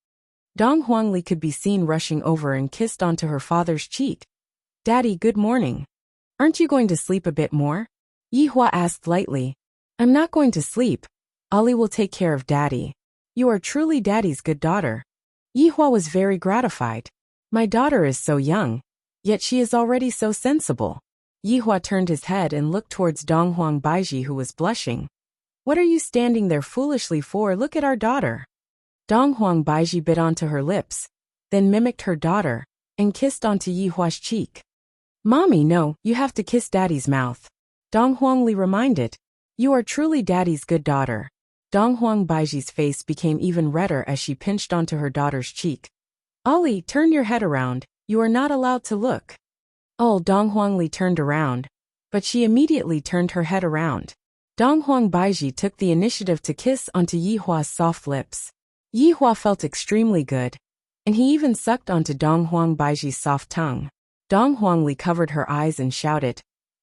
Dong Huangli could be seen rushing over and kissed onto her father's cheek. Daddy, good morning. Aren't you going to sleep a bit more? Yihua asked lightly. I'm not going to sleep. Ali will take care of Daddy. You are truly Daddy's good daughter. Yihua was very gratified. My daughter is so young, yet she is already so sensible. Yihua turned his head and looked towards Donghuang Baiji, who was blushing. What are you standing there foolishly for? Look at our daughter. Donghuang Baiji bit onto her lips, then mimicked her daughter, and kissed onto Yihua's cheek. Mommy, no, you have to kiss Daddy's mouth. Donghuangli reminded. You are truly Daddy's good daughter. Donghuang Baiji's face became even redder as she pinched onto her daughter's cheek. Ali, turn your head around, you are not allowed to look. Oh, Donghuangli turned around, but she immediately turned her head around. Donghuang Baiji took the initiative to kiss onto Yihua's soft lips. Yihua felt extremely good, and he even sucked onto Donghuang Baiji's soft tongue. Donghuangli covered her eyes and shouted,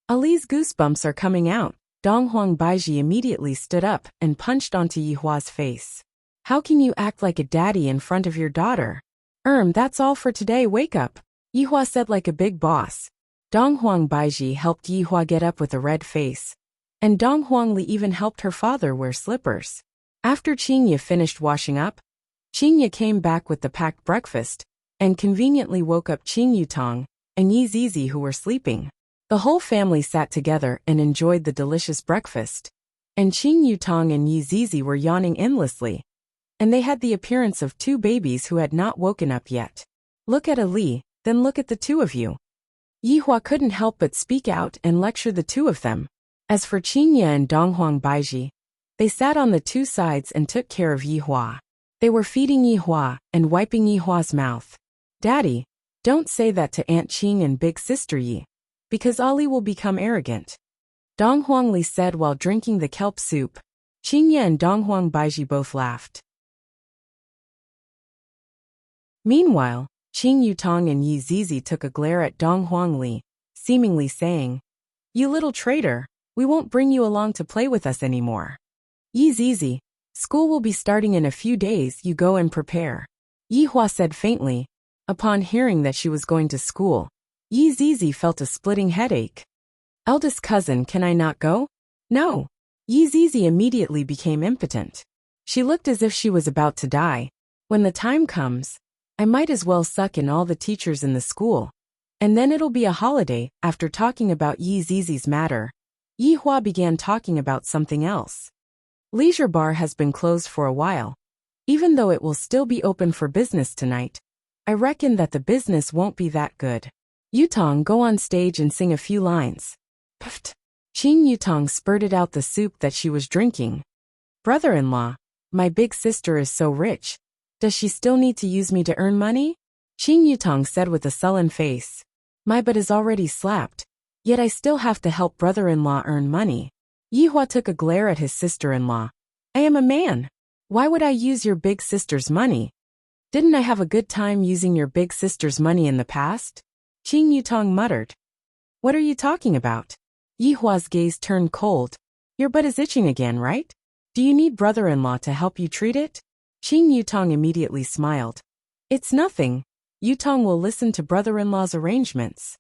Ali's goosebumps are coming out. Donghuang Baiji immediately stood up and punched onto Yihua's face. How can you act like a daddy in front of your daughter? That's all for today, wake up, Yihua said like a big boss. Donghuang Baiji helped Yihua get up with a red face, and Donghuangli even helped her father wear slippers. After Qingya finished washing up, Qingya came back with the packed breakfast, and conveniently woke up Qing Yutong and Yi Zizi, who were sleeping. The whole family sat together and enjoyed the delicious breakfast, and Qing Yutong and Yi Zizi were yawning endlessly, and they had the appearance of 2 babies who had not woken up yet. Look at Ali, then look at the 2 of you. Yihua couldn't help but speak out and lecture the 2 of them. As for Qingya and Donghuang Baiji, they sat on the 2 sides and took care of Yihua. They were feeding Yihua and wiping Yihua's mouth. Daddy, don't say that to Aunt Qing and big sister Yi, because Ali will become arrogant. Donghuangli said while drinking the kelp soup. Qingya and Donghuang Baiji both laughed. Meanwhile, Qing Yutong and Yi Zizi took a glare at Dong Huangli, seemingly saying, "You little traitor, we won't bring you along to play with us anymore." "Yi Zizi, school will be starting in a few days, you go and prepare," Yi Hua said faintly. Upon hearing that she was going to school, Yi Zizi felt a splitting headache. "Eldest cousin, can I not go?" "No." Yi Zizi immediately became impotent. She looked as if she was about to die. "When the time comes, I might as well suck in all the teachers in the school. And then it'll be a holiday." After talking about Yi Zizi's matter, Yi Hua began talking about something else. "Leisure bar has been closed for a while. Even though it will still be open for business tonight, I reckon that the business won't be that good. Yutong, go on stage and sing a few lines." Pft! Qing Yutong spurted out the soup that she was drinking. "Brother-in-law, my big sister is so rich. Does she still need to use me to earn money?" Qing Yutong said with a sullen face. "My butt is already slapped, yet I still have to help brother-in-law earn money." Yi Hua took a glare at his sister-in-law. "I am a man. Why would I use your big sister's money? Didn't I have a good time using your big sister's money in the past?" Qing Yutong muttered. "What are you talking about?" Yi Hua's gaze turned cold. "Your butt is itching again, right? Do you need brother-in-law to help you treat it?" Qing Yutong immediately smiled. "It's nothing. Yutong will listen to brother-in-law's arrangements."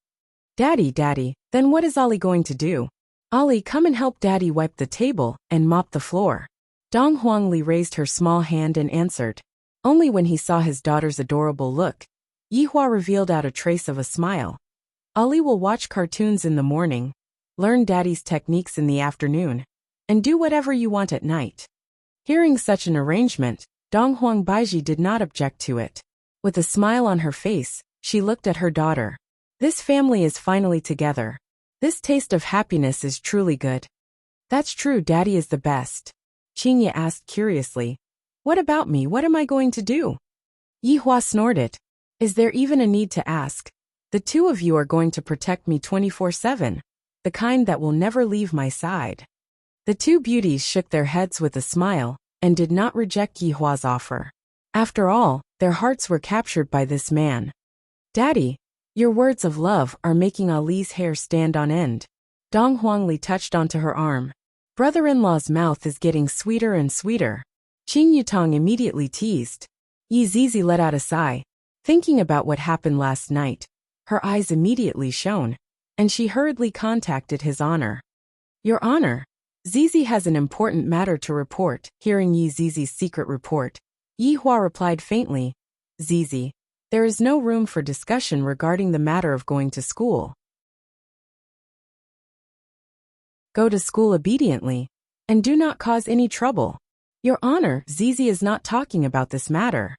Daddy, then what is Ollie going to do?" "Ollie, come and help Daddy wipe the table and mop the floor." Dong Huangli raised her small hand and answered. Only when he saw his daughter's adorable look, Yi Hua revealed out a trace of a smile. "Ollie will watch cartoons in the morning, learn Daddy's techniques in the afternoon, and do whatever you want at night." Hearing such an arrangement, Dong Huangbaiji did not object to it. With a smile on her face, she looked at her daughter. "This family is finally together. This taste of happiness is truly good." "That's true, Daddy is the best." Qingye asked curiously. "What about me? What am I going to do?" Yi Hua snorted. "Is there even a need to ask? The two of you are going to protect me 24/7, the kind that will never leave my side." The two beauties shook their heads with a smile and did not reject Yi Hua's offer. After all, their hearts were captured by this man. "Daddy, your words of love are making Ali's hair stand on end." Dong Huangli touched onto her arm. "Brother-in-law's mouth is getting sweeter and sweeter." Qing Yutong immediately teased. Yi Zizi let out a sigh. Thinking about what happened last night, her eyes immediately shone, and she hurriedly contacted His Honor. "Your Honor, Zizi has an important matter to report." Hearing Yi Zizi's secret report, Yi Hua replied faintly, "Zizi, there is no room for discussion regarding the matter of going to school. Go to school obediently, and do not cause any trouble." "Your Honor, Zizi is not talking about this matter."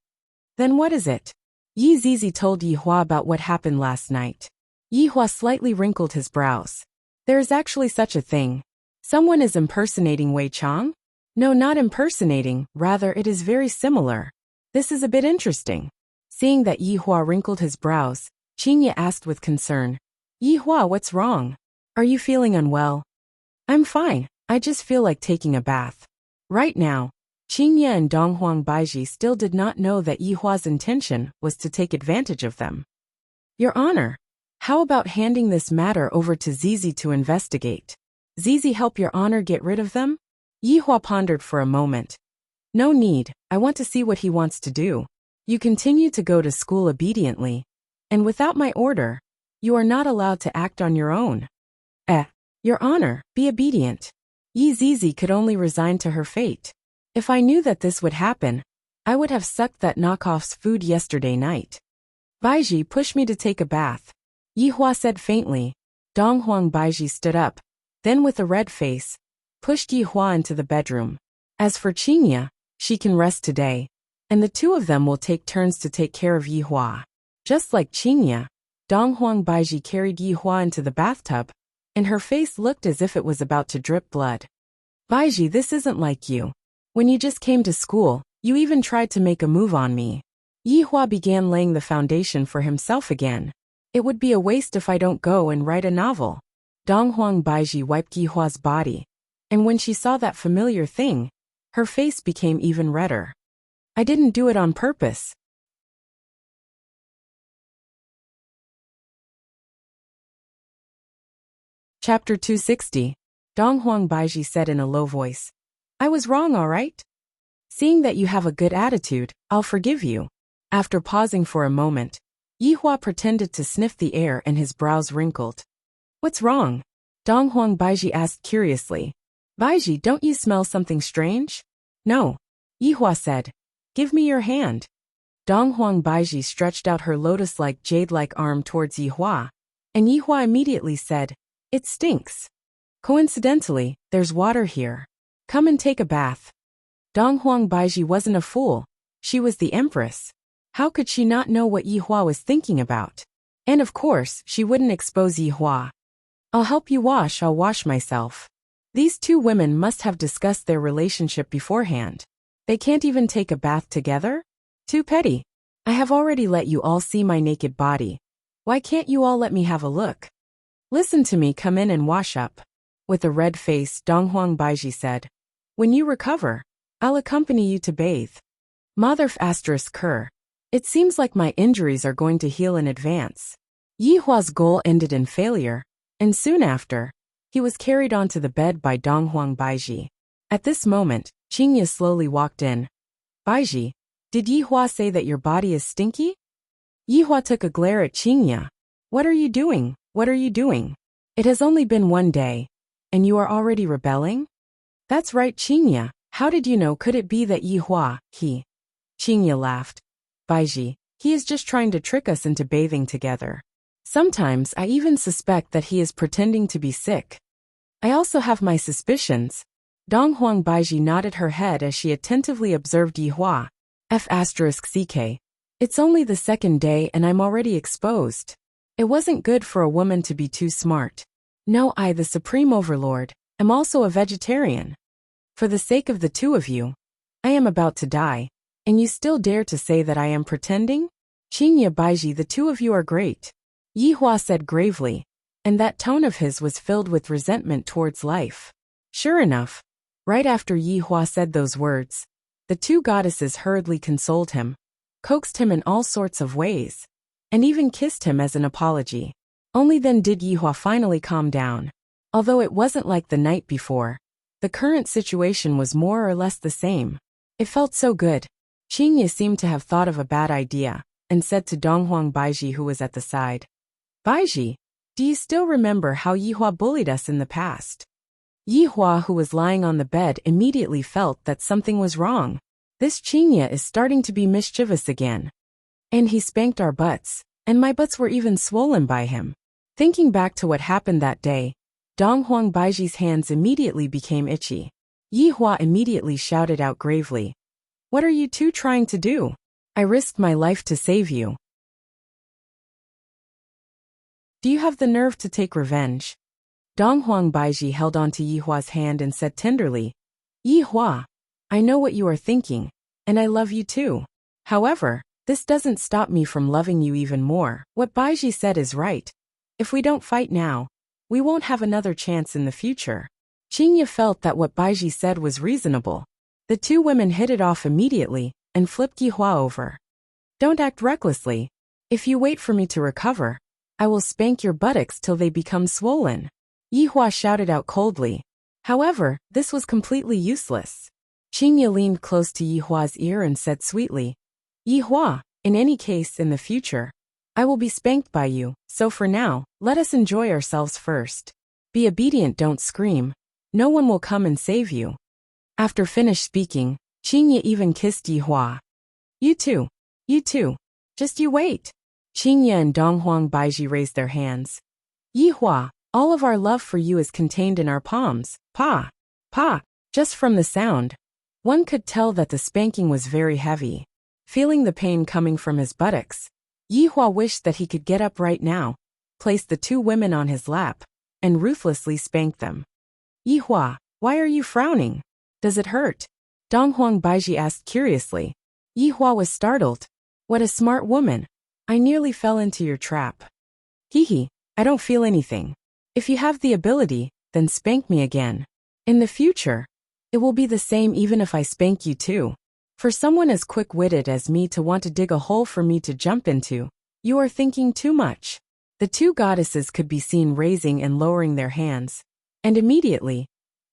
"Then what is it?" Yi Zizi told Yi Hua about what happened last night. Yi Hua slightly wrinkled his brows. "There is actually such a thing. Someone is impersonating Wei Chang?" "No, not impersonating, rather it is very similar. This is a bit interesting." Seeing that Yi Hua wrinkled his brows, Qingye asked with concern. "Yi Hua, what's wrong? Are you feeling unwell?" "I'm fine, I just feel like taking a bath." Right now, Qingye and Dong Huangbaiji still did not know that Yi Hua's intention was to take advantage of them. "Your Honor, how about handing this matter over to Zizi to investigate? Zizi help Your Honor get rid of them?" Yi Hua pondered for a moment. "No need, I want to see what he wants to do. You continue to go to school obediently, and without my order, you are not allowed to act on your own." Your Honor, be obedient." Yi Zizi could only resign to her fate. "If I knew that this would happen, I would have sucked that knockoff's food yesterday night." "Baiji, push me to take a bath," Yi Hua said faintly. Dong Huangbaiji stood up, then with a red face, pushed Yi Hua into the bedroom. As for Qingye, she can rest today, and the two of them will take turns to take care of Yi Hua. Just like Qingye, Dong Huangbaiji carried Yi Hua into the bathtub, and her face looked as if it was about to drip blood. "Baiji, this isn't like you. When you just came to school, you even tried to make a move on me." Yi Hua began laying the foundation for himself again. "It would be a waste if I don't go and write a novel." Dong Huangbaiji wiped Yi Hua's body, and when she saw that familiar thing, her face became even redder. "I didn't do it on purpose." Chapter 260. Donghuang Baiji said in a low voice. I was wrong, all right? Seeing that you have a good attitude, I'll forgive you. After pausing for a moment, Yihua pretended to sniff the air and his brows wrinkled. What's wrong? Donghuang Baiji asked curiously. Baiji, don't you smell something strange? No. Yihua said. Give me your hand. Donghuang Baiji stretched out her lotus-like jade-like arm towards Yihua, and Yihua immediately said, It stinks. Coincidentally, there's water here. Come and take a bath. Donghuang Baiji wasn't a fool. She was the empress. How could she not know what Yihua was thinking about? And of course, she wouldn't expose Yihua. I'll help you wash, I'll wash myself. These two women must have discussed their relationship beforehand. They can't even take a bath together? Too petty. I have already let you all see my naked body. Why can't you all let me have a look? Listen to me, come in and wash up. With a red face, Donghuang Baiji said. When you recover, I'll accompany you to bathe. Mother ***. It seems like my injuries are going to heal in advance. Yihua's goal ended in failure, and soon after, he was carried onto the bed by Donghuang Baiji. At this moment, Qingye slowly walked in. Baiji, did Yihua say that your body is stinky? Yihua took a glare at Qingye. What are you doing? What are you doing? It has only been one day, and you are already rebelling? That's right, Qingye. How did you know? Could it be that Yihua, Qingye laughed. Baiji, he is just trying to trick us into bathing together. Sometimes I even suspect that he is pretending to be sick. I also have my suspicions. Donghuang Baiji nodded her head as she attentively observed Yihua. ***ck. It's only the second day and I'm already exposed. It wasn't good for a woman to be too smart. No, I, the Supreme Overlord, am also a vegetarian. For the sake of the two of you, I am about to die, and you still dare to say that I am pretending? Qingye Baiji, the two of you are great. Yihua said gravely, and that tone of his was filled with resentment towards life. Sure enough, right after Yihua said those words, the two goddesses hurriedly consoled him, coaxed him in all sorts of ways, and even kissed him as an apology. Only then did Yihua finally calm down. Although it wasn't like the night before, the current situation was more or less the same. It felt so good. Qingye seemed to have thought of a bad idea, and said to Donghuang Baiji, who was at the side, Baiji, do you still remember how Yihua bullied us in the past? Yihua, who was lying on the bed, immediately felt that something was wrong. This Qingye is starting to be mischievous again. And he spanked our butts, and my butts were even swollen by him. Thinking back to what happened that day, Donghuang Baiji's hands immediately became itchy. Yihua immediately shouted out gravely, What are you two trying to do? I risked my life to save you. Do you have the nerve to take revenge? Donghuang Baiji held onto Yihua's hand and said tenderly, Yihua, I know what you are thinking, and I love you too. However, this doesn't stop me from loving you even more. What Baiji said is right. If we don't fight now, we won't have another chance in the future. Qingye felt that what Baiji said was reasonable. The two women hit it off immediately and flipped Yihua over. Don't act recklessly. If you wait for me to recover, I will spank your buttocks till they become swollen. Yihua shouted out coldly. However, this was completely useless. Qingye leaned close to Yihua's ear and said sweetly, Yihua, in any case in the future, I will be spanked by you, so for now, let us enjoy ourselves first. Be obedient, don't scream. No one will come and save you. After finished speaking, Qingye even kissed Yihua. You too. Just you wait. Qingye and Donghuang Baiji raised their hands. Yihua, all of our love for you is contained in our palms. Pa. Just from the sound, one could tell that the spanking was very heavy. Feeling the pain coming from his buttocks, Yihua wished that he could get up right now, place the two women on his lap, and ruthlessly spank them. Yihua, why are you frowning? Does it hurt? Donghuang Baiji asked curiously. Yihua was startled. What a smart woman. I nearly fell into your trap. I don't feel anything. If you have the ability, then spank me again. In the future, it will be the same even if I spank you too. For someone as quick-witted as me to want to dig a hole for me to jump into, you are thinking too much. The two goddesses could be seen raising and lowering their hands, and immediately,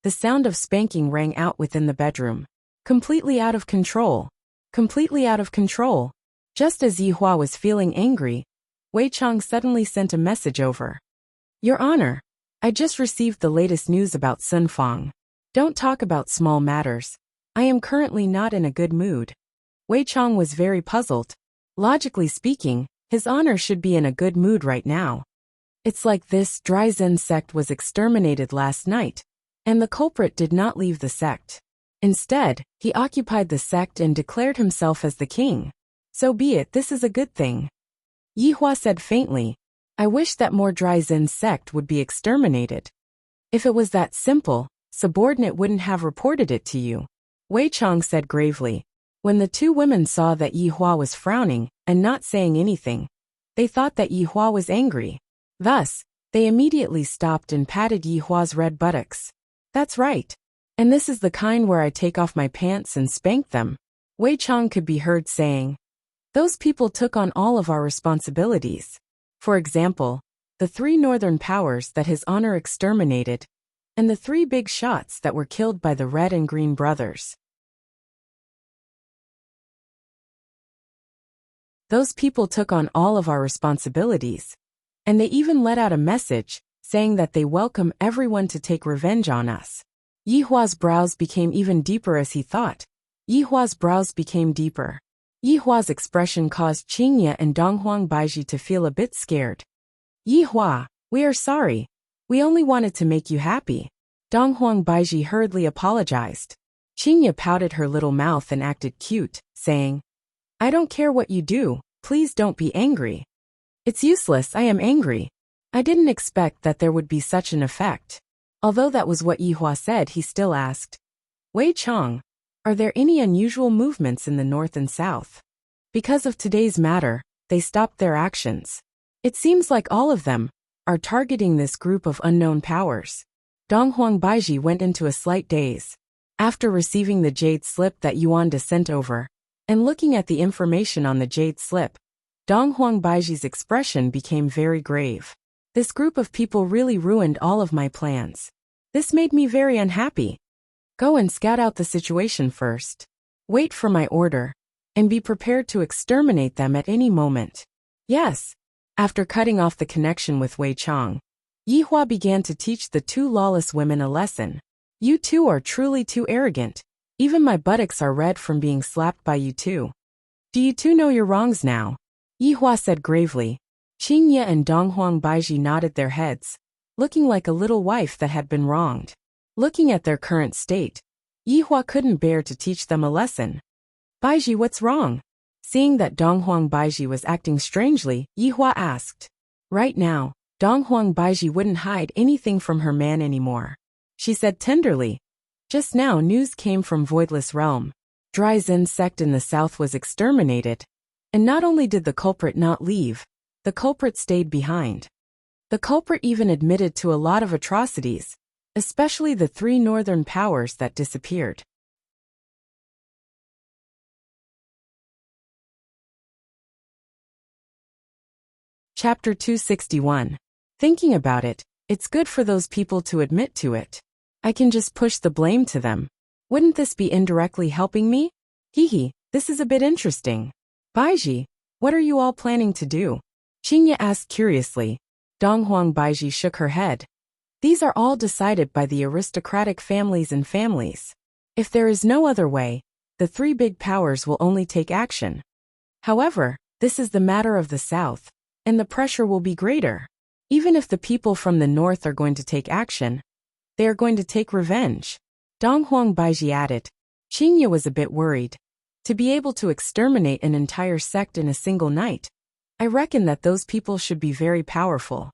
the sound of spanking rang out within the bedroom. Completely out of control. Completely out of control. Just as Yihua was feeling angry, Wei Chang suddenly sent a message over. Your Honor, I just received the latest news about Sun Fang. Don't talk about small matters. I am currently not in a good mood. Wei Chang was very puzzled. Logically speaking, His Honor should be in a good mood right now. It's like this Dry Zen sect was exterminated last night, and the culprit did not leave the sect. Instead, he occupied the sect and declared himself as the king. So be it, this is a good thing. Yihua said faintly, I wish that more Dry Zen sect would be exterminated. If it was that simple, subordinate wouldn't have reported it to you. Wei Chang said gravely. When the two women saw that Yihua was frowning and not saying anything, they thought that Yihua was angry. Thus, they immediately stopped and patted Yihua's red buttocks. That's right. And this is the kind where I take off my pants and spank them. Wei Chang could be heard saying, those people took on all of our responsibilities. For example, the 3 northern powers that His Honor exterminated, and the 3 big shots that were killed by the Red and Green brothers. Those people took on all of our responsibilities, and they even let out a message, saying that they welcome everyone to take revenge on us. Yihua's brows became even deeper as he thought. Yihua's brows became deeper. Yihua's expression caused Qingye and Donghuang Baiji to feel a bit scared. Yihua, we are sorry. We only wanted to make you happy. Donghuang Baiji hurriedly apologized. Qingye pouted her little mouth and acted cute, saying, I don't care what you do, please don't be angry. It's useless, I am angry. I didn't expect that there would be such an effect. Although that was what Yihua said, he still asked, Wei Chang, are there any unusual movements in the north and south? Because of today's matter, they stopped their actions. It seems like all of them are targeting this group of unknown powers. Donghuang Baiji went into a slight daze. After receiving the jade slip that Yuanda sent over, and looking at the information on the jade slip, Donghuang Baiji's expression became very grave. This group of people really ruined all of my plans. This made me very unhappy. Go and scout out the situation first. Wait for my order, and be prepared to exterminate them at any moment. Yes. After cutting off the connection with Wei Chang, Yihua began to teach the 2 lawless women a lesson. You two are truly too arrogant. Even my buttocks are red from being slapped by you two. Do you two know your wrongs now? Yihua said gravely. Qingye and Donghuang Baiji nodded their heads, looking like a little wife that had been wronged. Looking at their current state, Yihua couldn't bear to teach them a lesson. Baiji, what's wrong? Seeing that Donghuang Baiji was acting strangely, Yihua asked. Right now, Donghuang Baiji wouldn't hide anything from her man anymore. She said tenderly, just now news came from Voidless Realm. Dry Zen sect in the south was exterminated. And not only did the culprit not leave, the culprit stayed behind. The culprit even admitted to a lot of atrocities, especially the 3 northern powers that disappeared. Chapter 261. Thinking about it, it's good for those people to admit to it. I can just push the blame to them. Wouldn't this be indirectly helping me? Hehe, this is a bit interesting. Baiji, what are you all planning to do? Qingye asked curiously. Donghuang Baiji shook her head. These are all decided by the aristocratic families and families. If there is no other way, the 3 big powers will only take action. However, this is the matter of the south, and the pressure will be greater. Even if the people from the north are going to take action, they are going to take revenge. Donghuang Baiji added. Qingye was a bit worried. To be able to exterminate an entire sect in a single night, I reckon that those people should be very powerful.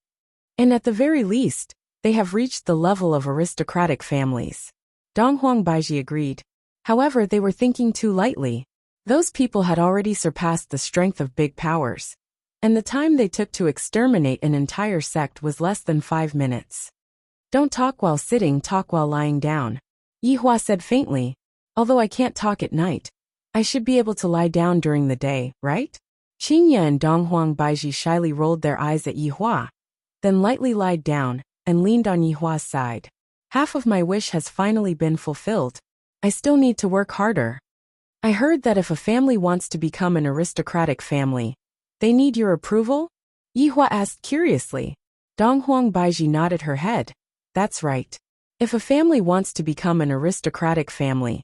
And at the very least, they have reached the level of aristocratic families. Donghuang Baiji agreed. However, they were thinking too lightly. Those people had already surpassed the strength of big powers, and the time they took to exterminate an entire sect was less than 5 minutes. Don't talk while sitting, talk while lying down. Yihua said faintly. Although I can't talk at night, I should be able to lie down during the day, right? Qingye and Donghuang Baiji shyly rolled their eyes at Yihua, then lightly lied down and leaned on Yihua's side. Half of my wish has finally been fulfilled. I still need to work harder. I heard that if a family wants to become an aristocratic family, they need your approval? Yihua asked curiously. Donghuang Baiji nodded her head. That's right. If a family wants to become an aristocratic family,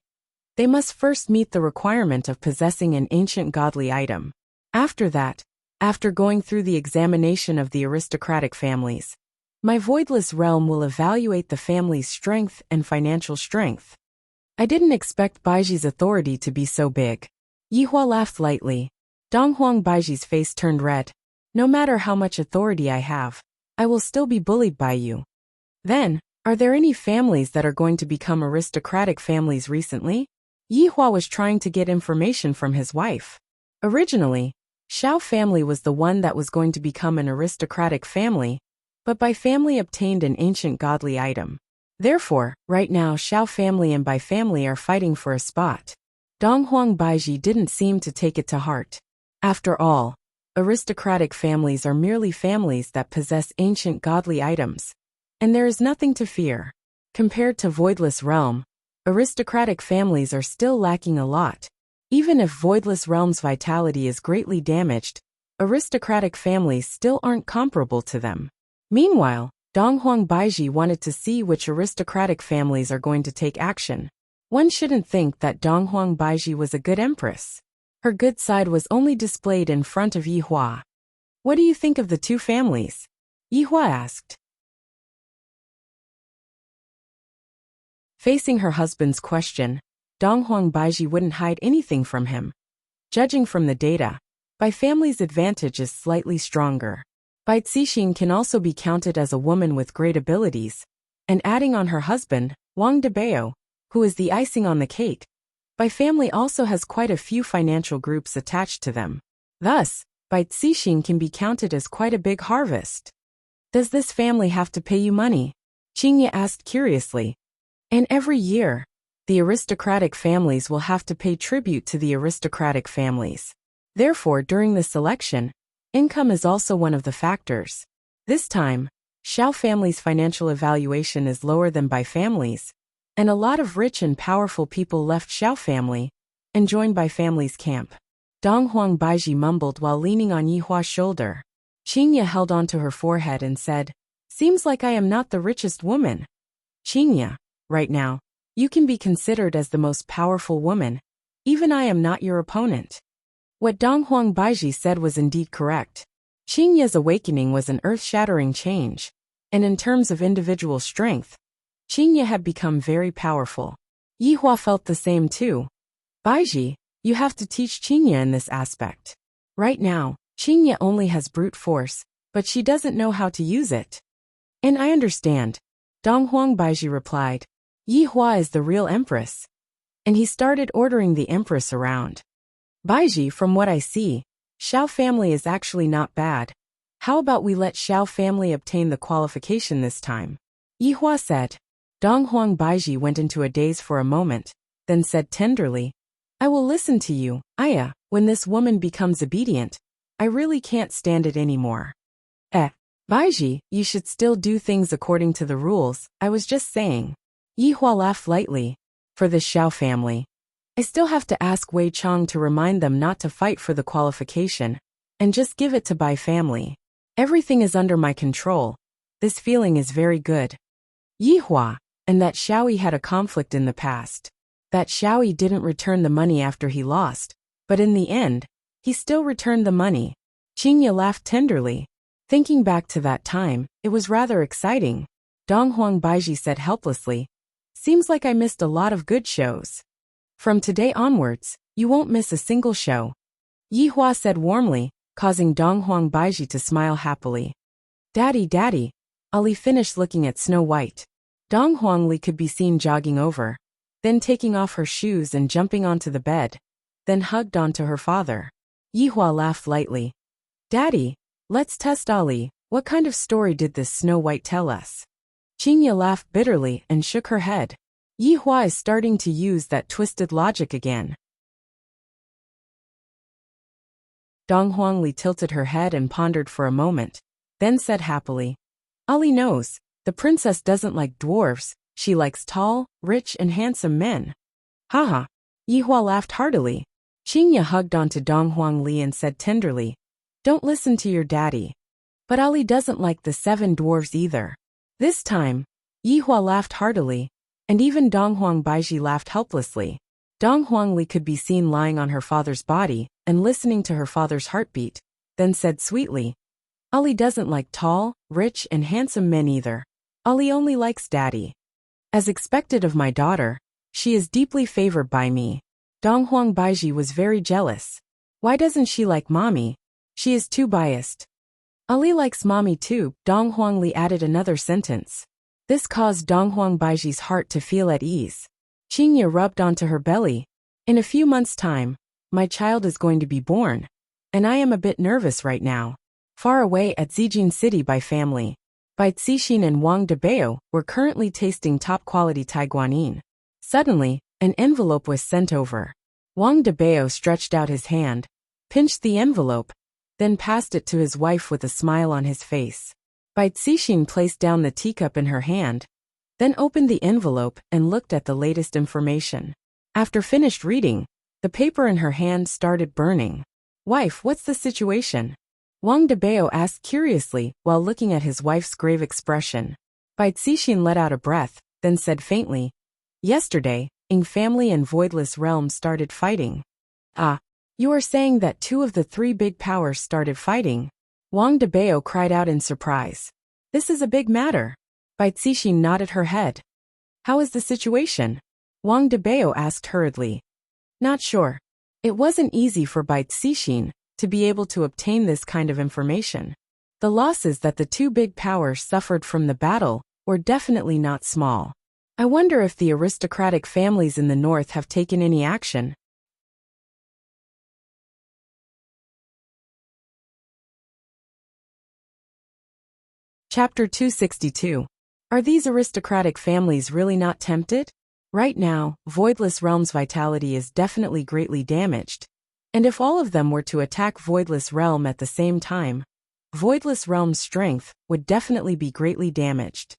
they must first meet the requirement of possessing an ancient godly item. After that, after going through the examination of the aristocratic families, my voidless realm will evaluate the family's strength and financial strength. I didn't expect Baiji's authority to be so big. Yihua laughed lightly. Donghuang Baiji's face turned red. No matter how much authority I have, I will still be bullied by you. Then, are there any families that are going to become aristocratic families recently? Yihua was trying to get information from his wife. Originally, Xiao family was the one that was going to become an aristocratic family, but Bai family obtained an ancient godly item. Therefore, right now Xiao family and Bai family are fighting for a spot. Donghuang Baiji didn't seem to take it to heart. After all, aristocratic families are merely families that possess ancient godly items, and there is nothing to fear. Compared to Voidless Realm, aristocratic families are still lacking a lot. Even if Voidless Realm's vitality is greatly damaged, aristocratic families still aren't comparable to them. Meanwhile, Donghuang Baiji wanted to see which aristocratic families are going to take action. One shouldn't think that Donghuang Baiji was a good empress. Her good side was only displayed in front of Yihua. What do you think of the two families? Yihua asked. Facing her husband's question, Donghuang Baiji wouldn't hide anything from him. Judging from the data, Bai family's advantage is slightly stronger. Bai Cixin can also be counted as a woman with great abilities, and adding on her husband, Wang Debao, who is the icing on the cake, Bai family also has quite a few financial groups attached to them. Thus, Bai Cixin can be counted as quite a big harvest. Does this family have to pay you money? Qingye asked curiously. And every year, the aristocratic families will have to pay tribute to the aristocratic families. Therefore, during the selection, income is also one of the factors. This time, Xiao family's financial evaluation is lower than Bai family's, and a lot of rich and powerful people left Xiao family and joined Bai family's camp. Donghuang Baiji mumbled while leaning on Yihua's shoulder. Qingye held onto her forehead and said, "Seems like I am not the richest woman." Qingye, right now, you can be considered as the most powerful woman. Even I am not your opponent. What Donghuang Baiji said was indeed correct. Qingye's awakening was an earth-shattering change, and in terms of individual strength, Qingye had become very powerful. Yihua felt the same too. Baiji, you have to teach Qingye in this aspect. Right now, Qingye only has brute force, but she doesn't know how to use it. And I understand, Donghuang Baiji replied. Yihua is the real empress. And he started ordering the empress around. Baiji, from what I see, Xiao family is actually not bad. How about we let Xiao family obtain the qualification this time? Yihua said. Donghuang Baiji went into a daze for a moment, then said tenderly, I will listen to you, Aya, when this woman becomes obedient. I really can't stand it anymore. Baiji, you should still do things according to the rules, I was just saying. Yihua laughed lightly. For the Xiao family, I still have to ask Wei Chong to remind them not to fight for the qualification, and just give it to Bai family. Everything is under my control. This feeling is very good. Yihua, and that Xiaoyi had a conflict in the past. That Xiaoyi didn't return the money after he lost, but in the end, he still returned the money. Qingye laughed tenderly. Thinking back to that time, it was rather exciting. Donghuang Baiji said helplessly, Seems like I missed a lot of good shows. From today onwards, you won't miss a single show. Yihua said warmly, causing Donghuang Baiji to smile happily. Daddy, Ali finished looking at Snow White. Donghuang Li could be seen jogging over, then taking off her shoes and jumping onto the bed, then hugged onto her father. Yihua laughed lightly. Daddy, let's test Ali. What kind of story did this Snow White tell us? Qingye laughed bitterly and shook her head. Yihua is starting to use that twisted logic again. Dong Huangli tilted her head and pondered for a moment, then said happily, Ali knows, the princess doesn't like dwarves, she likes tall, rich and handsome men. Haha. Yihua laughed heartily. Xingye hugged onto Dong Huangli and said tenderly, don't listen to your daddy. But Ali doesn't like the 7 dwarves either. This time, Yihua laughed heartily, and even Dong Huangbaiji laughed helplessly. Dong Huangli could be seen lying on her father's body and listening to her father's heartbeat, then said sweetly, Ali doesn't like tall, rich and handsome men either. Ali only likes daddy. As expected of my daughter, she is deeply favored by me. Dong Huangbaiji was very jealous. Why doesn't she like mommy? She is too biased. Ali likes mommy too, Dong Huangli added another sentence. This caused Dong Huangbaiji's heart to feel at ease. Xingye rubbed onto her belly. In a few months' time, my child is going to be born, and I am a bit nervous right now. Far away at Zijin City by family, Bai Cixin and Wang Debao were currently tasting top-quality Taiguanin. Suddenly, an envelope was sent over. Wang Debao stretched out his hand, pinched the envelope, then passed it to his wife with a smile on his face. Bai Cixin placed down the teacup in her hand, then opened the envelope and looked at the latest information. After finished reading, the paper in her hand started burning. Wife, what's the situation? Wang Debao asked curiously while looking at his wife's grave expression. Bai Cixin let out a breath, then said faintly, yesterday, Ing family and Voidless Realm started fighting. Ah, you are saying that 2 of the 3 big powers started fighting? Wang Debao cried out in surprise. This is a big matter. Bai Cixin nodded her head. How is the situation? Wang Debao asked hurriedly. Not sure. It wasn't easy for Bai Cixin to be able to obtain this kind of information. The losses that the 2 big powers suffered from the battle were definitely not small. I wonder if the aristocratic families in the north have taken any action. Chapter 262. Are these aristocratic families really not tempted? Right now, Voidless Realm's vitality is definitely greatly damaged. And if all of them were to attack Voidless Realm at the same time, Voidless Realm's strength would definitely be greatly damaged.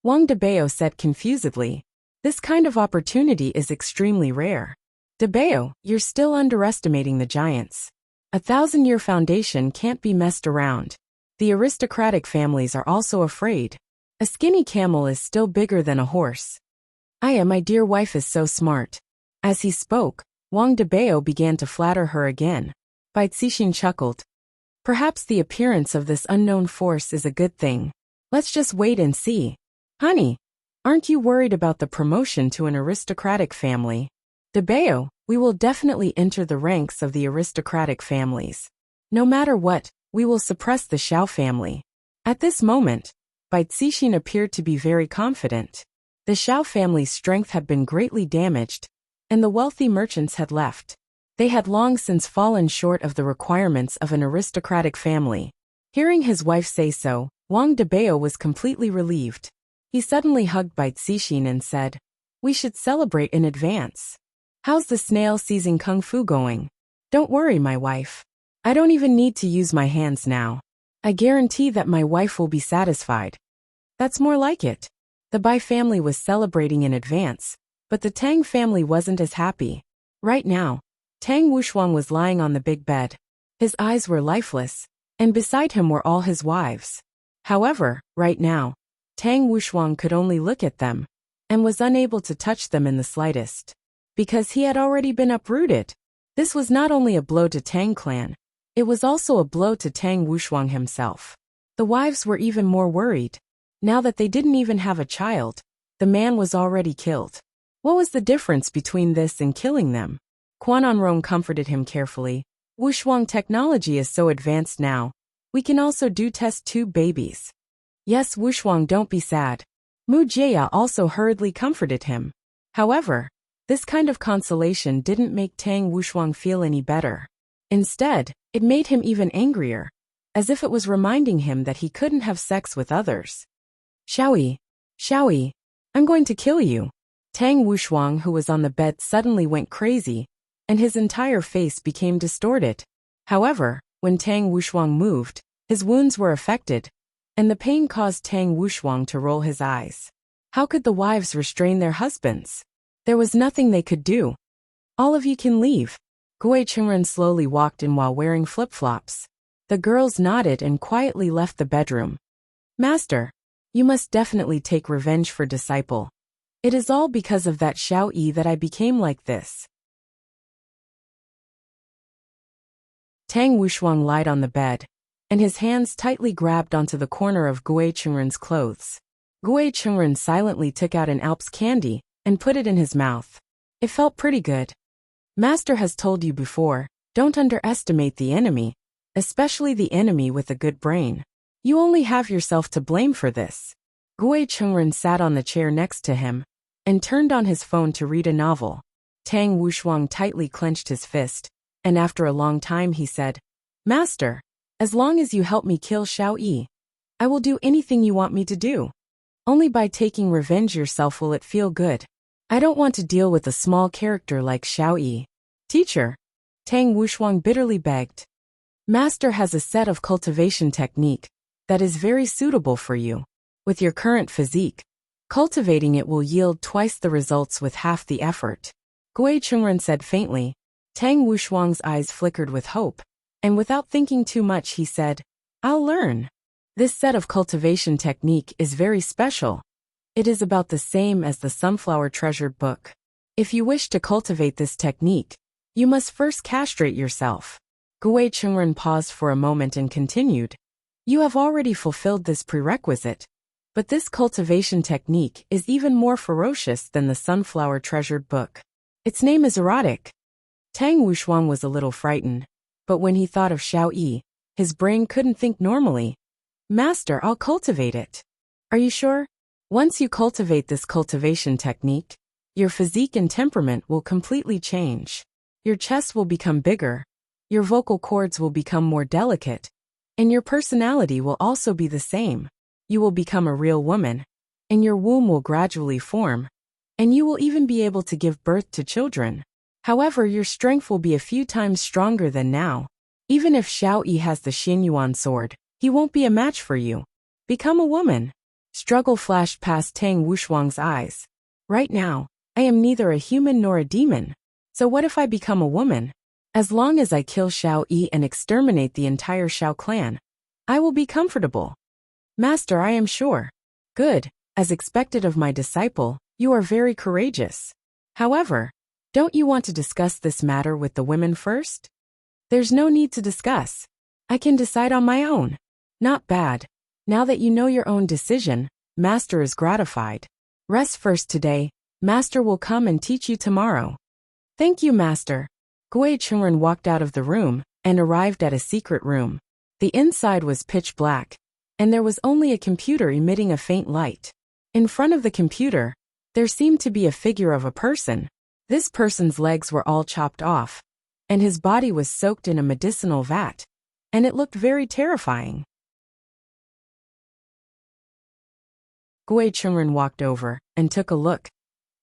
Wang Debao said confusedly, this kind of opportunity is extremely rare. Debao, you're still underestimating the giants. A 1,000-year foundation can't be messed around. The aristocratic families are also afraid. A skinny camel is still bigger than a horse. Aya, my dear wife is so smart. As he spoke, Wang Debao began to flatter her again. Bai Cixin chuckled. Perhaps the appearance of this unknown force is a good thing. Let's just wait and see. Honey, aren't you worried about the promotion to an aristocratic family? Debao, we will definitely enter the ranks of the aristocratic families. No matter what, we will suppress the Xiao family. At this moment, Bai Cixin appeared to be very confident. The Xiao family's strength had been greatly damaged, and the wealthy merchants had left. They had long since fallen short of the requirements of an aristocratic family. Hearing his wife say so, Wang Debao was completely relieved. He suddenly hugged Bai Cixin and said, we should celebrate in advance. How's the snail seizing kung fu going? Don't worry, my wife. I don't even need to use my hands now. I guarantee that my wife will be satisfied. That's more like it. The Bai family was celebrating in advance, but the Tang family wasn't as happy. Right now, Tang Wushuang was lying on the big bed. His eyes were lifeless, and beside him were all his wives. However, right now, Tang Wushuang could only look at them, and was unable to touch them in the slightest. Because he had already been uprooted. This was not only a blow to Tang clan, it was also a blow to Tang Wushuang himself. The wives were even more worried. Now that they didn't even have a child, the man was already killed. What was the difference between this and killing them? Quan Anrong comforted him carefully. Wushuang technology is so advanced now. We can also do test tube babies. Yes, Wushuang, don't be sad. Mu Jia also hurriedly comforted him. However, this kind of consolation didn't make Tang Wushuang feel any better. Instead, it made him even angrier, as if it was reminding him that he couldn't have sex with others. Xiaoyi, I'm going to kill you. Tang Wushuang, who was on the bed, suddenly went crazy, and his entire face became distorted. However, when Tang Wushuang moved, his wounds were affected, and the pain caused Tang Wushuang to roll his eyes. How could the wives restrain their husbands? There was nothing they could do. All of you can leave. Gui Chengren slowly walked in while wearing flip-flops. The girls nodded and quietly left the bedroom. Master, you must definitely take revenge for disciple. It is all because of that Xiao Yi that I became like this. Tang Wushuang lied on the bed, and his hands tightly grabbed onto the corner of Gui Chengren's clothes. Gui Chengren silently took out an Alps candy and put it in his mouth. It felt pretty good. Master has told you before, don't underestimate the enemy, especially the enemy with a good brain. You only have yourself to blame for this. Gui Chengren sat on the chair next to him and turned on his phone to read a novel. Tang Wushuang tightly clenched his fist, and after a long time he said, Master, as long as you help me kill Xiao Yi, I will do anything you want me to do. Only by taking revenge yourself will it feel good. I don't want to deal with a small character like Xiao Yi. Teacher, Tang Wushuang bitterly begged. Master has a set of cultivation technique that is very suitable for you. With your current physique, cultivating it will yield twice the results with half the effort. Gui Chengren said faintly. Tang Wushuang's eyes flickered with hope, and without thinking too much he said, I'll learn. This set of cultivation technique is very special. It is about the same as the Sunflower Treasured Book. If you wish to cultivate this technique, you must first castrate yourself. Gui Chengren paused for a moment and continued. You have already fulfilled this prerequisite, but this cultivation technique is even more ferocious than the Sunflower Treasured Book. Its name is erotic. Tang Wushuang was a little frightened, but when he thought of Xiao Yi, his brain couldn't think normally. Master, I'll cultivate it. Are you sure? Once you cultivate this cultivation technique, your physique and temperament will completely change. Your chest will become bigger, your vocal cords will become more delicate, and your personality will also be the same. You will become a real woman, and your womb will gradually form, and you will even be able to give birth to children. However, your strength will be a few times stronger than now. Even if Xiao Yi has the Xinyuan sword, he won't be a match for you. Become a woman. Struggle flashed past Tang Wushuang's eyes. Right now, I am neither a human nor a demon. So what if I become a woman? As long as I kill Xiao Yi and exterminate the entire Xiao clan, I will be comfortable. Master, I am sure. Good, as expected of my disciple, you are very courageous. However, don't you want to discuss this matter with the women first? There's no need to discuss. I can decide on my own. Not bad. Now that you know your own decision, Master is gratified. Rest first today. Master will come and teach you tomorrow. Thank you, Master. Gui Chengren walked out of the room and arrived at a secret room. The inside was pitch black, and there was only a computer emitting a faint light. In front of the computer, there seemed to be a figure of a person. This person's legs were all chopped off, and his body was soaked in a medicinal vat, and it looked very terrifying. Gui Chengren walked over and took a look.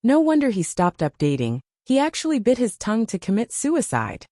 No wonder he stopped updating. He actually bit his tongue to commit suicide.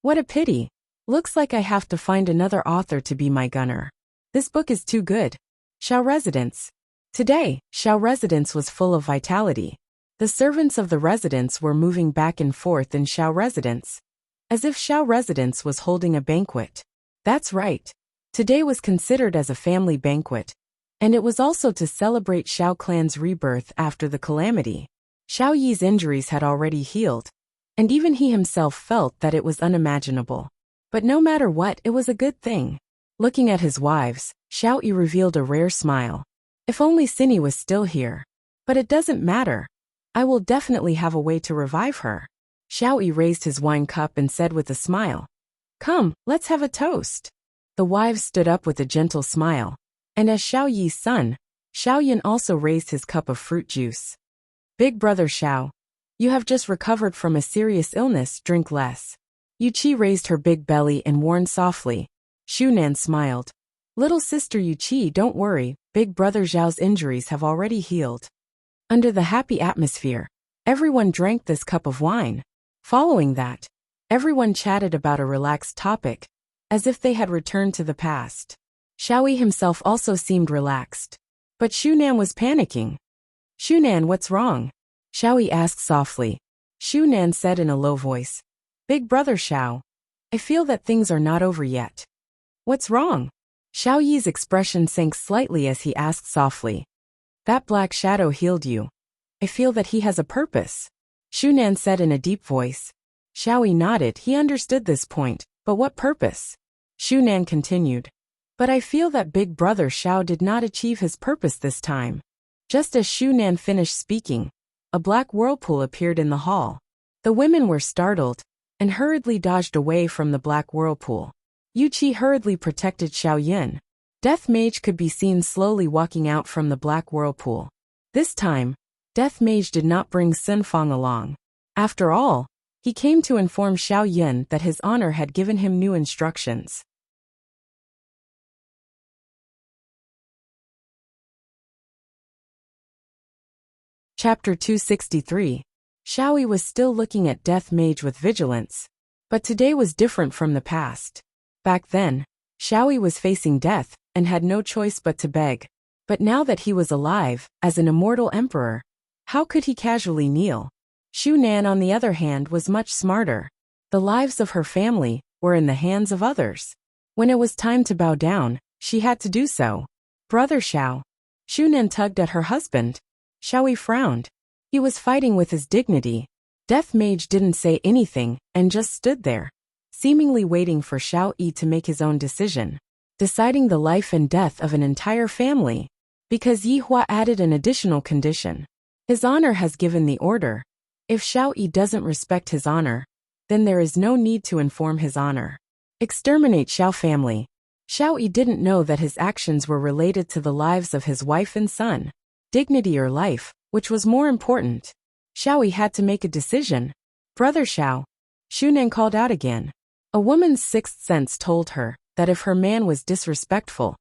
What a pity. Looks like I have to find another author to be my gunner. This book is too good. Xiao Residence. Today, Xiao Residence was full of vitality. The servants of the residence were moving back and forth in Xiao Residence, as if Xiao Residence was holding a banquet. That's right. Today was considered as a family banquet, and it was also to celebrate Xiao clan's rebirth after the calamity. Xiao Yi's injuries had already healed, and even he himself felt that it was unimaginable. But no matter what, it was a good thing. Looking at his wives, Xiao Yi revealed a rare smile. If only Cindy was still here. But it doesn't matter. I will definitely have a way to revive her. Xiao Yi raised his wine cup and said with a smile, Come, let's have a toast. The wives stood up with a gentle smile, and as Xiao Yi's son, Xiao Yan also raised his cup of fruit juice. Big brother Xiao, you have just recovered from a serious illness, drink less. Yu Qi raised her big belly and warned softly. Xu Nan smiled. Little sister Yu Qi, don't worry, big brother Zhao's injuries have already healed. Under the happy atmosphere, everyone drank this cup of wine. Following that, Everyone chatted about a relaxed topic, as if they had returned to the past. Xiaoyi himself also seemed relaxed. But Shunan was panicking. Shunan, what's wrong? Xiaoyi asked softly. Shunan said in a low voice. Big brother Xiao. I feel that things are not over yet. What's wrong? Xiaoyi's expression sank slightly as he asked softly. That black shadow healed you. I feel that he has a purpose. Shunan said in a deep voice. Xiaoyi nodded. He understood this point, but what purpose? Shunan continued. But I feel that big brother Xiao did not achieve his purpose this time. Just as Shunan finished speaking, a black whirlpool appeared in the hall. The women were startled and hurriedly dodged away from the black whirlpool. Yuqi hurriedly protected Xiao Yin. Death Mage could be seen slowly walking out from the black whirlpool. This time, Death Mage did not bring Sun Fang along. After all, he came to inform Xiao Yin that his honor had given him new instructions. Chapter 263. Xiaoyi was still looking at Death Mage with vigilance. But today was different from the past. Back then, Xiaoyi was facing death and had no choice but to beg. But now that he was alive, as an immortal emperor, how could he casually kneel? Shunan, on the other hand, was much smarter. The lives of her family were in the hands of others. When it was time to bow down, she had to do so. Brother Xiao. Shunan tugged at her husband. Xiaoyi frowned. He was fighting with his dignity. Death Mage didn't say anything and just stood there, seemingly waiting for Xiaoyi to make his own decision, deciding the life and death of an entire family. Because Yi Hua added an additional condition. His honor has given the order. If Xiaoyi doesn't respect his honor, then there is no need to inform his honor. Exterminate Xiao family. Xiaoyi didn't know that his actions were related to the lives of his wife and son. Dignity or life, which was more important? Xiaoyi had to make a decision. Brother Xiao. Shunan called out again. A woman's sixth sense told her that if her man was disrespectful,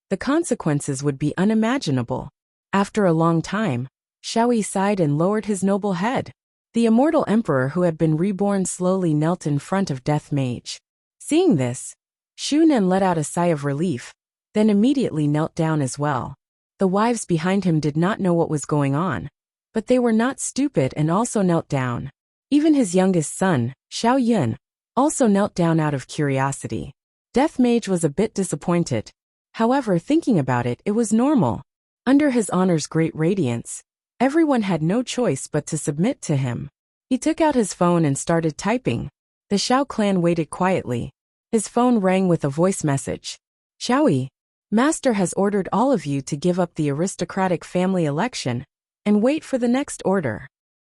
the consequences would be unimaginable. After a long time, Xiaoyi sighed and lowered his noble head. The immortal emperor who had been reborn slowly knelt in front of Death Mage. Seeing this, Shunan let out a sigh of relief, then immediately knelt down as well. The wives behind him did not know what was going on, but they were not stupid and also knelt down. Even his youngest son, Xiao Yin, also knelt down out of curiosity. Death Mage was a bit disappointed. However, thinking about it, it was normal. Under his honor's great radiance, everyone had no choice but to submit to him. He took out his phone and started typing. The Xiao clan waited quietly. His phone rang with a voice message. Xiaoyi, Master has ordered all of you to give up the aristocratic family election and wait for the next order.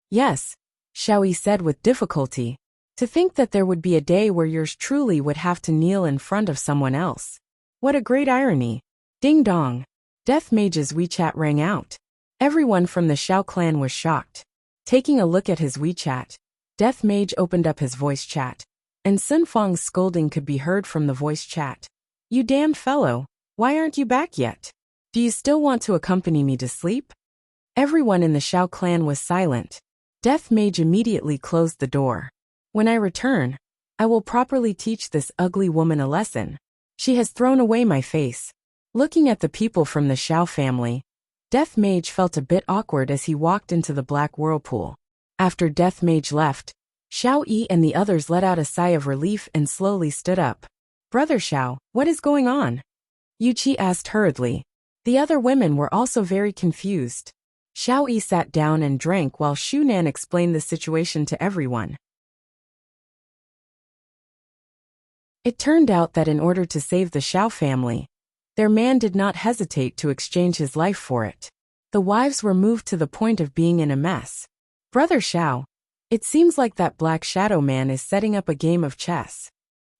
Yes, Xiaoyi said with difficulty. To think that there would be a day where yours truly would have to kneel in front of someone else. What a great irony. Ding dong. Death Mage's WeChat rang out. Everyone from the Xiao clan was shocked. Taking a look at his WeChat, Death Mage opened up his voice chat, and Sun Fang's scolding could be heard from the voice chat. You damned fellow, why aren't you back yet? Do you still want to accompany me to sleep? Everyone in the Xiao clan was silent. Death Mage immediately closed the door. When I return, I will properly teach this ugly woman a lesson. She has thrown away my face. Looking at the people from the Xiao family, Death Mage felt a bit awkward as he walked into the black whirlpool. After Death Mage left, Xiao Yi and the others let out a sigh of relief and slowly stood up. Brother Xiao, what is going on? Yuqi asked hurriedly. The other women were also very confused. Xiao Yi sat down and drank while Shunan explained the situation to everyone. It turned out that in order to save the Xiao family, their man did not hesitate to exchange his life for it. The wives were moved to the point of being in a mess. Brother Xiao, it seems like that black shadow man is setting up a game of chess.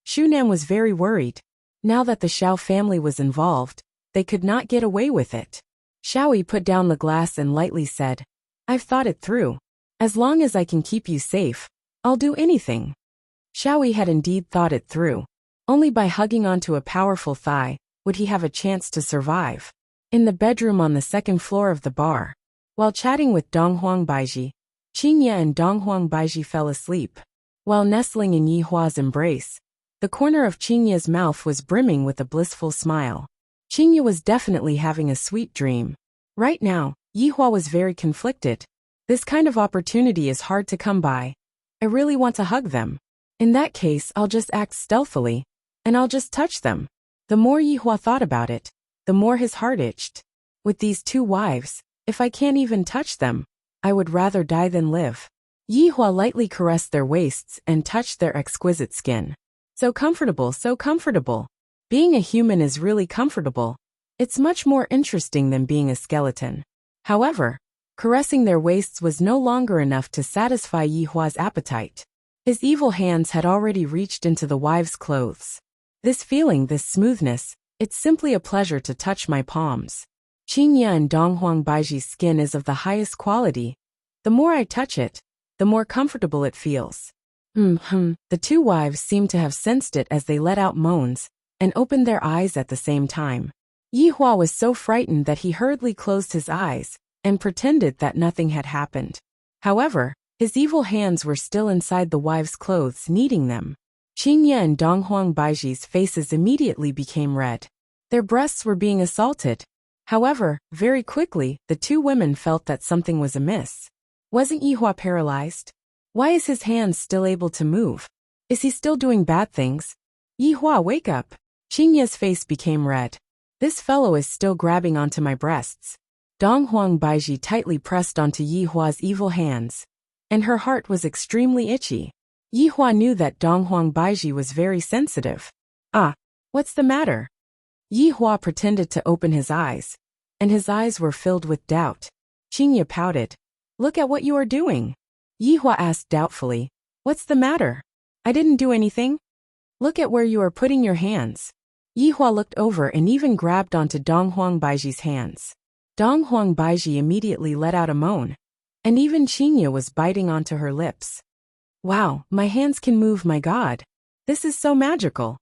Shunan was very worried. Now that the Xiao family was involved, they could not get away with it. Xiaoyi put down the glass and lightly said, I've thought it through. As long as I can keep you safe, I'll do anything. Xiaoyi had indeed thought it through. Only by hugging onto a powerful thigh would he have a chance to survive. In the bedroom on the second floor of the bar, while chatting with Donghuang Baiji, Qingya and Donghuang Baiji fell asleep. While nestling in Yihua's embrace, the corner of Qingya's mouth was brimming with a blissful smile. Qingya was definitely having a sweet dream. Right now, Yihua was very conflicted. This kind of opportunity is hard to come by. I really want to hug them. In that case, I'll just act stealthily, and I'll just touch them. The more Yihua thought about it, the more his heart itched. With these two wives, if I can't even touch them, I would rather die than live. Yihua lightly caressed their waists and touched their exquisite skin. So comfortable, so comfortable. Being a human is really comfortable. It's much more interesting than being a skeleton. However, caressing their waists was no longer enough to satisfy Yihua's appetite. His evil hands had already reached into the wives' clothes. This feeling, this smoothness, it's simply a pleasure to touch my palms. Qingya and Donghuang Baiji's skin is of the highest quality. The more I touch it, the more comfortable it feels. The two wives seemed to have sensed it as they let out moans and opened their eyes at the same time. Yihua was so frightened that he hurriedly closed his eyes and pretended that nothing had happened. However, his evil hands were still inside the wives' clothes, kneading them. Qingya and Donghuang Baiji's faces immediately became red. Their breasts were being assaulted. However, very quickly, the two women felt that something was amiss. Wasn't Yihua paralyzed? Why is his hands still able to move? Is he still doing bad things? Yihua, wake up! Qingya's face became red. This fellow is still grabbing onto my breasts. Donghuang Baiji tightly pressed onto Yihua's evil hands, and her heart was extremely itchy. Yihua knew that Donghuang Baiji was very sensitive. What's the matter? Yihua pretended to open his eyes, and his eyes were filled with doubt. Qingya pouted. Look at what you are doing. Yihua asked doubtfully. What's the matter? I didn't do anything. Look at where you are putting your hands. Yihua looked over and even grabbed onto Donghuang Baiji's hands. Donghuang Baiji immediately let out a moan, and even Qingya was biting onto her lips. Wow, my hands can move, my God. This is so magical.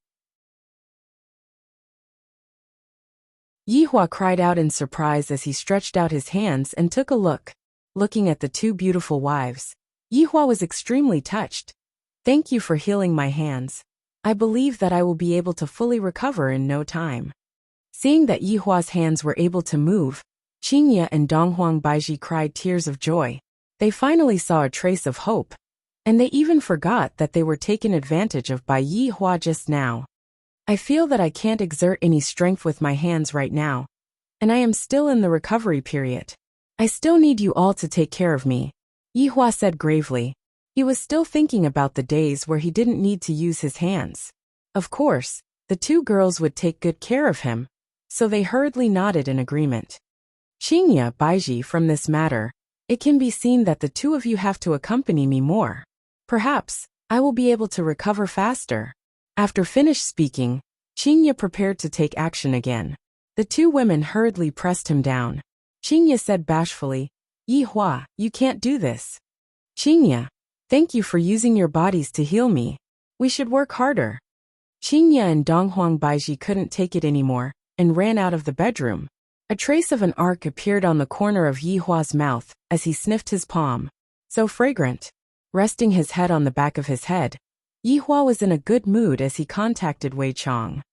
Yihua cried out in surprise as he stretched out his hands and took a look. Looking at the two beautiful wives, Yihua was extremely touched. Thank you for healing my hands. I believe that I will be able to fully recover in no time. Seeing that Yihua's hands were able to move, Qingya and Donghuang Baiji cried tears of joy. They finally saw a trace of hope, and they even forgot that they were taken advantage of by Yihua just now. I feel that I can't exert any strength with my hands right now, and I am still in the recovery period. I still need you all to take care of me, Yihua said gravely. He was still thinking about the days where he didn't need to use his hands. Of course, the two girls would take good care of him, so they hurriedly nodded in agreement. Qingya, Baiji, from this matter, it can be seen that the two of you have to accompany me more. Perhaps, I will be able to recover faster. After finished speaking, Qingya prepared to take action again. The two women hurriedly pressed him down. Qingya said bashfully, Yihua, you can't do this. Qingya, thank you for using your bodies to heal me. We should work harder. Qingya and Donghuang Baiji couldn't take it anymore and ran out of the bedroom. A trace of an arc appeared on the corner of Yihua's mouth as he sniffed his palm. So fragrant. Resting his head on the back of his head, Yihua was in a good mood as he contacted Wei Chong.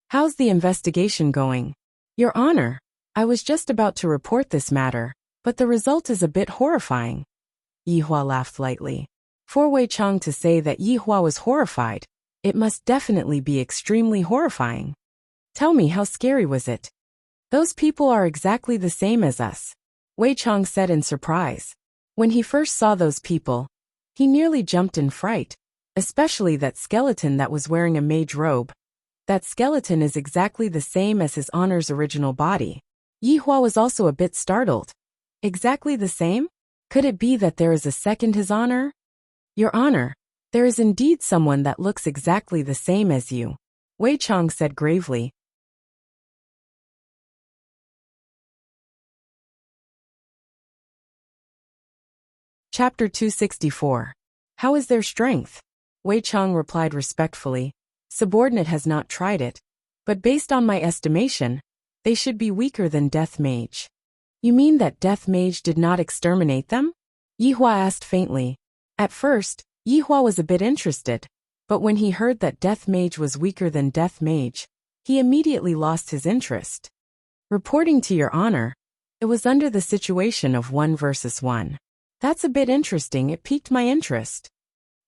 How's the investigation going? Your Honor, I was just about to report this matter, but the result is a bit horrifying. Yihua laughed lightly. For Wei Chong to say that Yihua was horrified, it must definitely be extremely horrifying. Tell me, how scary was it? Those people are exactly the same as us, Wei Chong said in surprise. When he first saw those people, he nearly jumped in fright, especially that skeleton that was wearing a mage robe. That skeleton is exactly the same as his Honor's original body. Yihua was also a bit startled. Exactly the same? Could it be that there is a second His Honor? Your Honor, there is indeed someone that looks exactly the same as you, Wei Chong said gravely. Chapter 264. How is their strength? Wei Chong replied respectfully. Subordinate has not tried it, but based on my estimation, they should be weaker than Death Mage. You mean that Death Mage did not exterminate them? Yihua asked faintly. At first, Yihua was a bit interested, but when he heard that Death Mage was weaker than Death Mage, he immediately lost his interest. Reporting to your honor, it was under the situation of 1 versus 1. That's a bit interesting, it piqued my interest.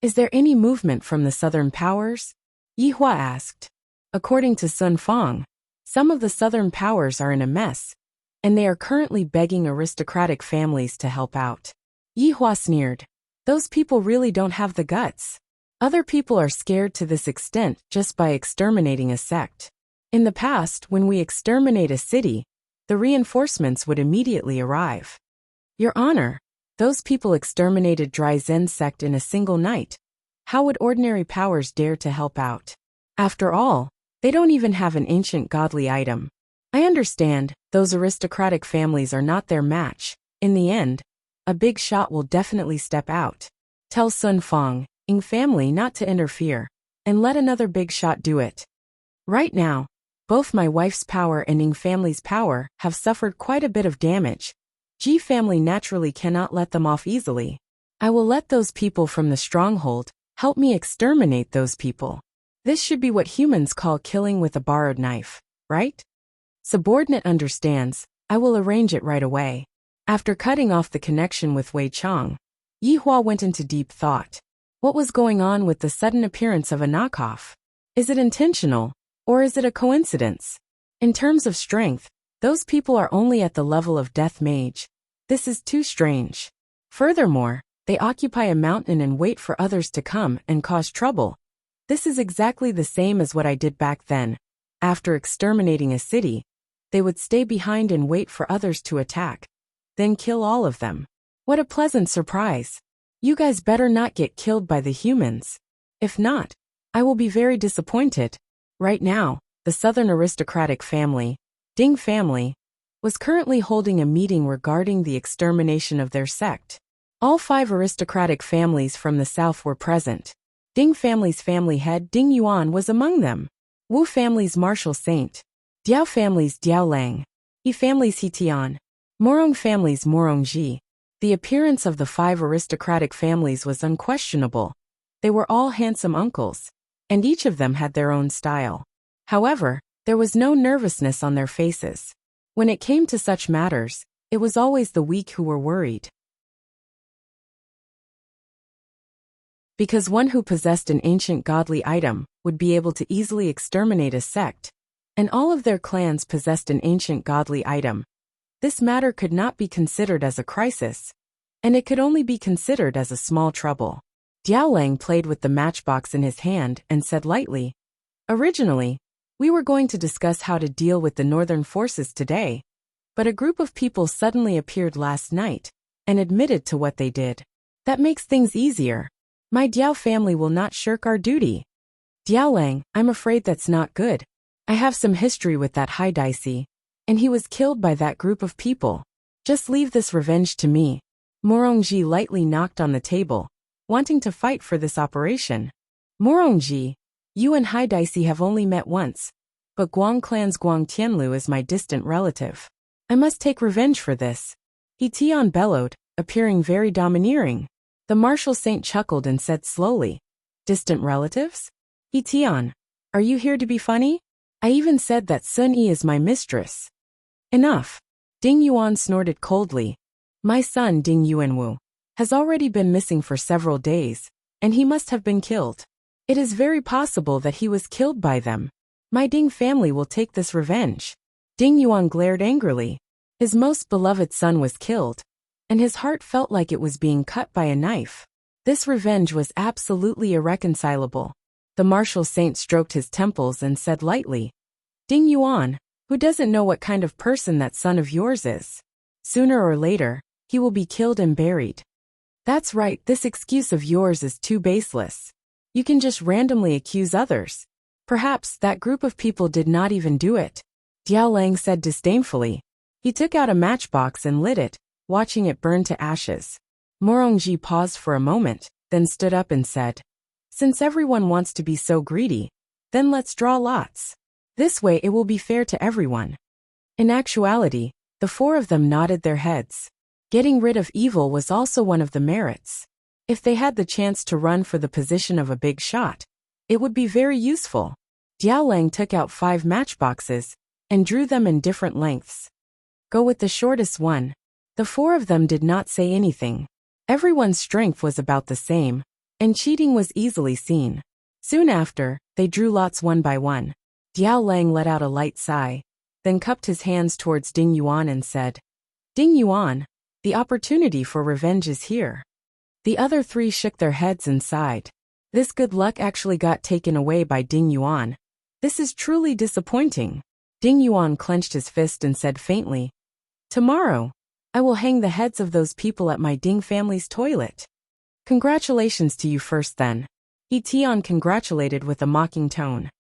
Is there any movement from the southern powers? Yihua asked. According to Sun Fang, some of the southern powers are in a mess, and they are currently begging aristocratic families to help out. Yihua sneered. Those people really don't have the guts. Other people are scared to this extent just by exterminating a sect. In the past, when we exterminate a city, the reinforcements would immediately arrive. Your honor, those people exterminated Dry Zen sect in a single night. How would ordinary powers dare to help out? After all, they don't even have an ancient godly item. I understand, those aristocratic families are not their match. In the end, a big shot will definitely step out. Tell Sun Fang, Ying family not to interfere, and let another big shot do it. Right now, both my wife's power and Ying family's power have suffered quite a bit of damage. Ji family naturally cannot let them off easily. I will let those people from the stronghold help me exterminate those people. This should be what humans call killing with a borrowed knife, right? Subordinate understands. I will arrange it right away. After cutting off the connection with Wei Chang, Yihua went into deep thought. What was going on with the sudden appearance of a knockoff? Is it intentional, or is it a coincidence? In terms of strength, those people are only at the level of Death Mage. This is too strange. Furthermore, they occupy a mountain and wait for others to come and cause trouble. This is exactly the same as what I did back then. After exterminating a city, they would stay behind and wait for others to attack, then kill all of them. What a pleasant surprise. You guys better not get killed by the humans. If not, I will be very disappointed. Right now, the southern aristocratic family, Ding family, was currently holding a meeting regarding the extermination of their sect. All 5 aristocratic families from the south were present. Ding family's family head Ding Yuan was among them. Wu family's martial saint. Diao family's Diao Lang. He family's He Tian. Morong family's Morong Ji. The appearance of the 5 aristocratic families was unquestionable. They were all handsome uncles, and each of them had their own style. However, there was no nervousness on their faces. When it came to such matters, it was always the weak who were worried. Because one who possessed an ancient godly item would be able to easily exterminate a sect, and all of their clans possessed an ancient godly item, this matter could not be considered as a crisis, and it could only be considered as a small trouble. Diao Lang played with the matchbox in his hand and said lightly, "Originally, we were going to discuss how to deal with the northern forces today, but a group of people suddenly appeared last night and admitted to what they did. That makes things easier. My Diao family will not shirk our duty." Diao Lang, I'm afraid that's not good. I have some history with that Hai Daisy, and he was killed by that group of people. Just leave this revenge to me. Morongji lightly knocked on the table, wanting to fight for this operation. Morongji, you and Hai Daisy have only met once, but Guang clan's Guang Tianlu is my distant relative. I must take revenge for this. He Tian bellowed, appearing very domineering. The martial saint chuckled and said slowly, "Distant relatives? He Tian, are you here to be funny? I even said that Sun Yi is my mistress." Enough. Ding Yuan snorted coldly. My son Ding Yuanwu has already been missing for several days, and he must have been killed. It is very possible that he was killed by them. My Ding family will take this revenge. Ding Yuan glared angrily. His most beloved son was killed, and his heart felt like it was being cut by a knife. This revenge was absolutely irreconcilable. The martial saint stroked his temples and said lightly, "Ding Yuan, who doesn't know what kind of person that son of yours is? Sooner or later, he will be killed and buried." That's right, this excuse of yours is too baseless. You can just randomly accuse others. Perhaps that group of people did not even do it. Diao Lang said disdainfully. He took out a matchbox and lit it, watching it burn to ashes. Morongji paused for a moment, then stood up and said, "Since everyone wants to be so greedy, then let's draw lots. This way it will be fair to everyone." In actuality, the 4 of them nodded their heads. Getting rid of evil was also one of the merits. If they had the chance to run for the position of a big shot, it would be very useful. Diao Lang took out 5 matchboxes and drew them in different lengths. Go with the shortest one. The 4 of them did not say anything. Everyone's strength was about the same, and cheating was easily seen. Soon after, they drew lots one by one. Diao Lang let out a light sigh, then cupped his hands towards Ding Yuan and said, "Ding Yuan, the opportunity for revenge is here." The other 3 shook their heads and sighed. This good luck actually got taken away by Ding Yuan. This is truly disappointing. Ding Yuan clenched his fist and said faintly, "Tomorrow, I will hang the heads of those people at my Ding family's toilet." "Congratulations to you first then." He Tian congratulated with a mocking tone.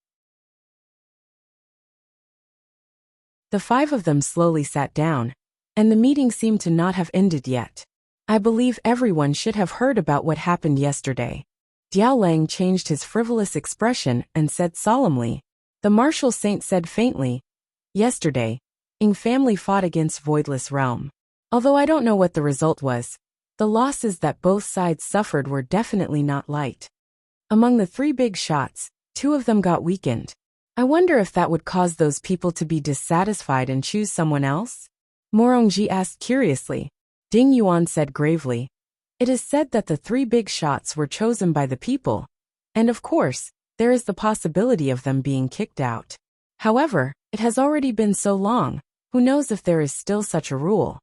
The 5 of them slowly sat down, and the meeting seemed to not have ended yet. "I believe everyone should have heard about what happened yesterday." Diao Lang changed his frivolous expression and said solemnly. The martial saint said faintly, "Yesterday, Ying family fought against Voidless Realm. Although I don't know what the result was, the losses that both sides suffered were definitely not light. Among the 3 big shots, 2 of them got weakened. I wonder if that would cause those people to be dissatisfied and choose someone else?" Morongji asked curiously. Ding Yuan said gravely, "It is said that the 3 big shots were chosen by the people, and of course, there is the possibility of them being kicked out. However, it has already been so long, who knows if there is still such a rule."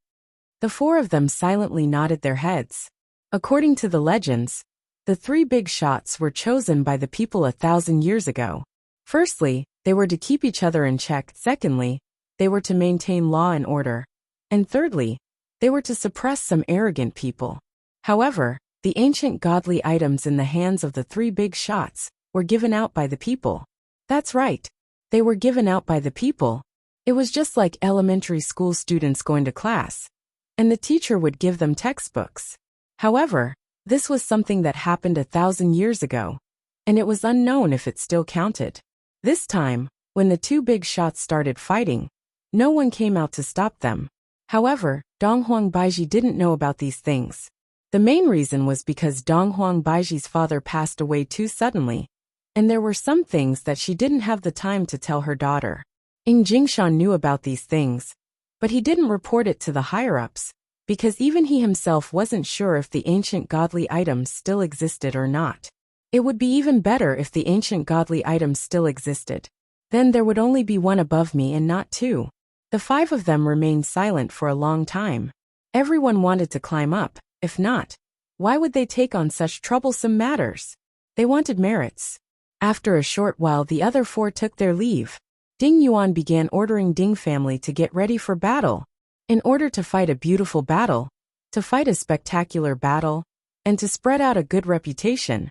The 4 of them silently nodded their heads. According to the legends, the 3 big shots were chosen by the people 1,000 years ago. Firstly, they were to keep each other in check. Secondly, they were to maintain law and order. And thirdly, they were to suppress some arrogant people. However, the ancient godly items in the hands of the 3 big shots were given out by the people. That's right. They were given out by the people. It was just like elementary school students going to class, and the teacher would give them textbooks. However, this was something that happened 1,000 years ago, and it was unknown if it still counted. This time, when the 2 big shots started fighting, no one came out to stop them. However, Donghuang Baiji didn't know about these things. The main reason was because Donghuang Baiji's father passed away too suddenly, and there were some things that she didn't have the time to tell her daughter. Jingshan knew about these things, but he didn't report it to the higher-ups, because even he himself wasn't sure if the ancient godly items still existed or not. It would be even better if the ancient godly items still existed. Then there would only be one above me and not 2. The 5 of them remained silent for a long time. Everyone wanted to climb up. If not, why would they take on such troublesome matters? They wanted merits. After a short while, the other 4 took their leave. Ding Yuan began ordering Ding family to get ready for battle. In order to fight a beautiful battle, to fight a spectacular battle, and to spread out a good reputation,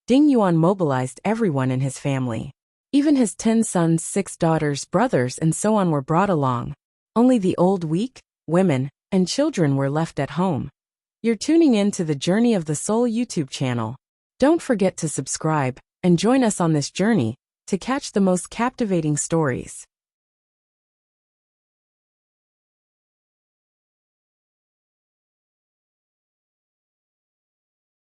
Ding Yuan mobilized everyone in his family. Even his 10 sons, 6 daughters, brothers, and so on were brought along. Only the old, weak, women, and children were left at home. You're tuning in to the Journey of the Soul YouTube channel. Don't forget to subscribe and join us on this journey to catch the most captivating stories.